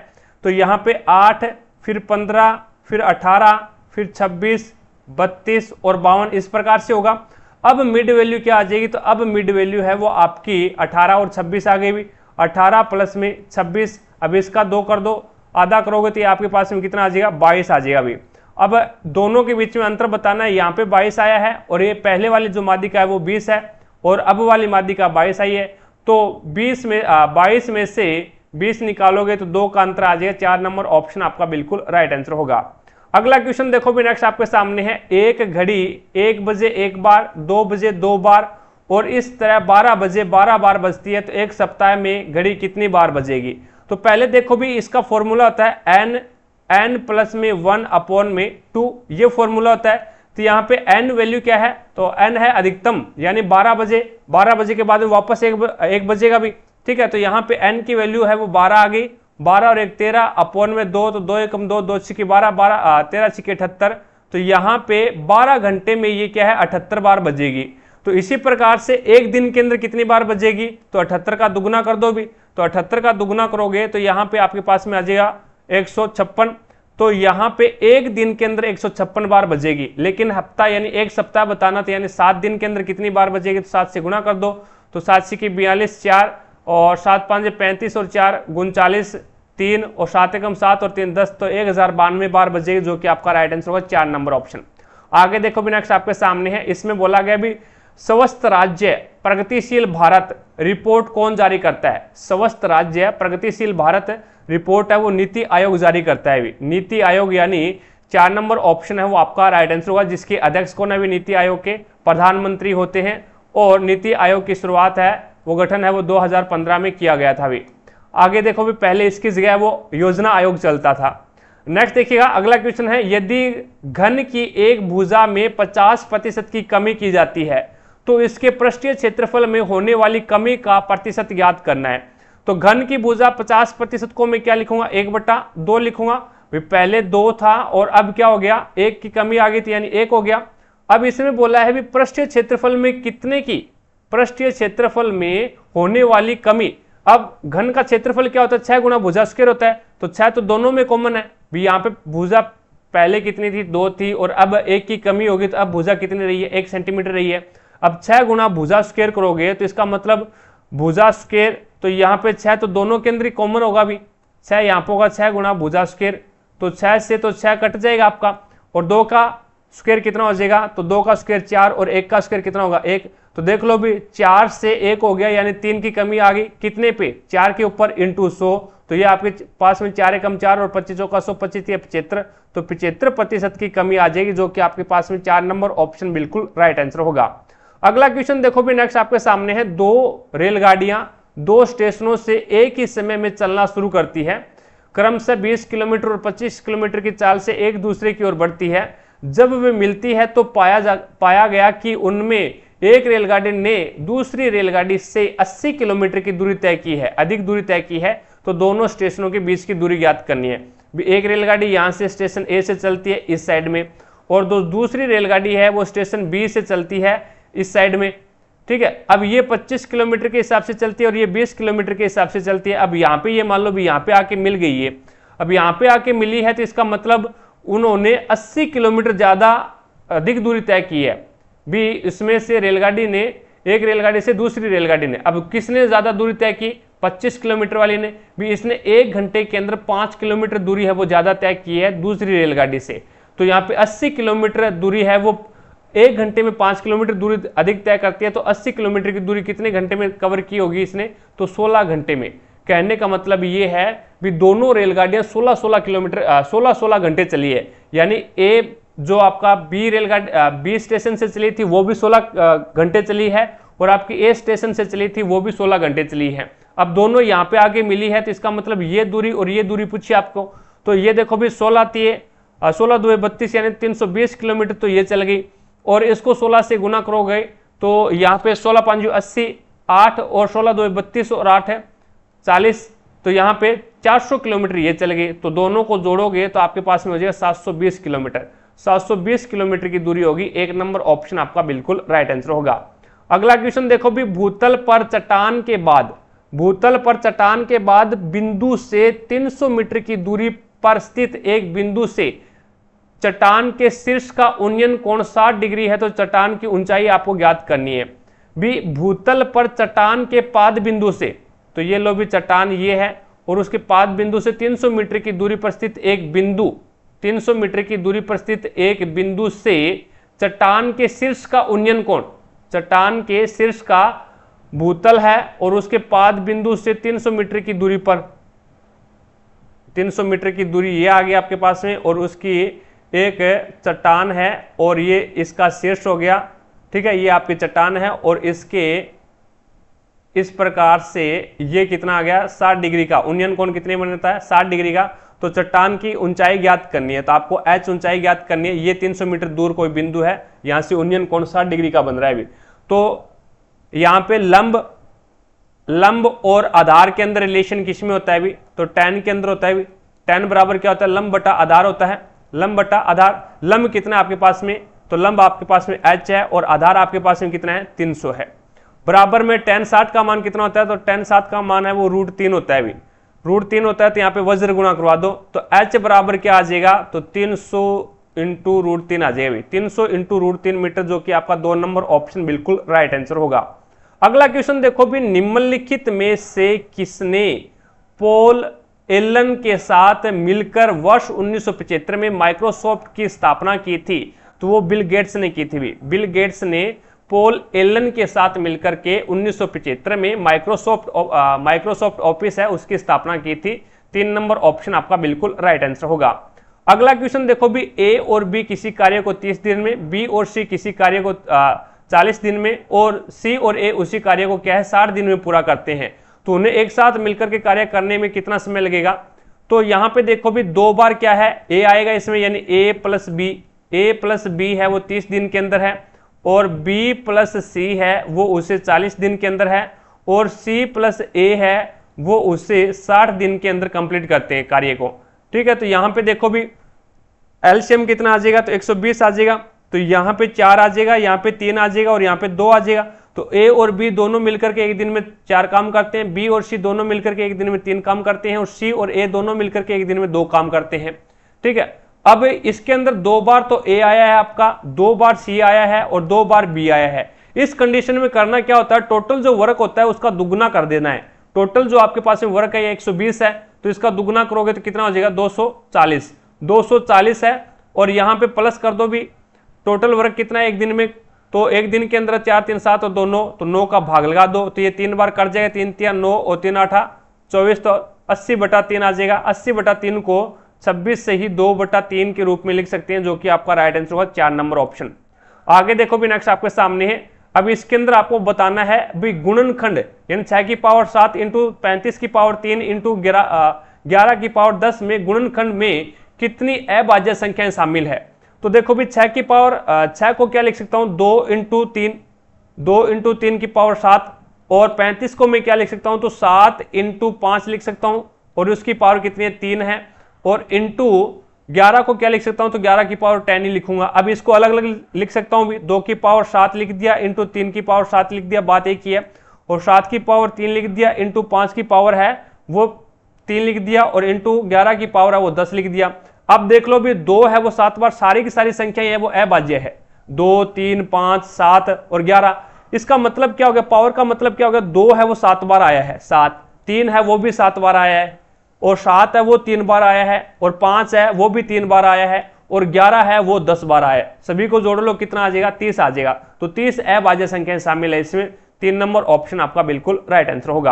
तो यहाँ पे 8, फिर 15, फिर 18, फिर 26, 32 और 52 इस प्रकार से होगा। अब मिड वैल्यू क्या आ जाएगी, तो अब मिड वैल्यू है वो आपकी 18 और 26 आ गई भी, 18 प्लस में 26। अब इसका 2 कर दो, आधा करोगे तो ये आपके पास में कितना आ जाएगा, 22 आ जाएगा भी। अब दोनों के बीच में अंतर बताना है, यहाँ पे 22 आया है और ये पहले वाली जो माध्यिका है वो 20 है और अब वाली माध्यिका 22 आई है। तो 22 में से 20 निकालोगे तो 2 का अंतर आ जाएगा। 4 नंबर ऑप्शन आपका बिल्कुल राइट आंसर होगा। अगला क्वेश्चन देखो भी नेक्स्ट आपके सामने है। एक घड़ी 1 बजे 1 बार, 2 बजे 2 बार और इस तरह 12 बजे 12 बार बजती है, तो एक सप्ताह में घड़ी कितनी बार बजेगी। तो पहले देखो भी इसका फॉर्मूला होता है n प्लस में 1 अपॉन में 2, ये फॉर्मूला होता है। तो यहाँ पे n वैल्यू क्या है, तो n है अधिकतम, यानी 12 बजे के बाद में वापस एक बजेगा भी। ठीक है, तो यहाँ पे n की वैल्यू है वो 12 आ गई, 12 और 1 13 अपॉन में 2, तो 2 एकम 2, 2 छिके 12, 13 छिके 78। तो यहाँ पे 12 घंटे में ये क्या है 78 बार बजेगी। तो इसी प्रकार से एक दिन के अंदर कितनी बार बजेगी, तो 78 का दुगुना कर दो भी। तो 78 का दुगुना करोगे तो यहाँ पे आपके पास में आ जाएगा 156। तो यहाँ पे एक दिन के अंदर 156 बार बजेगी। लेकिन हफ्ता यानी एक सप्ताह बताना, तो यानी 7 दिन के अंदर कितनी बार बजेगी, तो 7 से गुना कर दो। तो 7 छिके 42, 4 और 7 5 35 और 4 39, 3 और 7 एकम 7 और 3 10, तो 1092 बार बजेगी, जो कि आपका राइट आंसर होगा 4 नंबर ऑप्शन। आगे देखो भी नेक्स्ट आपके सामने है। इसमें बोला गया भी स्वस्थ राज्य प्रगतिशील भारत रिपोर्ट कौन जारी करता है। स्वस्थ राज्य प्रगतिशील भारत रिपोर्ट है वो नीति आयोग जारी करता है भी। नीति आयोग यानी 4 नंबर ऑप्शन है वो आपका राइट आंसर होगा, जिसके अध्यक्ष कौन है भी, नीति आयोग के प्रधानमंत्री होते हैं। और नीति आयोग की शुरुआत है वो गठन है वो 2015 में किया गया था भी। आगे देखो भी पहले इसकी जगह वो योजना आयोग चलता था। नेक्स्ट देखिएगा अगला क्वेश्चन है। यदि घन की एक भुजा में 50% की कमी की जाती है तो इसके पृष्ठीय क्षेत्रफल में होने वाली कमी का प्रतिशत ज्ञात करना है। तो घन की भुजा 50% को मैं क्या लिखूंगा, 1/2 लिखूंगा। पहले 2 था और अब क्या हो गया, 1 की कमी आ गई थी यानी 1 हो गया। अब इसमें बोला है भी पृष्ठीय क्षेत्रफल में कितने की, पृष्ठीय क्षेत्रफल में होने वाली कमी। अब घन का क्षेत्रफल क्या होता है, 6 गुना भुजा स्क्वायर होता है। तो 6 तो दोनों में कॉमन है भी। यहाँ पे भुजा पहले कितनी थी, 2 थी और अब 1 की कमी होगी, तो अब भुजा कितनी रही है, 1 सेंटीमीटर रही है। अब 6 गुना भुजा स्क्वायर करोगे तो इसका मतलब भुजा स्क्वायर, तो यहाँ पे 6 तो दोनों के अंदर ही कॉमन होगा भी। 6 यहाँ पे होगा 6 गुना भुजा स्क्वायर, तो 6 से तो 6 कट जाएगा आपका और 2 का स्क्वायर कितना हो जाएगा, तो 2 का स्क्वायर 4 और 1 का स्क्वायर कितना होगा 1। तो देख लो भी 4 से 1 हो गया यानी 3 की कमी आ गई। कितने पे, 4 के ऊपर इंटू 100। तो ये आपके पास में 4 एकम 4 और 25 चौका 100, 25 75। तो 75% की कमी आ जाएगी, जो कि आपके पास में 4 नंबर ऑप्शन बिल्कुल राइट आंसर होगा। अगला क्वेश्चन देखो भी नेक्स्ट आपके सामने है। 2 रेलगाड़ियां 2 स्टेशनों से एक ही समय में चलना शुरू करती है, क्रमशः 20 किलोमीटर और 25 किलोमीटर की चाल से एक दूसरे की ओर बढ़ती है। जब वे मिलती है तो पाया गया कि उनमें एक रेलगाड़ी ने दूसरी रेलगाड़ी से 80 किलोमीटर की दूरी तय की है, अधिक दूरी तय की है। तो दोनों स्टेशनों के बीच की दूरी ज्ञात करनी है। एक रेलगाड़ी यहाँ से स्टेशन ए से चलती है इस साइड में, और दूसरी रेलगाड़ी है वो स्टेशन बी से चलती है इस साइड में। ठीक है, अब ये 25 किलोमीटर के हिसाब से चलती है और ये 20 किलोमीटर के हिसाब से चलती है। अब यहाँ पे ये मान लो भी यहाँ पे आके मिल गई है। अब यहाँ पे आके मिली है तो इसका मतलब उन्होंने 80 किलोमीटर ज्यादा अधिक दूरी तय की है भी। इसमें से रेलगाड़ी ने एक रेलगाड़ी से दूसरी रेलगाड़ी ने। अब किसने ज्यादा दूरी तय की? 25 किलोमीटर वाली ने भी। इसने 1 घंटे के अंदर 5 किलोमीटर दूरी है वो ज्यादा तय की है दूसरी रेलगाड़ी से। तो यहाँ पे 80 किलोमीटर दूरी है, वो 1 घंटे में 5 किलोमीटर दूरी अधिक तय करती है। तो 80 किलोमीटर की दूरी कितने घंटे में कवर की होगी इसने? तो 16 घंटे में। कहने का मतलब ये है भी दोनों रेलगाड़ियां 16-16 किलोमीटर 16-16 घंटे चली है। यानी ए जो आपका बी रेलगाड़ी बी स्टेशन से चली थी वो भी 16 घंटे चली है, और आपकी ए स्टेशन से चली थी वो भी 16 घंटे चली है। अब दोनों यहाँ पे आगे मिली है, तो इसका मतलब ये दूरी और ये दूरी पूछी आपको। तो ये देखो भी 16 दूए 32 यानी 320 किलोमीटर तो ये चल गई, और इसको 16 से गुना करोगे तो यहाँ पे 16 5 80, 8 और 16 दूए 32 और 8 है 40, तो यहाँ पे 400 किलोमीटर ये चल गई। तो दोनों को जोड़ोगे तो आपके पास में हो जाएगा 720 किलोमीटर। 720 किलोमीटर की दूरी होगी। 1 नंबर ऑप्शन आपका बिल्कुल राइट आंसर होगा। अगला क्वेश्चन देखो भी, भूतल पर चट्टान के बाद बिंदु से 300 मीटर की दूरी पर स्थित एक बिंदु से चट्टान के शीर्ष का उन्नयन कोण 60 डिग्री है। तो चट्टान की ऊंचाई आपको ज्ञात करनी है। भी भूतल पर चट्टान के पाद बिंदु से, तो ये लो भी चट्टान ये है, और उसके पाद बिंदु से 300 मीटर की दूरी पर स्थित एक बिंदु, 300 मीटर की दूरी पर स्थित एक बिंदु से चट्टान के शीर्ष का उन्नयन कोण, चट्टान के शीर्ष का भूतल है और उसके पाद बिंदु से 300 मीटर की दूरी पर, 300 मीटर की दूरी ये आ गई आपके पास में, और उसकी एक चट्टान है और ये इसका शीर्ष हो गया। ठीक है, ये आपकी चट्टान है और इसके इस प्रकार से ये कितना आ गया 60 डिग्री का उन्नयन कोण कितने बनता है 60 डिग्री का। तो चट्टान की ऊंचाई ज्ञात करनी है, तो आपको एच ऊंचाई ज्ञात करनी है। ये 300 मीटर दूर कोई बिंदु है, यहां से उन्नयन कोण 60 डिग्री का बन रहा है अभी। तो यहां पे लंब और आधार के अंदर रिलेशन किस में होता है अभी? तो tan के अंदर होता है अभी। tan बराबर क्या होता है? लंब बटा आधार होता है। लंब बटा आधार, लंब कितना आपके पास में? तो लंब आपके पास में h है और आधार आपके पास में कितना है 300 है। बराबर में tan 60 का मान कितना होता है? तो tan 60 का मान है वो √3 होता है अभी। √3 होता है, तो यहाँ पे वज्र गुणा करवा दो, तो h बराबर क्या आ जाएगा? तो 300 इंटू √3 आ जाएगा। 300 इंटू √3 मीटर, जो कि आपका 2 नंबर ऑप्शन बिल्कुल राइट आंसर होगा। अगला क्वेश्चन देखो भी, निम्नलिखित में से किसने पॉल एलन के साथ मिलकर वर्ष 1975 में माइक्रोसॉफ्ट की स्थापना की थी? तो वो बिल गेट्स ने की थी भी। बिल गेट्स ने पॉल एलन के साथ मिलकर के 1975 में माइक्रोसॉफ्ट ऑफिस है उसकी स्थापना की थी। 3 नंबर ऑप्शन आपका बिल्कुल राइट आंसर होगा। अगला क्वेश्चन देखो भी, ए और बी किसी कार्य को 30 दिन में, बी और सी किसी कार्य को 40 दिन में, और सी और ए उसी कार्य को क्या है 60 दिन में पूरा करते हैं। तो उन्हें एक साथ मिलकर के कार्य करने में कितना समय लगेगा? तो यहां पे देखो भी 2 बार क्या है ए आएगा इसमें, यानी ए प्लस बी है वो 30 दिन के अंदर है, और बी प्लस सी है वो उसे 40 दिन के अंदर है, और सी प्लस ए है वो उसे 60 दिन के अंदर कंप्लीट करते हैं कार्य को। ठीक है, तो यहां पे देखो भी एलसीएम कितना आ जाएगा? तो 120 आ जाएगा। तो यहाँ पे 4 आ जाएगा, यहाँ पे 3 आ जाएगा और यहाँ पे 2 आ जाएगा। तो ए और बी दोनों मिलकर के एक दिन में 4 काम करते हैं, बी और सी दोनों मिलकर के एक दिन में 3 काम करते हैं, और सी और ए दोनों मिलकर के एक दिन में 2 काम करते हैं। ठीक है, अब इसके अंदर 2 बार तो ए आया है आपका, 2 बार सी आया है और 2 बार बी आया है। इस कंडीशन में करना क्या होता है, टोटल जो वर्क होता है उसका दुगुना कर देना है। टोटल जो आपके पास में वर्क है 120 है, तो इसका दुगुना करोगे तो कितना हो जाएगा 240 है, और यहाँ पे प्लस कर दो भी। टोटल वर्क कितना है एक दिन में? तो एक दिन के अंदर 4 3 7 और 2 9, तो 9 का भाग लगा दो, तो ये 3 बार कट जाएगा, 3 3 9 और 3 8 24, तो 80/3 आ जाएगा। 80/3 को 26 से ही 2/3 के रूप में लिख सकते हैं, जो कि आपका राइट आंसर होगा 4 नंबर ऑप्शन। आगे देखो भी, नेक्स्ट आपके सामने है। अब इसके अंदर आपको बताना है भी गुणनखंड, यानी 6 की पावर 7 इंटू 35 की पावर 3 इंटू 11 की पावर 10 में गुणनखंड में कितनी अभाज्य संख्याएं शामिल है? तो देखो भी 6 की पावर 6 को क्या लिख सकता हूं 2 इंटू 3 की पावर 7, और 35 को मैं क्या लिख सकता हूं तो 7 इंटू 5 लिख सकता हूं, और उसकी पावर कितनी है 3 है, और इंटू 11 को क्या लिख सकता हूं तो 11 की पावर 10 ही लिखूंगा। अब इसको अलग अलग लिख सकता हूं भी, 2 की पावर 7 लिख दिया इंटू 3 की पावर 7 लिख दिया, बात एक ही है, और 7 की पावर 3 लिख दिया इंटू 5 की पावर है वो 3 लिख दिया, और इंटू 11 की पावर है वो 10 लिख दिया। अब देख लो भी 2 है वो 7 बार, सारी की सारी संख्या है वो अभाज्य है, 2 3 5 7 और 11। इसका मतलब क्या हो गया, पावर का मतलब क्या हो गया, 2 है वो 7 बार आया है, 7, 3 है वो भी 7 बार आया है, और 7 है वो 3 बार आया है, और 5 है वो भी 3 बार आया है, और 11 है वो 10 बार आया है। सभी को जोड़ लो कितना आ जाएगा, 30 आ जाएगा। तो 30 अभाज्य संख्याएं शामिल है इसमें। 3 नंबर ऑप्शन आपका बिल्कुल राइट आंसर होगा।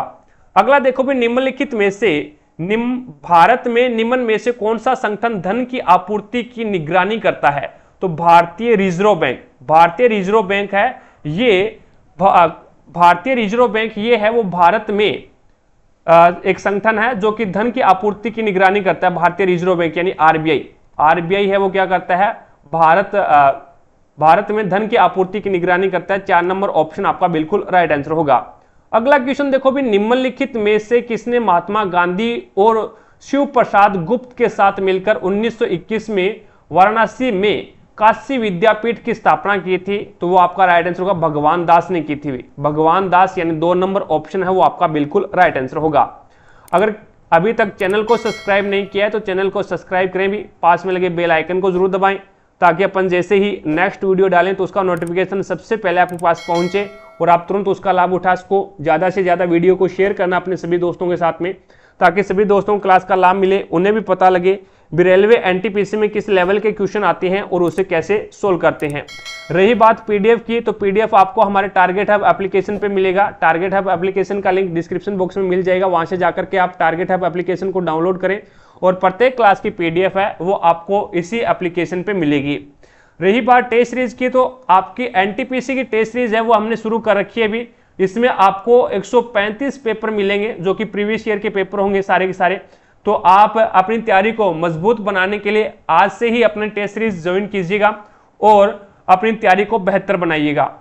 अगला देखो भी, निम्नलिखित में से भारत में निम्न में से कौन सा संगठन धन की आपूर्ति की निगरानी करता है? तो भारतीय रिजर्व बैंक। भारतीय रिजर्व बैंक है ये, भारतीय रिजर्व बैंक ये है वो भारत में एक संगठन है जो कि धन की आपूर्ति की निगरानी करता है। भारतीय रिजर्व बैंक यानी आरबीआई। आरबीआई है वो क्या करता है, भारत में धन की आपूर्ति की निगरानी करता है। 4 नंबर ऑप्शन आपका बिल्कुल राइट आंसर होगा। अगला क्वेश्चन देखो भी, निम्नलिखित में से किसने महात्मा गांधी और शिव प्रसाद गुप्त के साथ मिलकर 1921 में वाराणसी में काशी विद्यापीठ की स्थापना की थी? तो वो आपका राइट आंसर होगा, भगवान दास ने की थी। भगवान दास यानी 2 नंबर ऑप्शन है वो आपका बिल्कुल राइट आंसर होगा। अगर अभी तक चैनल को सब्सक्राइब नहीं किया है तो चैनल को सब्सक्राइब करें भी, पास में लगे बेल आइकन को जरूर दबाएं ताकि अपन जैसे ही नेक्स्ट वीडियो डालें तो उसका नोटिफिकेशन सबसे पहले आपके पास पहुंचे और आप तुरंत उसका लाभ उठा सको। ज़्यादा से ज़्यादा वीडियो को शेयर करना अपने सभी दोस्तों के साथ में, ताकि सभी दोस्तों को क्लास का लाभ मिले, उन्हें भी पता लगे भी रेलवे एनटीपीसी में किस लेवल के क्वेश्चन आते हैं और उसे कैसे सोल्व करते हैं। रही बात पीडीएफ की, तो पीडीएफ आपको हमारे टारगेट हब एप्लीकेशन पे मिलेगा। टारगेट हब एप्लीकेशन का लिंक डिस्क्रिप्शन बॉक्स में मिल जाएगा, वहां से जाकर के आप टारगेट हब एप्लीकेशन को डाउनलोड करें और प्रत्येक क्लास की पीडीएफ है वो आपको इसी एप्लीकेशन पे मिलेगी। रही बात टेस्ट सीरीज की, तो आपकी एनटीपीसी की टेस्ट सीरीज है वो हमने शुरू कर रखी है अभी। इसमें आपको 135 पेपर मिलेंगे जो कि प्रीवियस ईयर के पेपर होंगे सारे के सारे। तो आप अपनी तैयारी को मजबूत बनाने के लिए आज से ही अपने टेस्ट सीरीज ज्वाइन कीजिएगा और अपनी तैयारी को बेहतर बनाइएगा।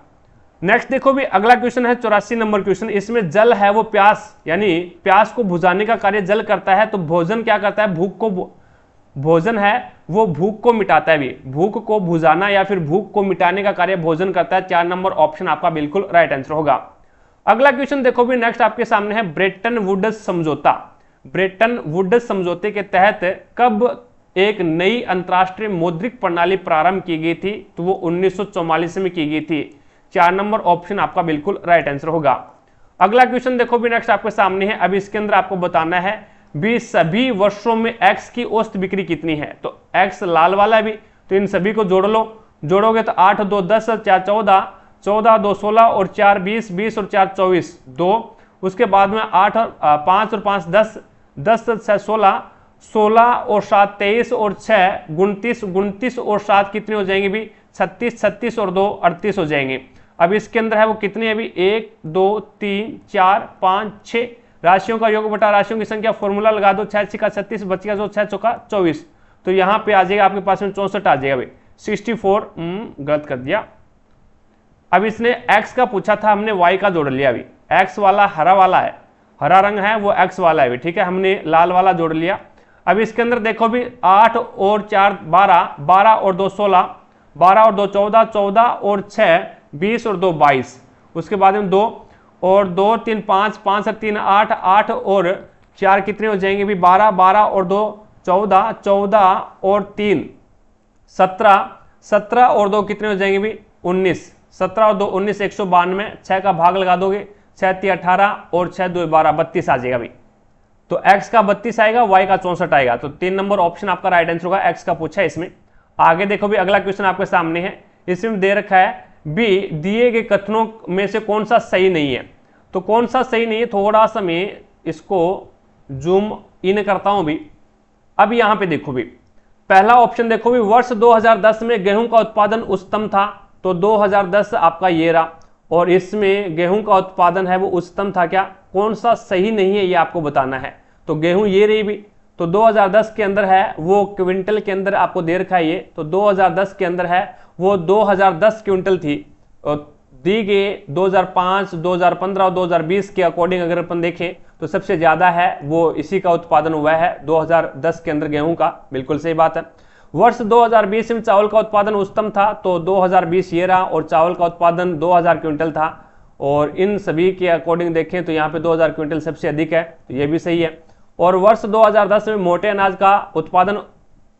नेक्स्ट देखो भी, अगला क्वेश्चन है 84 नंबर क्वेश्चन। इसमें जल है वो प्यास यानी प्यास को बुझाने का कार्य जल करता है, तो भोजन क्या करता है, भूख को, भोजन है वो भूख को मिटाता है भी। भूख को बुझाना या फिर भूख को मिटाने का कार्य भोजन करता है। 4 नंबर ऑप्शन आपका बिल्कुल राइट आंसर होगा। अगला क्वेश्चन देखो भी, नेक्स्ट आपके सामने है ब्रेटन वुड्स समझौता। ब्रेटन वुड्स समझौते के तहत कब एक नई अंतरराष्ट्रीय मौद्रिक प्रणाली प्रारंभ की गई थी? तो वो 1944 में की गई थी। 4 नंबर ऑप्शन आपका बिल्कुल राइट आंसर होगा। अगला क्वेश्चन देखो भी, नेक्स्ट आपके सामने है। अब इसके अंदर आपको बताना है भी सभी वर्षों में एक्स की औसत बिक्री कितनी है? तो एक्स लाल वाला है भी, तो इन सभी को जोड़ लो। जोड़ोगे तो 8 2 10 4 14, 14 2 16 और 4 20, 20 और 4 24, 2। उसके बाद में 8 और 5 और 5 10, 10 6 16, 16 और 7 23 और 6 29, 29 और 7 कितने हो जाएंगे भी? 36, 36 और 2 38 हो जाएंगे। अब इसके अंदर है वो कितने है भी? 1 2 3 4 5 6 राशियों का योग बटा राशियों की संख्या, फॉर्मूला लगा दो, 6 6 36 बच गया 6 चौका 24। तो यहाँ पे आ जाएगा आपके पास में 64 आ जाएगा भाई। 64 गलत कर दिया। अब इसने x का पूछा था, हमने y का जोड़ लिया अभी। x वाला हरा वाला है, हरा रंग है वो x वाला है, ठीक है, हमने लाल वाला जोड़ लिया। अब इसके अंदर देखो भी 8 और 4 12, 12 और 2 16, 12 और 2 14, 14 और 6 20 और 2 22। उसके बाद में 2 और 2 3 5, 5 और 3 8, 8 और 4 कितने हो जाएंगे भी? 12, 12 और 2 14, 14 और 3 17, 17 और 2 कितने हो जाएंगे भी? 19, 17 और 2 19, 192। 6 का भाग लगा दोगे, 6 3 18 और 6 2 12, 32 आ जाएगा भी। तो x का 32 आएगा, y का 64 आएगा। तो 3 नंबर ऑप्शन आपका राइट आंसर होगा, x का पूछा है इसमें। आगे देखो भी, अगला क्वेश्चन आपके सामने है। इसमें दे रखा है बी दिए गए कथनों में से कौन सा सही नहीं है? तो कौन सा सही नहीं है, थोड़ा सा मैं इसको जूम इन करता हूं भी। अब यहां पे देखो भी, पहला ऑप्शन देखो भी, वर्ष 2010 में गेहूं का उत्पादन उच्चतम था। तो 2010 आपका ये रहा, और इसमें गेहूं का उत्पादन है वो उच्चतम था क्या? कौन सा सही नहीं है ये आपको बताना है। तो गेहूं ये रही भी, तो 2010 के अंदर है वो क्विंटल के अंदर आपको दे रखा है ये। तो 2010 के अंदर है वो 2010 क्विंटल थी, और दी गई 2005, 2015 और 2020 के अकॉर्डिंग अगर अपन देखें तो सबसे ज्यादा है वो इसी का उत्पादन हुआ है 2010 के अंदर गेहूं का। बिल्कुल सही बात है। वर्ष 2020 में चावल का उत्पादन उच्चतम था, तो 2020 ये रहा, और चावल का उत्पादन 2000 क्विंटल था। और इन सभी के अकॉर्डिंग देखें तो यहाँ पे 2000 क्विंटल सबसे अधिक है, तो ये भी सही है। और वर्ष 2010 में मोटे अनाज का उत्पादन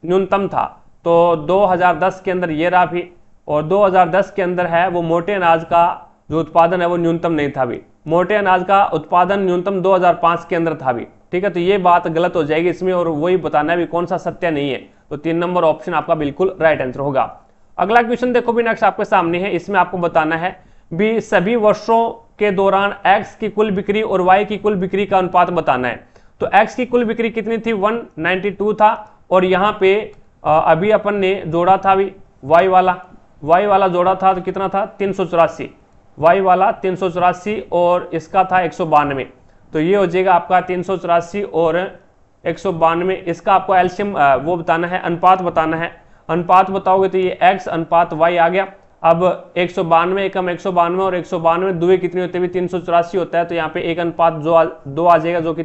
न्यूनतम था, तो 2010 के अंदर ये रहा भी, और 2010 के अंदर है वो मोटे अनाज का जो उत्पादन है वो न्यूनतम नहीं था भी। मोटे अनाज का उत्पादन न्यूनतम 2005 के अंदर था भी, ठीक है। तो ये बात गलत हो जाएगी इसमें, और वही बताना है भी कौन सा सत्य नहीं है। तो 3 नंबर ऑप्शन आपका बिल्कुल राइट आंसर होगा। अगला क्वेश्चन देखो भी नेक्स्ट आपके सामने है, इसमें आपको बताना है भी सभी वर्षों के दौरान एक्स की कुल बिक्री और वाई की कुल बिक्री का अनुपात बताना है। तो एक्स की कुल बिक्री कितनी थी, 192 था, और यहाँ पे अभी अपन ने जोड़ा था भी वाई वाला जोड़ा था तो कितना था 384, वाई वाला 384 और इसका था 192। तो ये हो जाएगा आपका 384 और 192। इसका आपको एलसीएम वो बताना है, अनुपात बताना है। अनुपात बताओगे तो ये x अनुपात y आ गया। अब 192 एकम 192 और 192 दुए कितनी होते हैं, 384 होता है। तो यहाँ पे 1 अनुपात 2 आ जाएगा, जो कि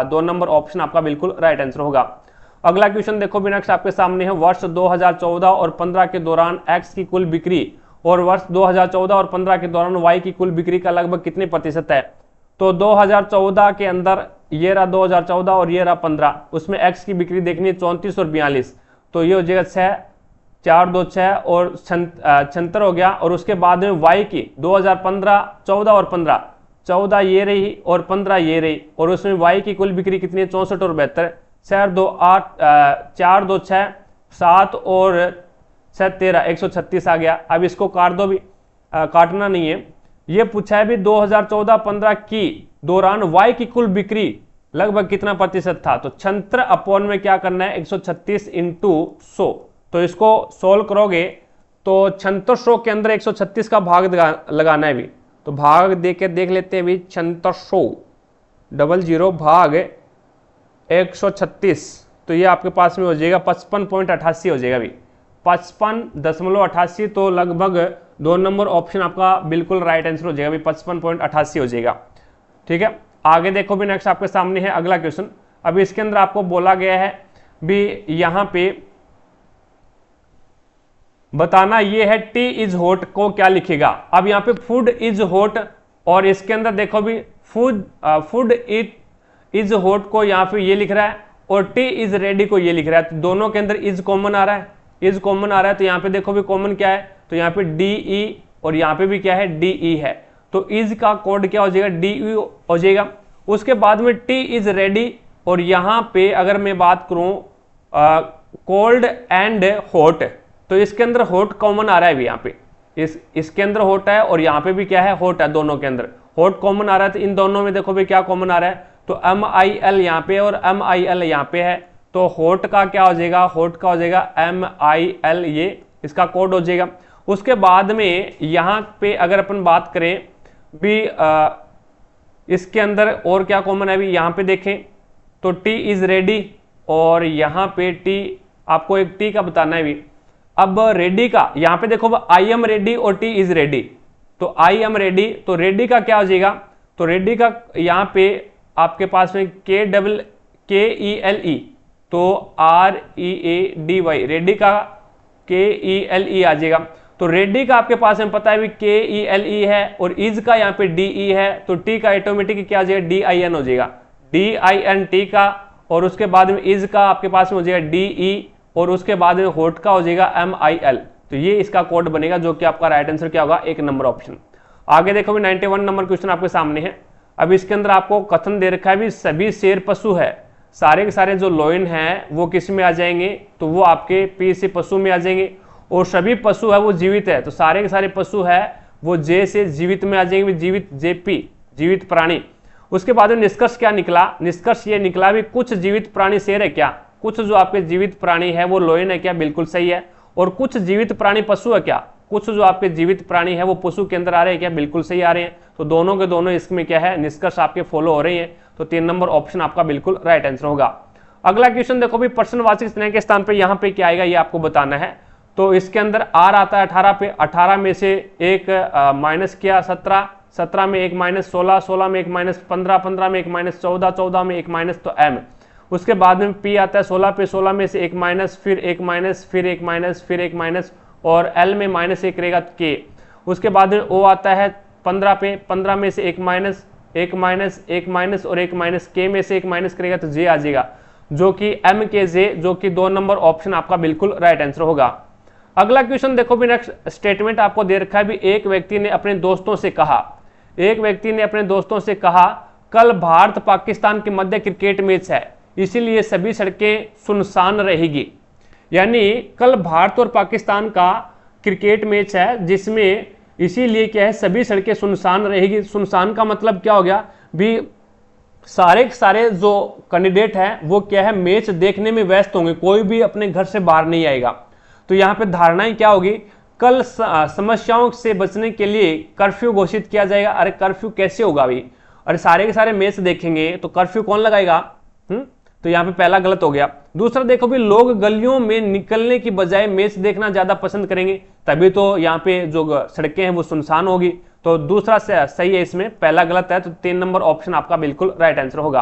2 नंबर ऑप्शन आपका बिल्कुल राइट आंसर होगा। अगला क्वेश्चन देखो भी नेक्स्ट आपके सामने है, वर्ष 2014 और 15 के दौरान x की कुल बिक्री और वर्ष 2014 और 15 के दौरान y की कुल बिक्री का लगभग कितने प्रतिशत है। तो 2014 के अंदर ये रहा 2014 और ये रहा 15, उसमें x की बिक्री देखनी है 34 और 42। तो ये हो जाएगा 6, 4, 2, 6 और 76 हो गया। और उसके बाद में y की 2015, 14 और 15, 14 ये रही और 15 ये रही, और उसमें y की कुल बिक्री कितनी है 64 और 72। 4, 2, 8, 4, 2, 6, 7 और 6, 13, 136 आ गया। अब इसको काट दो भी, काटना नहीं है। ये पूछा है भी 2014-15 की दौरान y की कुल बिक्री लगभग कितना प्रतिशत था। तो 76 अपॉन में क्या करना है 136 इंटू 100। तो इसको सोल्व करोगे तो 7600 के अंदर 136 का भाग लगाना है भी। तो भाग दे के देख लेते हैं भी, 7600 भाग 136, तो ये आपके पास में हो जाएगा 55.88 हो जाएगा भी, 55.88। तो लगभग 2 नंबर ऑप्शन आपका बिल्कुल राइट आंसर हो जाएगा भी, 55.88 हो जाएगा। ठीक है, आगे देखो भी नेक्स्ट आपके सामने है अगला क्वेश्चन। अभी इसके अंदर आपको बोला गया है भी यहाँ पे बताना ये है टी इज हॉट को क्या लिखेगा। अब यहाँ पे फूड इज हॉट, और इसके अंदर देखो भी फूड इज हॉट को यहाँ पे ये लिख रहा है, और टी इज रेडी को ये लिख रहा है। तो दोनों के अंदर इज कॉमन आ रहा है, इज कॉमन आ रहा है। तो यहाँ पे देखो भी कॉमन क्या है, तो यहाँ पे डी ई और यहाँ पे भी क्या है डी ई है। तो इज का कोड क्या हो जाएगा डी ई हो जाएगा। उसके बाद में टी इज रेडी, और यहाँ पे अगर मैं बात करूं कोल्ड एंड हॉट, तो इसके अंदर हॉट कॉमन आ रहा है भी यहाँ पे, इसके अंदर हॉट है और यहाँ पे भी क्या है हॉट है, दोनों के अंदर हॉट कॉमन आ रहा है। तो इन दोनों में देखो भी क्या कॉमन आ रहा है, तो MIL यहाँ पे और MIL यहाँ पे है। तो हॉट का क्या हो जाएगा, हॉट का हो जाएगा MIL, ये इसका कोड हो जाएगा। उसके बाद में यहाँ पे अगर अपन बात करें भी इसके अंदर और क्या कॉमन है भी, यहाँ पे देखें तो टी इज रेडी, और यहाँ पे टी आपको एक टी का बताना है भी। अब रेडी का यहाँ पे देखो आई एम रेडी और टी इज रेडी, तो आई एम रेडी, तो रेडी का क्या हो जाएगा, तो रेडी का यहाँ पे आपके पास में KELE, तो READY, रेडी का KELE आ जाएगा। तो रेडी का आपके पास में पता है भी KELE है, और इज का यहाँ पे DE है, तो टी का ऑटोमेटिक क्या हो जाएगा DIN हो जाएगा, DIN टी का। और उसके बाद में इज का आपके पास में हो जाएगा DE, और उसके बाद में हॉट का हो जाएगा MIL। तो ये इसका कोड बनेगा, जो कि आपका राइट आंसर क्या होगा 1 नंबर ऑप्शन। आगे देखो भी 91 नंबर क्वेश्चन आपके सामने है। अब इसके अंदर आपको कथन दे रखा है भी सभी शेर पशु है, सारे के सारे जो लोइन हैं वो किस में आ जाएंगे, तो वो आपके P से पशु में आ जाएंगे। और सभी पशु है वो जीवित है, तो सारे के सारे पशु है वो J से जीवित में आ जाएंगे, जीवित JP, जीवित प्राणी। उसके बाद में निष्कर्ष क्या निकला, निष्कर्ष ये निकला भी कुछ जीवित प्राणी शेर है क्या, कुछ जो आपके जीवित प्राणी है वो लोइन है क्या, बिल्कुल सही है। और कुछ जीवित प्राणी पशु है क्या, कुछ जो आपके जीवित प्राणी है वो पशु के अंदर आ रहे हैं क्या, बिल्कुल सही आ रहे हैं। तो दोनों के दोनों इसमें क्या है निष्कर्ष आपके फॉलो हो रहे हैं। तो 3 नंबर ऑप्शन आपका बिल्कुल राइट आंसर होगा। अगला क्वेश्चन देखो भी प्रश्नवाचक स्नेह के स्थान पे यहाँ पे क्या आएगा ये आपको बताना है। तो इसके अंदर R आता है 18 पे, 18 में से एक माइनस किया 17, 17 में एक माइनस 16, 16 में एक माइनस 15, 15 में एक माइनस 14, 14 में एक माइनस, तो M। उसके बाद में P आता है 16 पे, 16 में से एक माइनस, फिर एक माइनस, फिर एक माइनस, फिर एक माइनस, और L में माइनस एक रहेगा K। उसके बाद में O आता है 15 पे, 15 में से एक माइनस, एक माइनस, एक माइनस और एक माइनस, K में से एक माइनस करेगा तो J आ जाएगा, जो कि M के J, जो कि 2 नंबर ऑप्शन आपका बिल्कुल राइट आंसर होगा। अगला क्वेश्चन देखो भी, नेक्स्ट स्टेटमेंट आपको दे रखा है भी, एक व्यक्ति ने अपने दोस्तों से कहा, कल भारत पाकिस्तान के मध्य क्रिकेट मैच है, इसीलिए सभी सड़कें सुनसान रहेगी। यानी कल भारत और पाकिस्तान का क्रिकेट मैच है, जिसमें इसीलिए क्या है, सभी सड़कें सुनसान रहेगी। सुनसान का मतलब क्या हो गया भी, सारे जो कैंडिडेट हैं वो क्या है, मैच देखने में व्यस्त होंगे, कोई भी अपने घर से बाहर नहीं आएगा। तो यहाँ पे धारणाएं क्या होगी, कल समस्याओं से बचने के लिए कर्फ्यू घोषित किया जाएगा। अरे कर्फ्यू कैसे होगा भाई, अरे सारे के सारे मैच देखेंगे तो कर्फ्यू कौन लगाएगा? तो यहाँ पे पहला गलत हो गया। दूसरा देखो भी, लोग गलियों में निकलने की बजाय मैच देखना ज्यादा पसंद करेंगे, तभी तो यहाँ पे जो सड़कें हैं वो सुनसान होगी। तो दूसरा सही है, इसमें पहला गलत है। तो 3 नंबर ऑप्शन आपका बिल्कुल राइट आंसर होगा।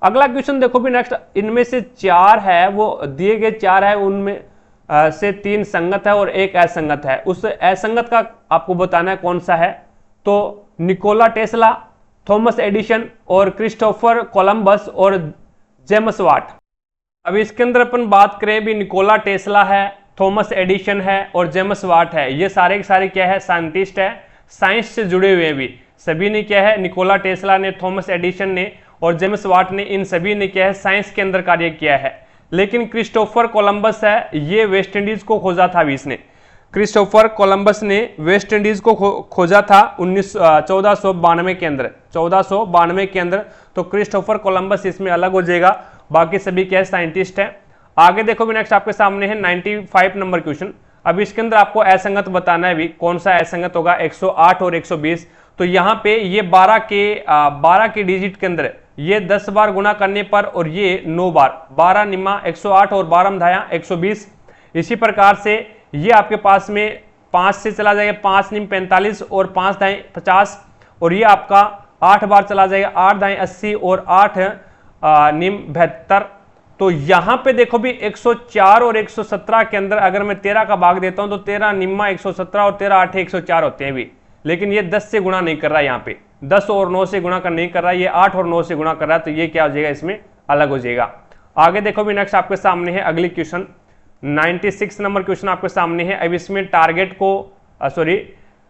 अगला क्वेश्चन देखो भी, नेक्स्ट इनमें से 4 है, वो दिए गए 4 है, उनमें से 3 संगत है और 1 असंगत है। उस असंगत का आपको बताना है कौन सा है। तो निकोला टेस्ला, थॉमस एडिसन और क्रिस्टोफर कोलंबस और जेम्स वाट। अब इसके अंदर अपन बात करें भी, निकोला टेस्ला है, थॉमस एडिसन है और जेम्स वाट है। ये सारे के सारे क्या है, साइंटिस्ट है, साइंस से जुड़े हुए हैं भी। सभी ने क्या है, निकोला टेस्ला ने, थॉमस एडिसन ने और जेम्स वाट ने, इन सभी ने क्या है, साइंस के अंदर कार्य किया है। लेकिन क्रिस्टोफर कोलंबस है, ये वेस्ट इंडीज को खोजा था अभी इसने। क्रिस्टोफर कोलंबस ने वेस्ट इंडीज को खोजा था 1492 के अंदर, 1492 के अंदर। तो क्रिस्टोफर कोलंबस इसमें अलग हो जाएगा, बाकी सभी क्या साइंटिस्ट हैं। आगे देखो भी, नेक्स्ट आपके सामने है 95 नंबर क्वेश्चन। अब इसके अंदर आपको असंगत बताना है भी, कौन सा असंगत होगा, 108 और 120। तो यहाँ पे ये 12 के डिजिट के अंदर ये 10 बार गुना करने पर और ये 9 बार, 12 निम्मा 108 और 12 धाया 120। इसी प्रकार से ये आपके पास में 5 से चला जाएगा, 5 निम 45 और 5 दाएं 50, और ये आपका 8 बार चला जाएगा, 8 दाएं 80 और 8 निम 72। तो यहां पे देखो भी 104 और 117 के अंदर अगर मैं 13 का भाग देता हूं तो 13 निम्मा 117 और 13 8 104 होते हैं भी। लेकिन ये 10 से गुणा नहीं कर रहा है, यहाँ पे 10 और 9 से गुणा कर नहीं कर रहा है, ये 8 और 9 से गुणा कर रहा है। तो ये क्या हो जाएगा, इसमें अलग हो जाएगा। आगे देखो भी, नेक्स्ट आपके सामने है अगली क्वेश्चन, 96 नंबर क्वेश्चन आपके सामने है। अब इसमें टारगेट को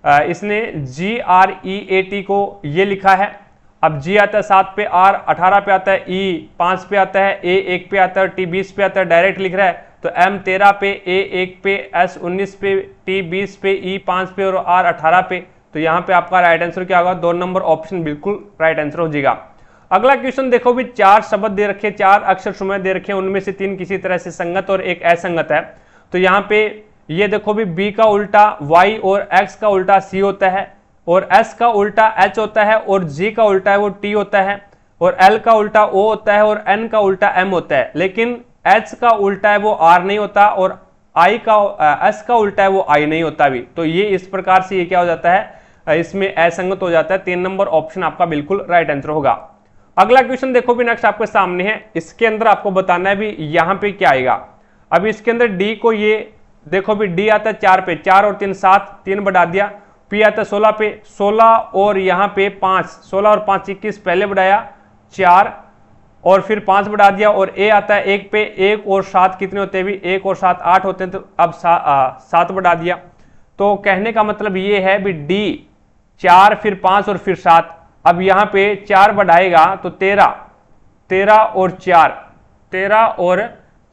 इसने GREAT को ये लिखा है। अब G आता है 7 पे, R 18 पे आता है, E 5 पे आता है, A 1 पे आता है, T 20 पे आता है, डायरेक्ट लिख रहा है। तो M 13 पे, A 1 पे, S 19 पे, T 20 पे, E 5 पे और R 18 पे। तो यहाँ पे आपका राइट आंसर क्या होगा, 2 नंबर ऑप्शन बिल्कुल राइट आंसर हो जाएगा। अगला क्वेश्चन देखो भी, 4 शब्द दे रखे, 4 अक्षर समूह दे रखे, उनमें से 3 किसी तरह से संगत और 1 असंगत है। तो यहाँ पे ये देखो भी, B का उल्टा Y और X का उल्टा C होता है, और S का उल्टा H होता है, और G का उल्टा है वो T होता है, और L का उल्टा O होता है, और N का उल्टा M होता है। लेकिन H का उल्टा है वो R नहीं होता, और S का उल्टा है वो I नहीं होता भी। तो ये इस प्रकार से ये क्या हो जाता है, इसमें असंगत हो जाता है। 3 नंबर ऑप्शन आपका बिल्कुल राइट आंसर होगा। अगला क्वेश्चन देखो भी, नेक्स्ट आपके सामने है। इसके अंदर आपको बताना है भी यहाँ पे क्या आएगा। अब इसके अंदर D को, ये देखो भी D आता है 4 पे, 4 और 3 7, 3 बढ़ा दिया। P आता है 16 पे, 16 और यहाँ पे 5, 16 और 5 21, पहले बढ़ाया 4 और फिर 5 बढ़ा दिया। और A आता है 1 पे, 1 और 7 कितने होते हैं भी, 1 और 7 8 होते हैं। तो अब 7 बढ़ा दिया। तो कहने का मतलब ये है भी D 4 फिर 5 और फिर 7। अब यहाँ पे 4 बढ़ाएगा तो 13, 13 और 4, 13 और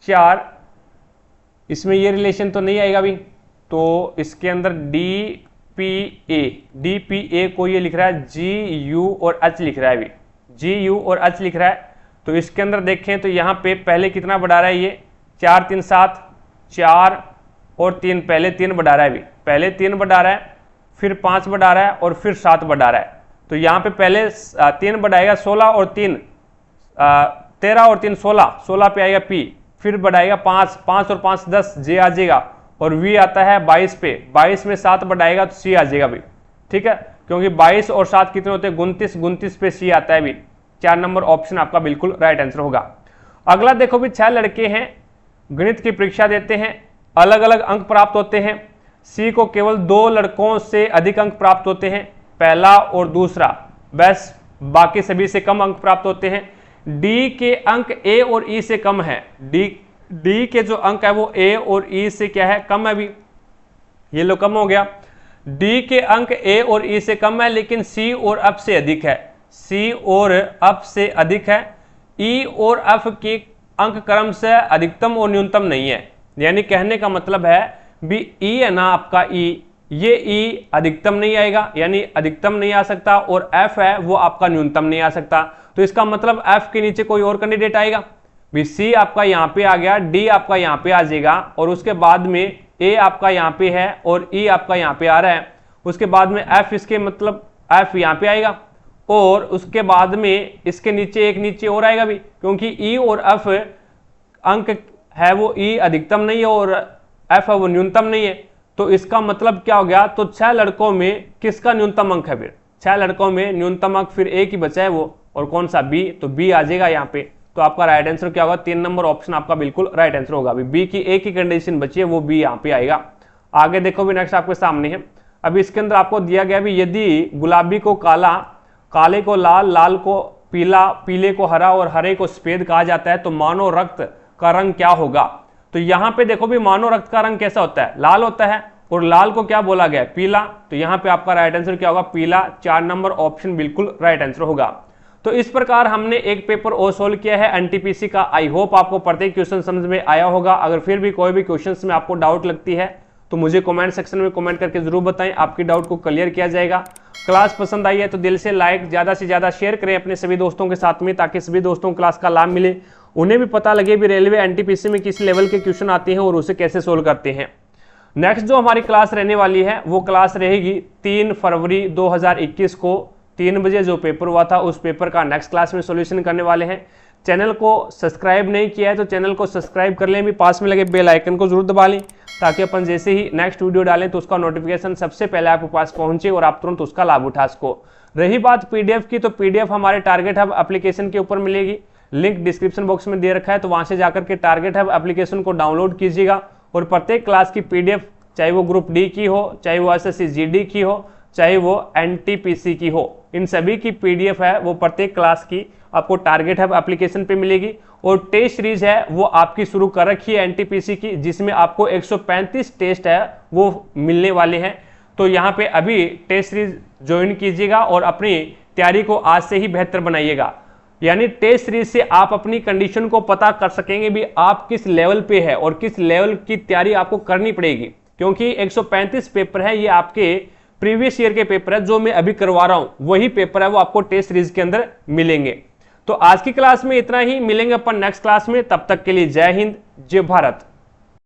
4, इसमें ये रिलेशन तो नहीं आएगा भी। तो इसके अंदर DPA को ये लिख रहा है GU और H लिख रहा है भी, GU और H लिख रहा है। तो इसके अंदर देखें तो यहाँ पे पहले कितना बढ़ा रहा है, ये 4 3 7, 4 और 3, पहले 3 बढ़ा रहा है भी, पहले 3 बढ़ा रहा है, फिर 5 बढ़ा रहा है और फिर 7 बढ़ा रहा है। तो यहाँ पे पहले 3 बढ़ाएगा, 16 और 3 13 और 3 16, 16 पे आएगा P, फिर बढ़ाएगा 5, 5 और 5 10, J आ जाएगा। और V आता है 22 पे, 22 में 7 बढ़ाएगा तो C आ जाएगा भी। ठीक है, क्योंकि 22 और 7 कितने होते हैं, 29, 29 पे C आता है भी। 4 नंबर ऑप्शन आपका बिल्कुल राइट आंसर होगा। अगला देखो भी, 6 लड़के हैं, गणित की परीक्षा देते हैं, अलग अलग अंक प्राप्त होते हैं। C को केवल 2 लड़कों से अधिक अंक प्राप्त होते हैं, पहला और दूसरा, बस बाकी सभी से कम अंक प्राप्त होते हैं। D के अंक A और E से कम है, D के जो अंक है वो A और E से क्या है, कम है भी। ये लो कम हो गया। डी के अंक ए और ई से कम है लेकिन सी और एफ से अधिक है, सी और एफ से अधिक है। ई और एफ के अंक क्रम से अधिकतम और न्यूनतम नहीं है, यानी कहने का मतलब है भी ई है ना आपका ई, ये ई अधिकतम नहीं आएगा यानी अधिकतम नहीं आ सकता, और एफ है वो आपका न्यूनतम नहीं आ सकता। तो इसका मतलब एफ के नीचे कोई और कैंडिडेट आएगा भी, सी आपका यहाँ पे आ गया, डी आपका यहाँ पे आ जाएगा, और उसके बाद में ए आपका यहाँ पे है और ई आपका यहाँ पे आ रहा है। उसके बाद में एफ, इसके मतलब एफ यहाँ पे आएगा, और उसके बाद में इसके नीचे एक नीचे और आएगा भी, क्योंकि ई और एफ अंक है वो ई अधिकतम नहीं है और एफ है वो न्यूनतम नहीं है। तो इसका मतलब क्या हो गया, तो 6 लड़कों में किसका न्यूनतम अंक है, फिर 6 लड़कों में न्यूनतम अंक फिर एक ही बचा है वो, और कौन सा, बी। तो बी आ जाएगा यहाँ पे। तो आपका राइट आंसर क्या होगा, 3 नंबर ऑप्शन आपका बिल्कुल राइट आंसर होगा। बी की एक ही कंडीशन बची है, वो बी यहाँ पे आएगा। आगे देखो भी, नेक्स्ट आपके सामने है। अभी इसके अंदर आपको दिया गया भी, यदि गुलाबी को काला, काले को लाल, लाल को पीला, पीले को हरा और हरे को सफेद कहा जाता है, तो मानव रक्त का रंग क्या होगा। तो यहाँ पे देखो भी, मानव रक्त का रंग कैसा होता है, लाल होता है, और लाल को क्या बोला गया, पीला। तो यहाँ पे आपका राइट आंसर क्या होगा, पीला। 4 नंबर ऑप्शन बिल्कुल राइट आंसर होगा। तो इस प्रकार हमने एक पेपर और सोल्व किया है एनटीपीसी का। आई होप आपको प्रत्येक क्वेश्चन समझ में आया होगा। अगर फिर भी कोई भी क्वेश्चन में आपको डाउट लगती है तो मुझे कमेंट सेक्शन में कमेंट करके जरूर बताएं, आपकी डाउट को क्लियर किया जाएगा। क्लास पसंद आई है तो दिल से लाइक, ज्यादा से ज्यादा शेयर करें अपने सभी दोस्तों के साथ में, ताकि सभी दोस्तों को क्लास का लाभ मिले, उन्हें भी पता लगे भी रेलवे एनटीपीसी में किस लेवल के क्वेश्चन आते हैं और उसे कैसे सोल्व करते हैं। नेक्स्ट जो हमारी क्लास रहने वाली है वो क्लास रहेगी 3 फरवरी 2021 को 3 बजे। जो पेपर हुआ था उस पेपर का नेक्स्ट क्लास में सॉल्यूशन करने वाले हैं। चैनल को सब्सक्राइब नहीं किया है तो चैनल को सब्सक्राइब कर लें, भी पास में लगे बेल आइकन को जरूर दबा लें, ताकि अपन जैसे ही नेक्स्ट वीडियो डालें तो उसका नोटिफिकेशन सबसे पहले आपके पास पहुंचे और आप तुरंत उसका लाभ उठा सको। रही बात पीडीएफ की, तो पीडीएफ हमारे टारगेट हब एप्लीकेशन के ऊपर मिलेगी। लिंक डिस्क्रिप्शन बॉक्स में दे रखा है, तो वहां से जाकर के टारगेट हब एप्लीकेशन को डाउनलोड कीजिएगा, और प्रत्येक क्लास की पीडीएफ, चाहे वो ग्रुप डी की हो, चाहे वो एसएससी जीडी की हो, चाहे वो एनटीपीसी की हो, इन सभी की पीडीएफ है वो प्रत्येक क्लास की आपको टारगेट हब एप्लीकेशन पे मिलेगी। और टेस्ट सीरीज है वो आपकी शुरू कर रखी है एनटीपीसी की, जिसमें आपको 135 टेस्ट है वो मिलने वाले हैं। तो यहाँ पे अभी टेस्ट सीरीज ज्वाइन कीजिएगा और अपनी तैयारी को आज से ही बेहतर बनाइएगा। यानी टेस्ट सीरीज से आप अपनी कंडीशन को पता कर सकेंगे भी आप किस लेवल पे है और किस लेवल की तैयारी आपको करनी पड़ेगी, क्योंकि 135 पेपर है ये आपके प्रीवियस ईयर के पेपर है, जो मैं अभी करवा रहा हूं वही पेपर है वो आपको टेस्ट सीरीज के अंदर मिलेंगे। तो आज की क्लास में इतना ही, मिलेंगे अपन नेक्स्ट क्लास में। तब तक के लिए जय हिंद, जय भारत।